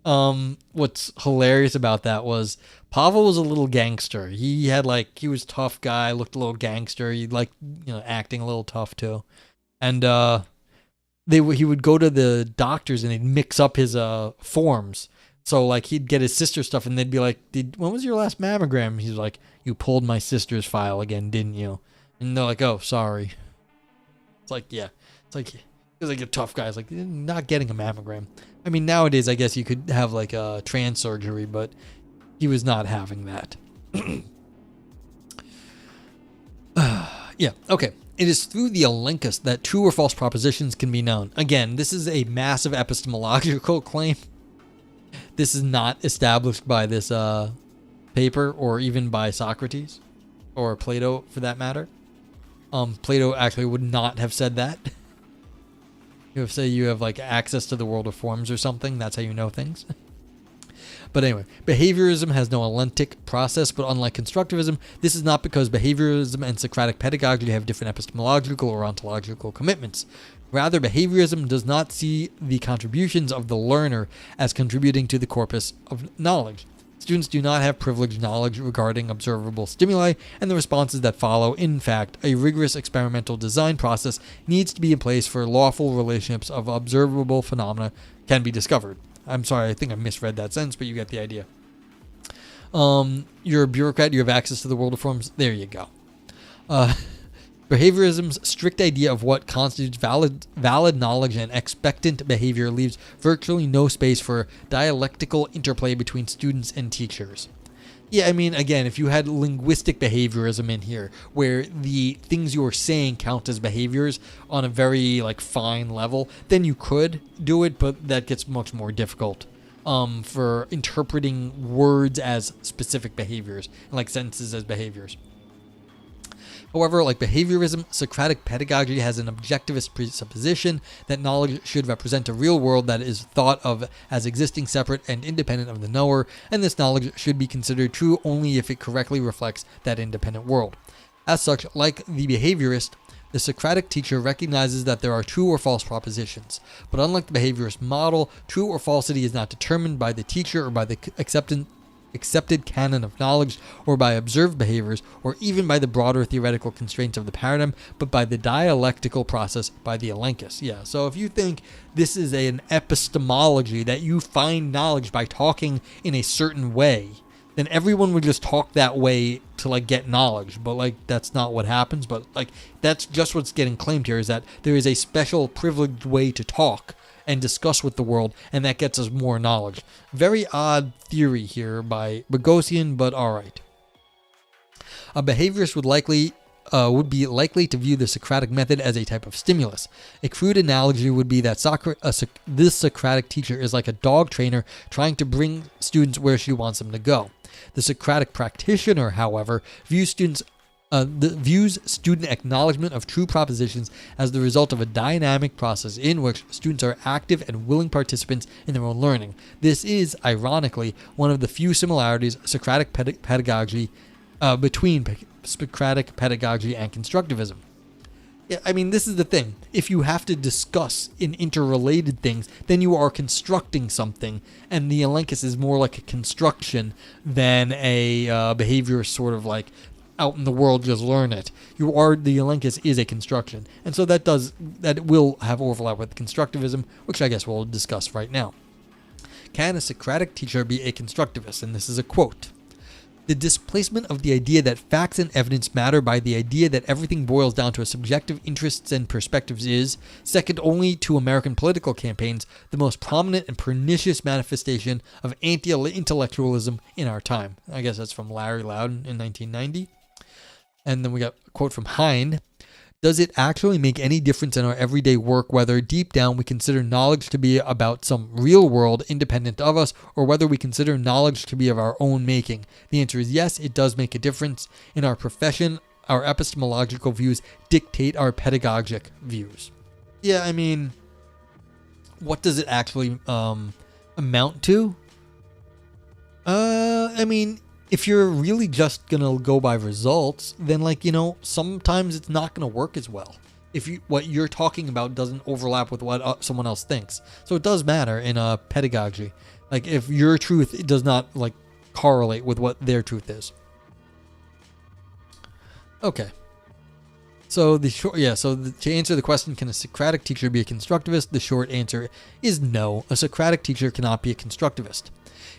What's hilarious about that was Pavel was a little gangster. He was a tough guy, looked a little gangster. He liked, acting a little tough too. And he would go to the doctors and they'd mix up his forms. So like he'd get his sister's stuff and they'd be like, when was your last mammogram? He's like, you pulled my sister's file again, didn't you? And they're like, oh, sorry. It's like, yeah. It's like, he was like a tough guy. It's like, not getting a mammogram. I mean, nowadays, I guess you could have like a trans surgery, but he was not having that. Yeah, okay. It is through the elenchus that true or false propositions can be known. Again, this is a massive epistemological claim. This is not established by this paper or even by Socrates or Plato for that matter. Plato actually would not have said that. You have say you have like access to the world of forms or something. That's how you know things. But anyway, behaviorism has no elenchic process, but unlike constructivism, this is not because behaviorism and Socratic pedagogy have different epistemological or ontological commitments. Rather, behaviorism does not see the contributions of the learner as contributing to the corpus of knowledge. Students do not have privileged knowledge regarding observable stimuli, and the responses that follow. In fact, a rigorous experimental design process needs to be in place for lawful relationships of observable phenomena can be discovered. I'm sorry, I think I misread that sentence, but you get the idea. You're a bureaucrat, you have access to the world of forms. There you go. Behaviorism's strict idea of what constitutes valid knowledge and expectant behavior leaves virtually no space for dialectical interplay between students and teachers. Yeah, I mean, again, if you had linguistic behaviorism in here, where the things you're saying count as behaviors on a very, fine level, then you could do it, but that gets much more difficult for interpreting words as specific behaviors, and sentences as behaviors. However, like behaviorism, Socratic pedagogy has an objectivist presupposition that knowledge should represent a real world that is thought of as existing separate and independent of the knower, and this knowledge should be considered true only if it correctly reflects that independent world. As such, like the behaviorist, the Socratic teacher recognizes that there are true or false propositions, but unlike the behaviorist model, true or falsity is not determined by the teacher or by the accepted canon of knowledge, or by observed behaviors, or even by the broader theoretical constraints of the paradigm, but by the dialectical process, by the elenchus. Yeah, so if you think this is an epistemology, that you find knowledge by talking in a certain way, then everyone would just talk that way to get knowledge, but that's not what happens. But that's just what's getting claimed here, is that there is a special privileged way to talk and discuss with the world, and that gets us more knowledge. Very odd theory here by Boghossian, but all right. A behaviorist would be likely to view the Socratic method as a type of stimulus. A crude analogy would be that this Socratic teacher is like a dog trainer trying to bring students where she wants them to go. The Socratic practitioner, however, views student acknowledgement of true propositions as the result of a dynamic process in which students are active and willing participants in their own learning. This is, ironically, one of the few similarities Socratic pedagogy between Socratic pedagogy and constructivism. Yeah, I mean, this is the thing. If you have to discuss in interrelated things, then you are constructing something, and the elenchus is more like a construction than a behavior sort of out in the world just learn it. The elenchus is a construction, and so that will have overlap with constructivism, which I guess we'll discuss right now. Can a Socratic teacher be a constructivist? And this is a quote. The displacement of the idea that facts and evidence matter by the idea that everything boils down to a subjective interests and perspectives is, second only to American political campaigns, the most prominent and pernicious manifestation of anti-intellectualism in our time. I guess that's from Larry Loudon in 1990. And then we got a quote from Hine. Does it actually make any difference in our everyday work whether deep down we consider knowledge to be about some real world independent of us, or whether we consider knowledge to be of our own making? The answer is yes, it does make a difference. In our profession, our epistemological views dictate our pedagogic views. Yeah, I mean, what does it actually amount to? I mean, if you're really just going to go by results, then sometimes it's not going to work as well. If what you're talking about doesn't overlap with what someone else thinks. So it does matter in pedagogy. Like if your truth it does not correlate with what their truth is. Okay. So to answer the question, can a Socratic teacher be a constructivist? The short answer is no. A Socratic teacher cannot be a constructivist.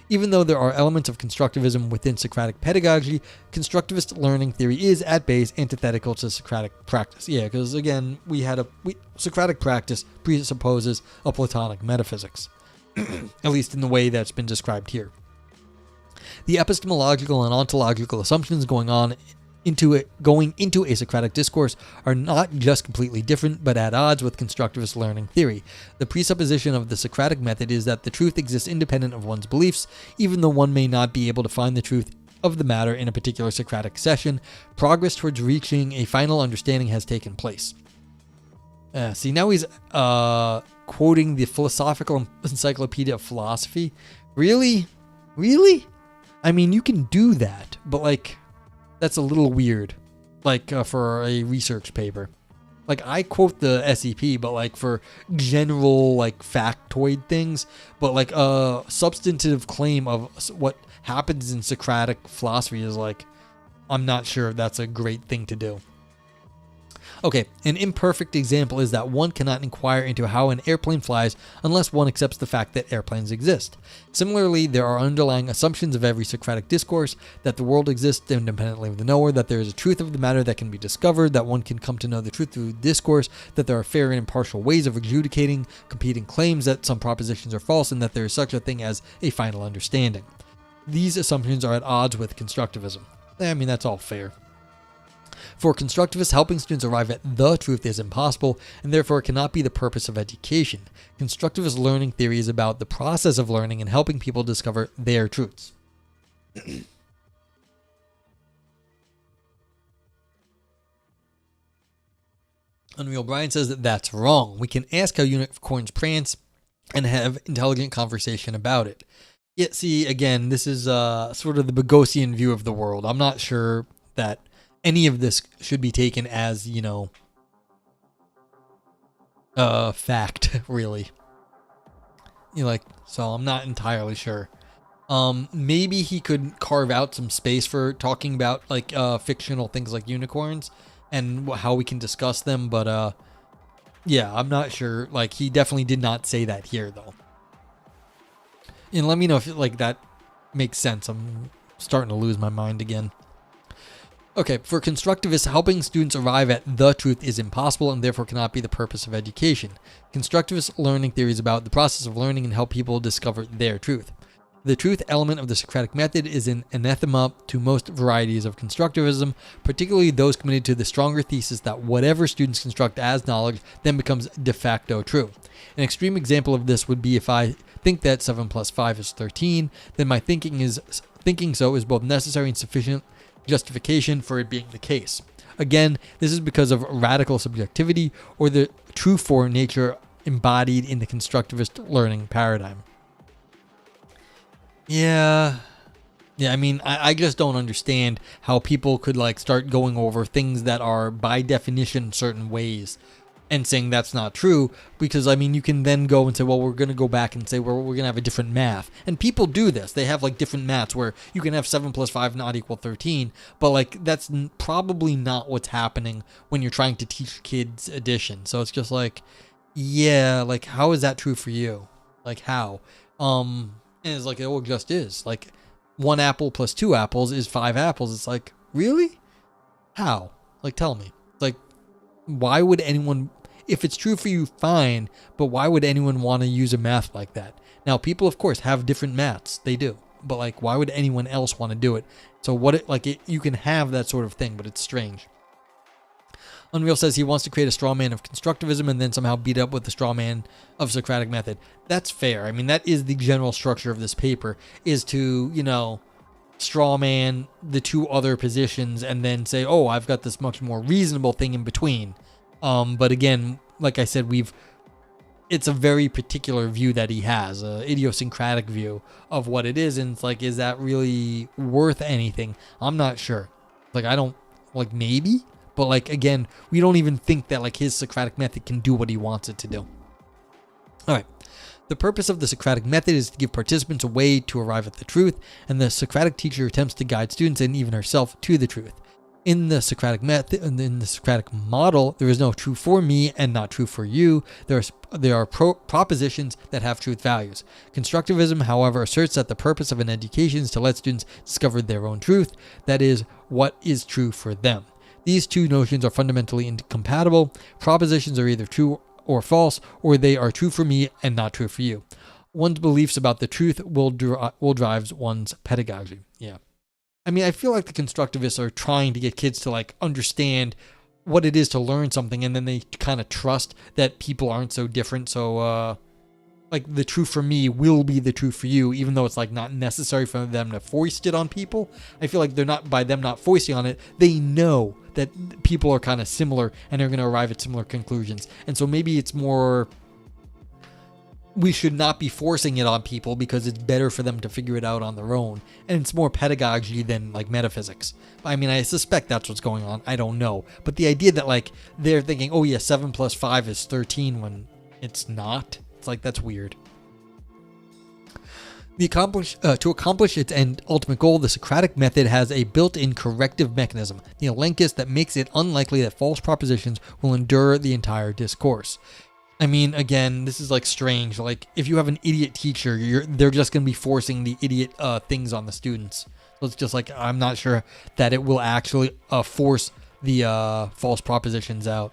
Even though there are elements of constructivism within Socratic pedagogy, constructivist learning theory is at base antithetical to Socratic practice. Yeah, because again, Socratic practice presupposes a Platonic metaphysics, at least in the way that's been described here. The epistemological and ontological assumptions going into a Socratic discourse are not just completely different, but at odds with constructivist learning theory. The presupposition of the Socratic method is that the truth exists independent of one's beliefs, even though one may not be able to find the truth of the matter in a particular Socratic session. Progress towards reaching a final understanding has taken place. See, now he's quoting the Philosophical Encyclopedia of Philosophy. Really? Really? I mean, you can do that, but that's a little weird, for a research paper. I quote the SEP, but for general factoid things, but a substantive claim of what happens in Socratic philosophy is I'm not sure if that's a great thing to do. Okay, an imperfect example is that one cannot inquire into how an airplane flies unless one accepts the fact that airplanes exist. Similarly, there are underlying assumptions of every Socratic discourse: that the world exists independently of the knower, that there is a truth of the matter that can be discovered, that one can come to know the truth through discourse, that there are fair and impartial ways of adjudicating competing claims, that some propositions are false, and that there is such a thing as a final understanding. These assumptions are at odds with constructivism. I mean, that's all fair. For constructivists, helping students arrive at the truth is impossible, and therefore it cannot be the purpose of education. Constructivist learning theory is about the process of learning and helping people discover their truths. Unreal Brian says that that's wrong. We can ask how unicorns prance and have intelligent conversation about it. Yet, see, again, this is sort of the Bogosian view of the world. I'm not sure that any of this should be taken as, fact, really. So I'm not entirely sure. Maybe he could carve out some space for talking about, fictional things like unicorns and how we can discuss them, but, yeah, I'm not sure. He definitely did not say that here, though. And let me know if, that makes sense. I'm starting to lose my mind again. Okay, for constructivists, helping students arrive at the truth is impossible and therefore cannot be the purpose of education. Constructivist learning theory is about the process of learning and help people discover their truth. The truth element of the Socratic method is an anathema to most varieties of constructivism, particularly those committed to the stronger thesis that whatever students construct as knowledge then becomes de facto true. An extreme example of this would be if I think that 7 plus 5 is 13, then my thinking so is both necessary and sufficient justification for it being the case. Again, this is because of radical subjectivity or the true for nature embodied in the constructivist learning paradigm. Yeah, I mean, I just don't understand how people could start going over things that are by definition certain ways and saying that's not true, because I mean you can then go and say, well, we're going to go back and say we're going to have a different math, and people do this. They have like different maths where you can have 7 plus 5 not equal 13, but like that's probably not what's happening when you're trying to teach kids addition. So it's just like, yeah, like how is that true for you? Like how? And it's like it just is. Like 1 apple plus 2 apples is 5 apples. It's like, really? How? Like tell me. Like why would anyone, if it's true for you, fine, but why would anyone want to use a math like that? Now, people, of course, have different maths. They do. But, like, why would anyone else want to do it? So, you can have that sort of thing, but it's strange. Unreal says he wants to create a straw man of constructivism and then somehow beat up with the straw man of Socratic method. That's fair. I mean, that is the general structure of this paper, is to, straw man the 2 other positions and then say, oh, I've got this much more reasonable thing in between. But again, like I said, it's a very particular view that he has, a idiosyncratic view of what it is. And it's like, is that really worth anything? I'm not sure. Like, I don't, like, maybe, but like, again, we don't even think that like his Socratic method can do what he wants it to do. All right. The purpose of the Socratic method is to give participants a way to arrive at the truth, and the Socratic teacher attempts to guide students and even herself to the truth. In the Socratic method, in the Socratic model, there is no true for me and not true for you. There are propositions that have truth values. Constructivism, however, asserts that the purpose of an education is to let students discover their own truth, that is, what is true for them. These 2 notions are fundamentally incompatible. Propositions are either true or false, or they are true for me and not true for you. One's beliefs about the truth will drive one's pedagogy. Yeah. I mean, I feel like the constructivists are trying to get kids to like understand what it is to learn something, and then they kind of trust that people aren't so different. So, like the truth for me will be the truth for you, even though it's like not necessary for them to foist it on people. I feel like by them not foisting on it, they know that people are kind of similar and they're going to arrive at similar conclusions. And so maybe it's more, we should not be forcing it on people because it's better for them to figure it out on their own. And it's more pedagogy than like metaphysics. I mean, I suspect that's what's going on. I don't know. But the idea that like they're thinking, oh yeah, 7 plus 5 is 13 when it's not. It's like, that's weird. To accomplish its ultimate goal, the Socratic method has a built-in corrective mechanism, the elenchus, that makes it unlikely that false propositions will endure the entire discourse. I mean, again, this is like strange. Like, if you have an idiot teacher, they're just going to be forcing the idiot things on the students. So it's just like, I'm not sure that it will actually force the false propositions out.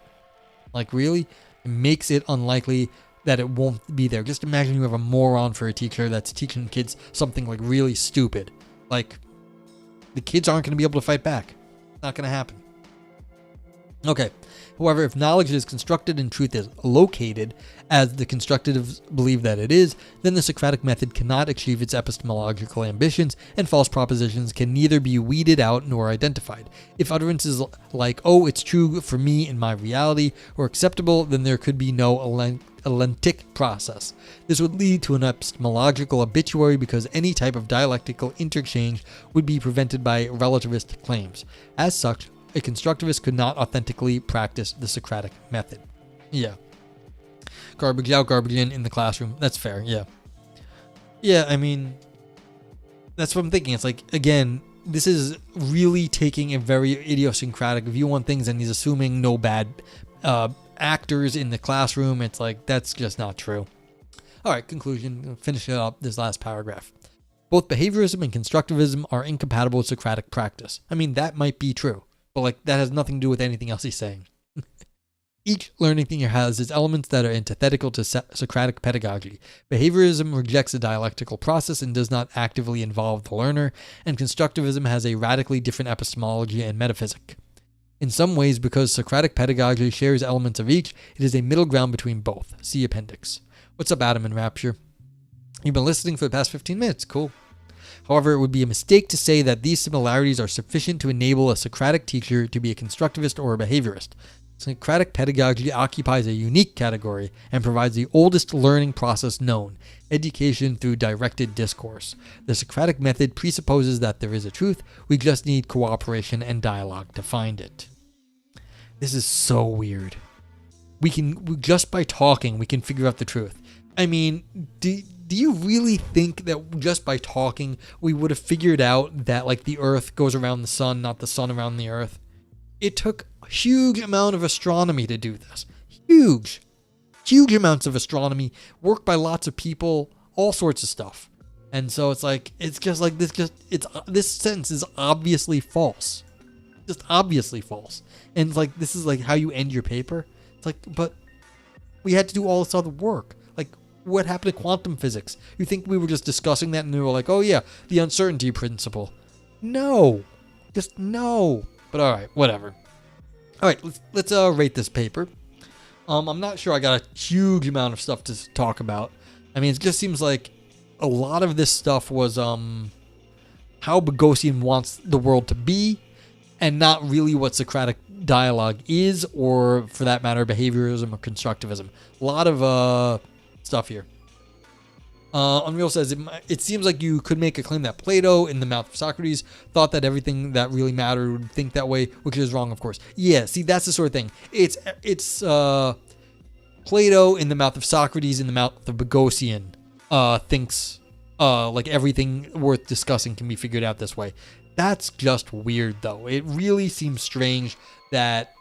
Like, really? It makes it unlikely that it won't be there. Just imagine you have a moron for a teacher that's teaching kids something like really stupid. Like, the kids aren't going to be able to fight back. It's not going to happen. Okay. However, if knowledge is constructed and truth is located, as the constructivists believe that it is, then the Socratic method cannot achieve its epistemological ambitions, and false propositions can neither be weeded out nor identified. If utterances like, oh, it's true for me in my reality, were acceptable, then there could be no elentic process. This would lead to an epistemological obituary because any type of dialectical interchange would be prevented by relativist claims. As such, a constructivist could not authentically practice the Socratic method. Yeah. Garbage out, garbage in the classroom. That's fair, yeah. Yeah, I mean, that's what I'm thinking. It's like, again, this is really taking a very idiosyncratic view on things, and he's assuming no bad actors in the classroom. It's like, that's just not true. All right, conclusion. Finishing up this last paragraph. Both behaviorism and constructivism are incompatible with Socratic practice. I mean, that might be true, but like that has nothing to do with anything else he's saying. Each learning thing has its elements that are antithetical to Socratic pedagogy. Behaviorism rejects the dialectical process and does not actively involve the learner, and constructivism has a radically different epistemology and metaphysic. In some ways, because Socratic pedagogy shares elements of each, it is a middle ground between both. See appendix. What's up, Adam and Rapture? You've been listening for the past 15 minutes. Cool. However, it would be a mistake to say that these similarities are sufficient to enable a Socratic teacher to be a constructivist or a behaviorist. Socratic pedagogy occupies a unique category and provides the oldest learning process known, education through directed discourse. The Socratic method presupposes that there is a truth, we just need cooperation and dialogue to find it. This is so weird. just by talking, we can figure out the truth. I mean, do you really think that just by talking, we would have figured out that, like, the Earth goes around the sun, not the sun around the Earth? It took a huge amount of astronomy to do this. Huge amounts of astronomy, work by lots of people, all sorts of stuff. And so it's like, it's just like this sentence is obviously false. Just obviously false. And it's like, this is like how you end your paper. It's like, but we had to do all this other work. Like, what happened to quantum physics? You think we were just discussing that and they were like, oh yeah, the uncertainty principle. No. Just no. But alright, whatever. Alright, let's rate this paper. I'm not sure I got a huge amount of stuff to talk about. I mean, it just seems like a lot of this stuff was how Boghossian wants the world to be, and not really what Socratic dialogue is, or for that matter, behaviorism or constructivism. A lot of stuff here. Unreal says, it seems like you could make a claim that Plato, in the mouth of Socrates, thought that everything that really mattered would think that way, which is wrong, of course. Yeah, see, that's the sort of thing. It's Plato, in the mouth of Socrates, in the mouth of Boghossian, thinks like everything worth discussing can be figured out this way. That's just weird, though. It really seems strange that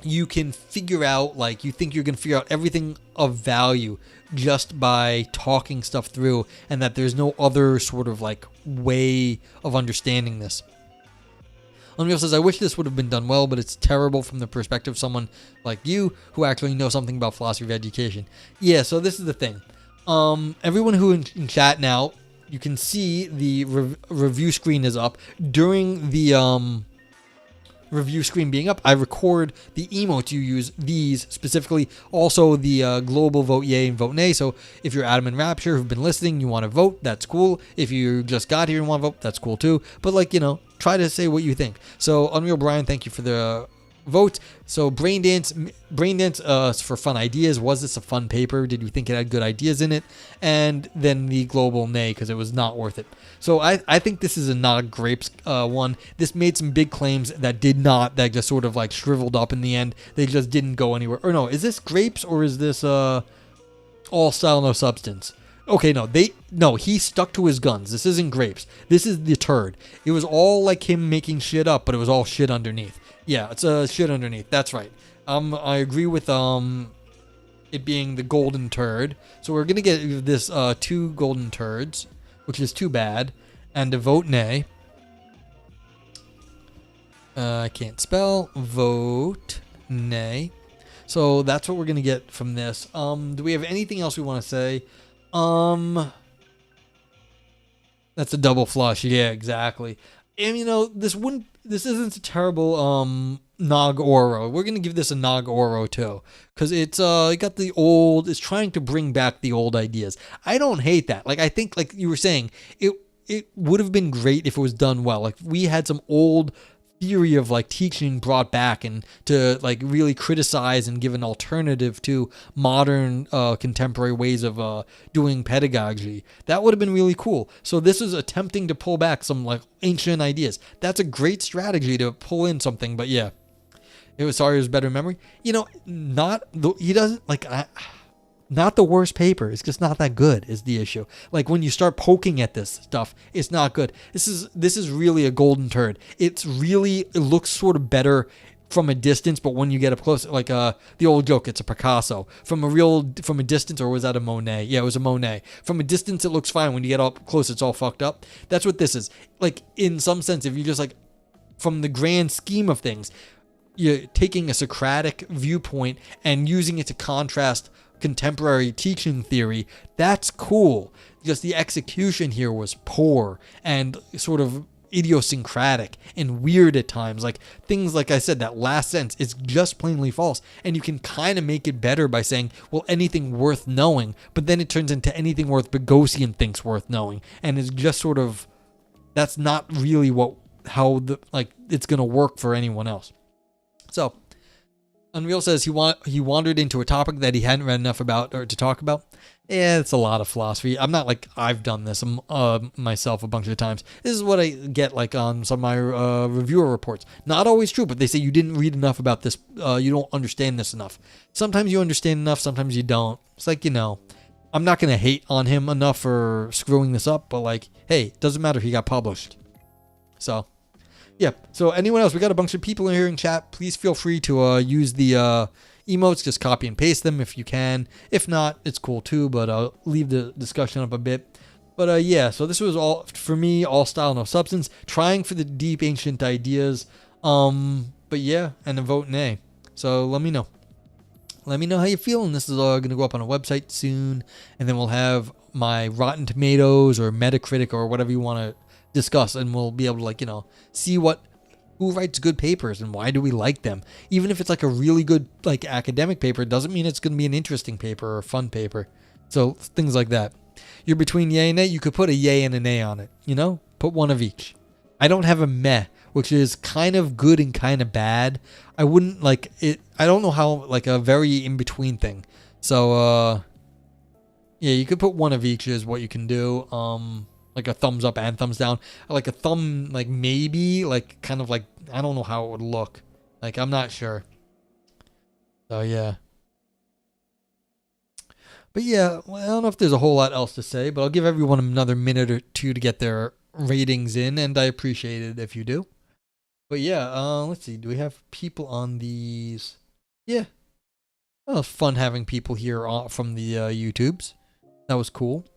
you can figure out, like, you think you're going to figure out everything of value just by talking stuff through, and that there's no other sort of, like, way of understanding this. Unreal says, I wish this would have been done well, but it's terrible from the perspective of someone like you who actually knows something about philosophy of education. Yeah, so this is the thing. Everyone who in chat now, you can see the review screen is up. During the review screen being up, I record the emotes you use, these specifically, also the global vote yay and vote nay. So if you're Adam and Rapture who've been listening, you want to vote, that's cool. If you just got here and want to vote, that's cool too. But, like, you know, try to say what you think. So Unreal Brian, thank you for the vote. So Braindance for fun ideas. Was this a fun paper? Did you think it had good ideas in it? And then the global nay, because it was not worth it. So I think this is a not grapes one. This made some big claims that that just sort of like shriveled up in the end. They just didn't go anywhere. Or no, is this grapes or is this all style no substance? Okay, no, he stuck to his guns. This isn't grapes. This is the turd. It was all like him making shit up, but it was all shit underneath. Yeah, it's a shit underneath. That's right. I agree with it being the golden turd. So we're gonna get this 2 golden turds, which is too bad, and a vote nay. I can't spell. Vote nay. So that's what we're gonna get from this. Do we have anything else we want to say? That's a double flush. Yeah, exactly. And, you know, this isn't a terrible Nog Oro. We're gonna give this a Nog Oro too, because it's it's trying to bring back the old ideas. I don't hate that. Like, I think, like you were saying, it would have been great if it was done well. Like, we had some old theory of, like, teaching brought back and to, like, really criticize and give an alternative to modern contemporary ways of doing pedagogy. That would have been really cool. So this is attempting to pull back some, like, ancient ideas. That's a great strategy to pull in something. But yeah, it was better memory. You know, he doesn't, like, not the worst paper. It's just not that good is the issue. Like, when you start poking at this stuff, it's not good. This is really a golden turd. It looks sort of better from a distance, but when you get up close, like the old joke, it's a Picasso. From a distance, or was that a Monet? Yeah, it was a Monet. From a distance, it looks fine. When you get up close, it's all fucked up. That's what this is. Like, in some sense, if you just, like, from the grand scheme of things, you're taking a Socratic viewpoint and using it to contrast contemporary teaching theory, that's cool. Just the execution here was poor and sort of idiosyncratic and weird at times. Like, things like I said, that last sentence is just plainly false, and you can kind of make it better by saying, well, anything worth knowing, but then it turns into anything worth Boghossian thinks worth knowing, and it's just sort of, that's not really how it's gonna work for anyone else. So Unreal says he wandered into a topic that he hadn't read enough about or to talk about. Yeah, it's a lot of philosophy. I'm not like I've done this myself a bunch of times. This is what I get like on some of my reviewer reports. Not always true, but they say you didn't read enough about this. You don't understand this enough. Sometimes you understand enough, sometimes you don't. It's like, I'm not going to hate on him enough for screwing this up, but like, hey, it doesn't matter. He got published. So, yeah. So anyone else, we got a bunch of people in here in chat. Please feel free to use the emotes, just copy and paste them if you can. If not, it's cool too, but I'll leave the discussion up a bit. But yeah, so this was all, for me, all style, no substance. Trying for the deep, ancient ideas. But yeah, and a vote nay. So let me know. Let me know how you feel, and this is all going to go up on a website soon, and then we'll have my Rotten Tomatoes or Metacritic or whatever you want to discuss, and we'll be able to, see who writes good papers and why do we like them. Even if it's like a really good like academic paper, it doesn't mean it's going to be an interesting paper or a fun paper. So things like that. You're between yay and nay. You could put a yay and a nay on it, put one of each. I don't have a meh, which is kind of good and kind of bad. I wouldn't like it. I don't know how, like a very in between thing. So, yeah, you could put one of each is what you can do. Like a thumbs up and thumbs down. Like a thumb, like maybe, like kind of like, I don't know how it would look. Like, I'm not sure. So, yeah. But yeah, well, I don't know if there's a whole lot else to say, but I'll give everyone another minute or two to get their ratings in, and I appreciate it if you do. But yeah, let's see. Do we have people on these? Yeah. Well, it's fun having people here from the YouTubes. That was cool.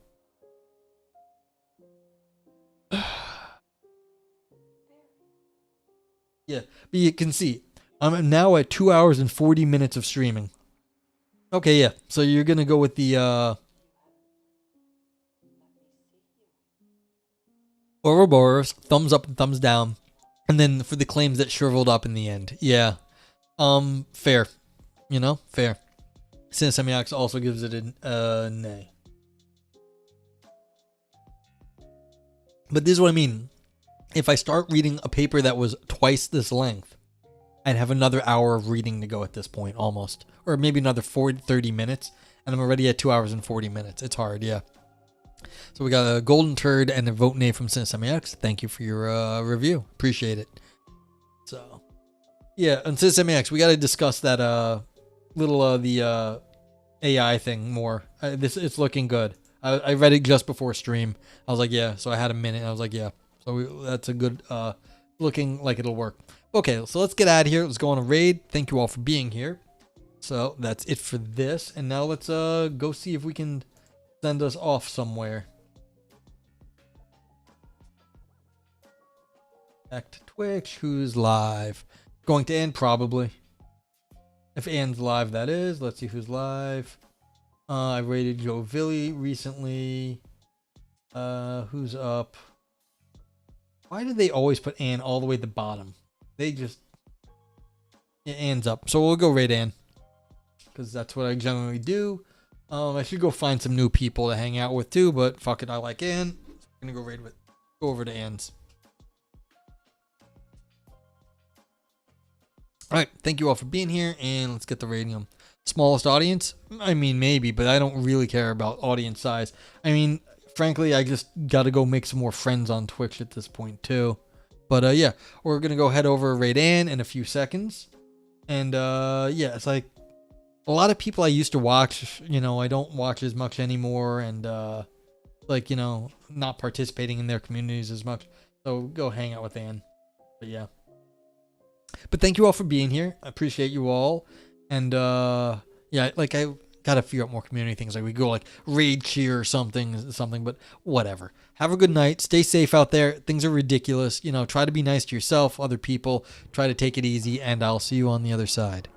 Yeah, but you can see I'm now at 2 hours and 40 minutes of streaming. Okay, yeah. So you're gonna go with the Ouroboros, thumbs up and thumbs down, and then for the claims that shriveled up in the end. Yeah, fair. Fair. Cinesemiacs also gives it a nay. But this is what I mean. If I start reading a paper that was twice this length, I'd have another hour of reading to go at this point, almost. Or maybe another 30 minutes, and I'm already at 2 hours and 40 minutes. It's hard, yeah. So we got a golden turd and a vote nay from CineSemiX. Thank you for your review. Appreciate it. So, yeah, on CineSemiX, we got to discuss that the AI thing more. It's looking good. I read it just before stream. I was like, yeah. So I had a minute. I was like, yeah. So that's a good, looking like it'll work. Okay, so let's get out of here. Let's go on a raid. Thank you all for being here. So that's it for this. And now let's go see if we can send us off somewhere. Back to Twitch. Who's live? Going to end probably. If Ann's live, that is. Let's see who's live. I rated Joe Villi recently. Who's up? Why do they always put Ann all the way at the bottom? They just... Yeah, Ann's up. So we'll go raid Ann. Because that's what I generally do. I should go find some new people to hang out with too, but fuck it, I like Ann. I'm gonna go over to Ann's. Alright, thank you all for being here, and let's get the rating them. Smallest audience? I mean, maybe, but I don't really care about audience size. I mean, frankly, I just gotta go make some more friends on Twitch at this point too. But yeah, we're gonna go head over raid Ann in a few seconds. And yeah, it's like a lot of people I used to watch, I don't watch as much anymore, and like, not participating in their communities as much. So go hang out with Ann. But yeah. But thank you all for being here. I appreciate you all. And yeah, like I gotta figure out more community things. Like we go like raid cheer or something, but whatever. Have a good night. Stay safe out there. Things are ridiculous. Try to be nice to yourself, other people. Try to take it easy, and I'll see you on the other side.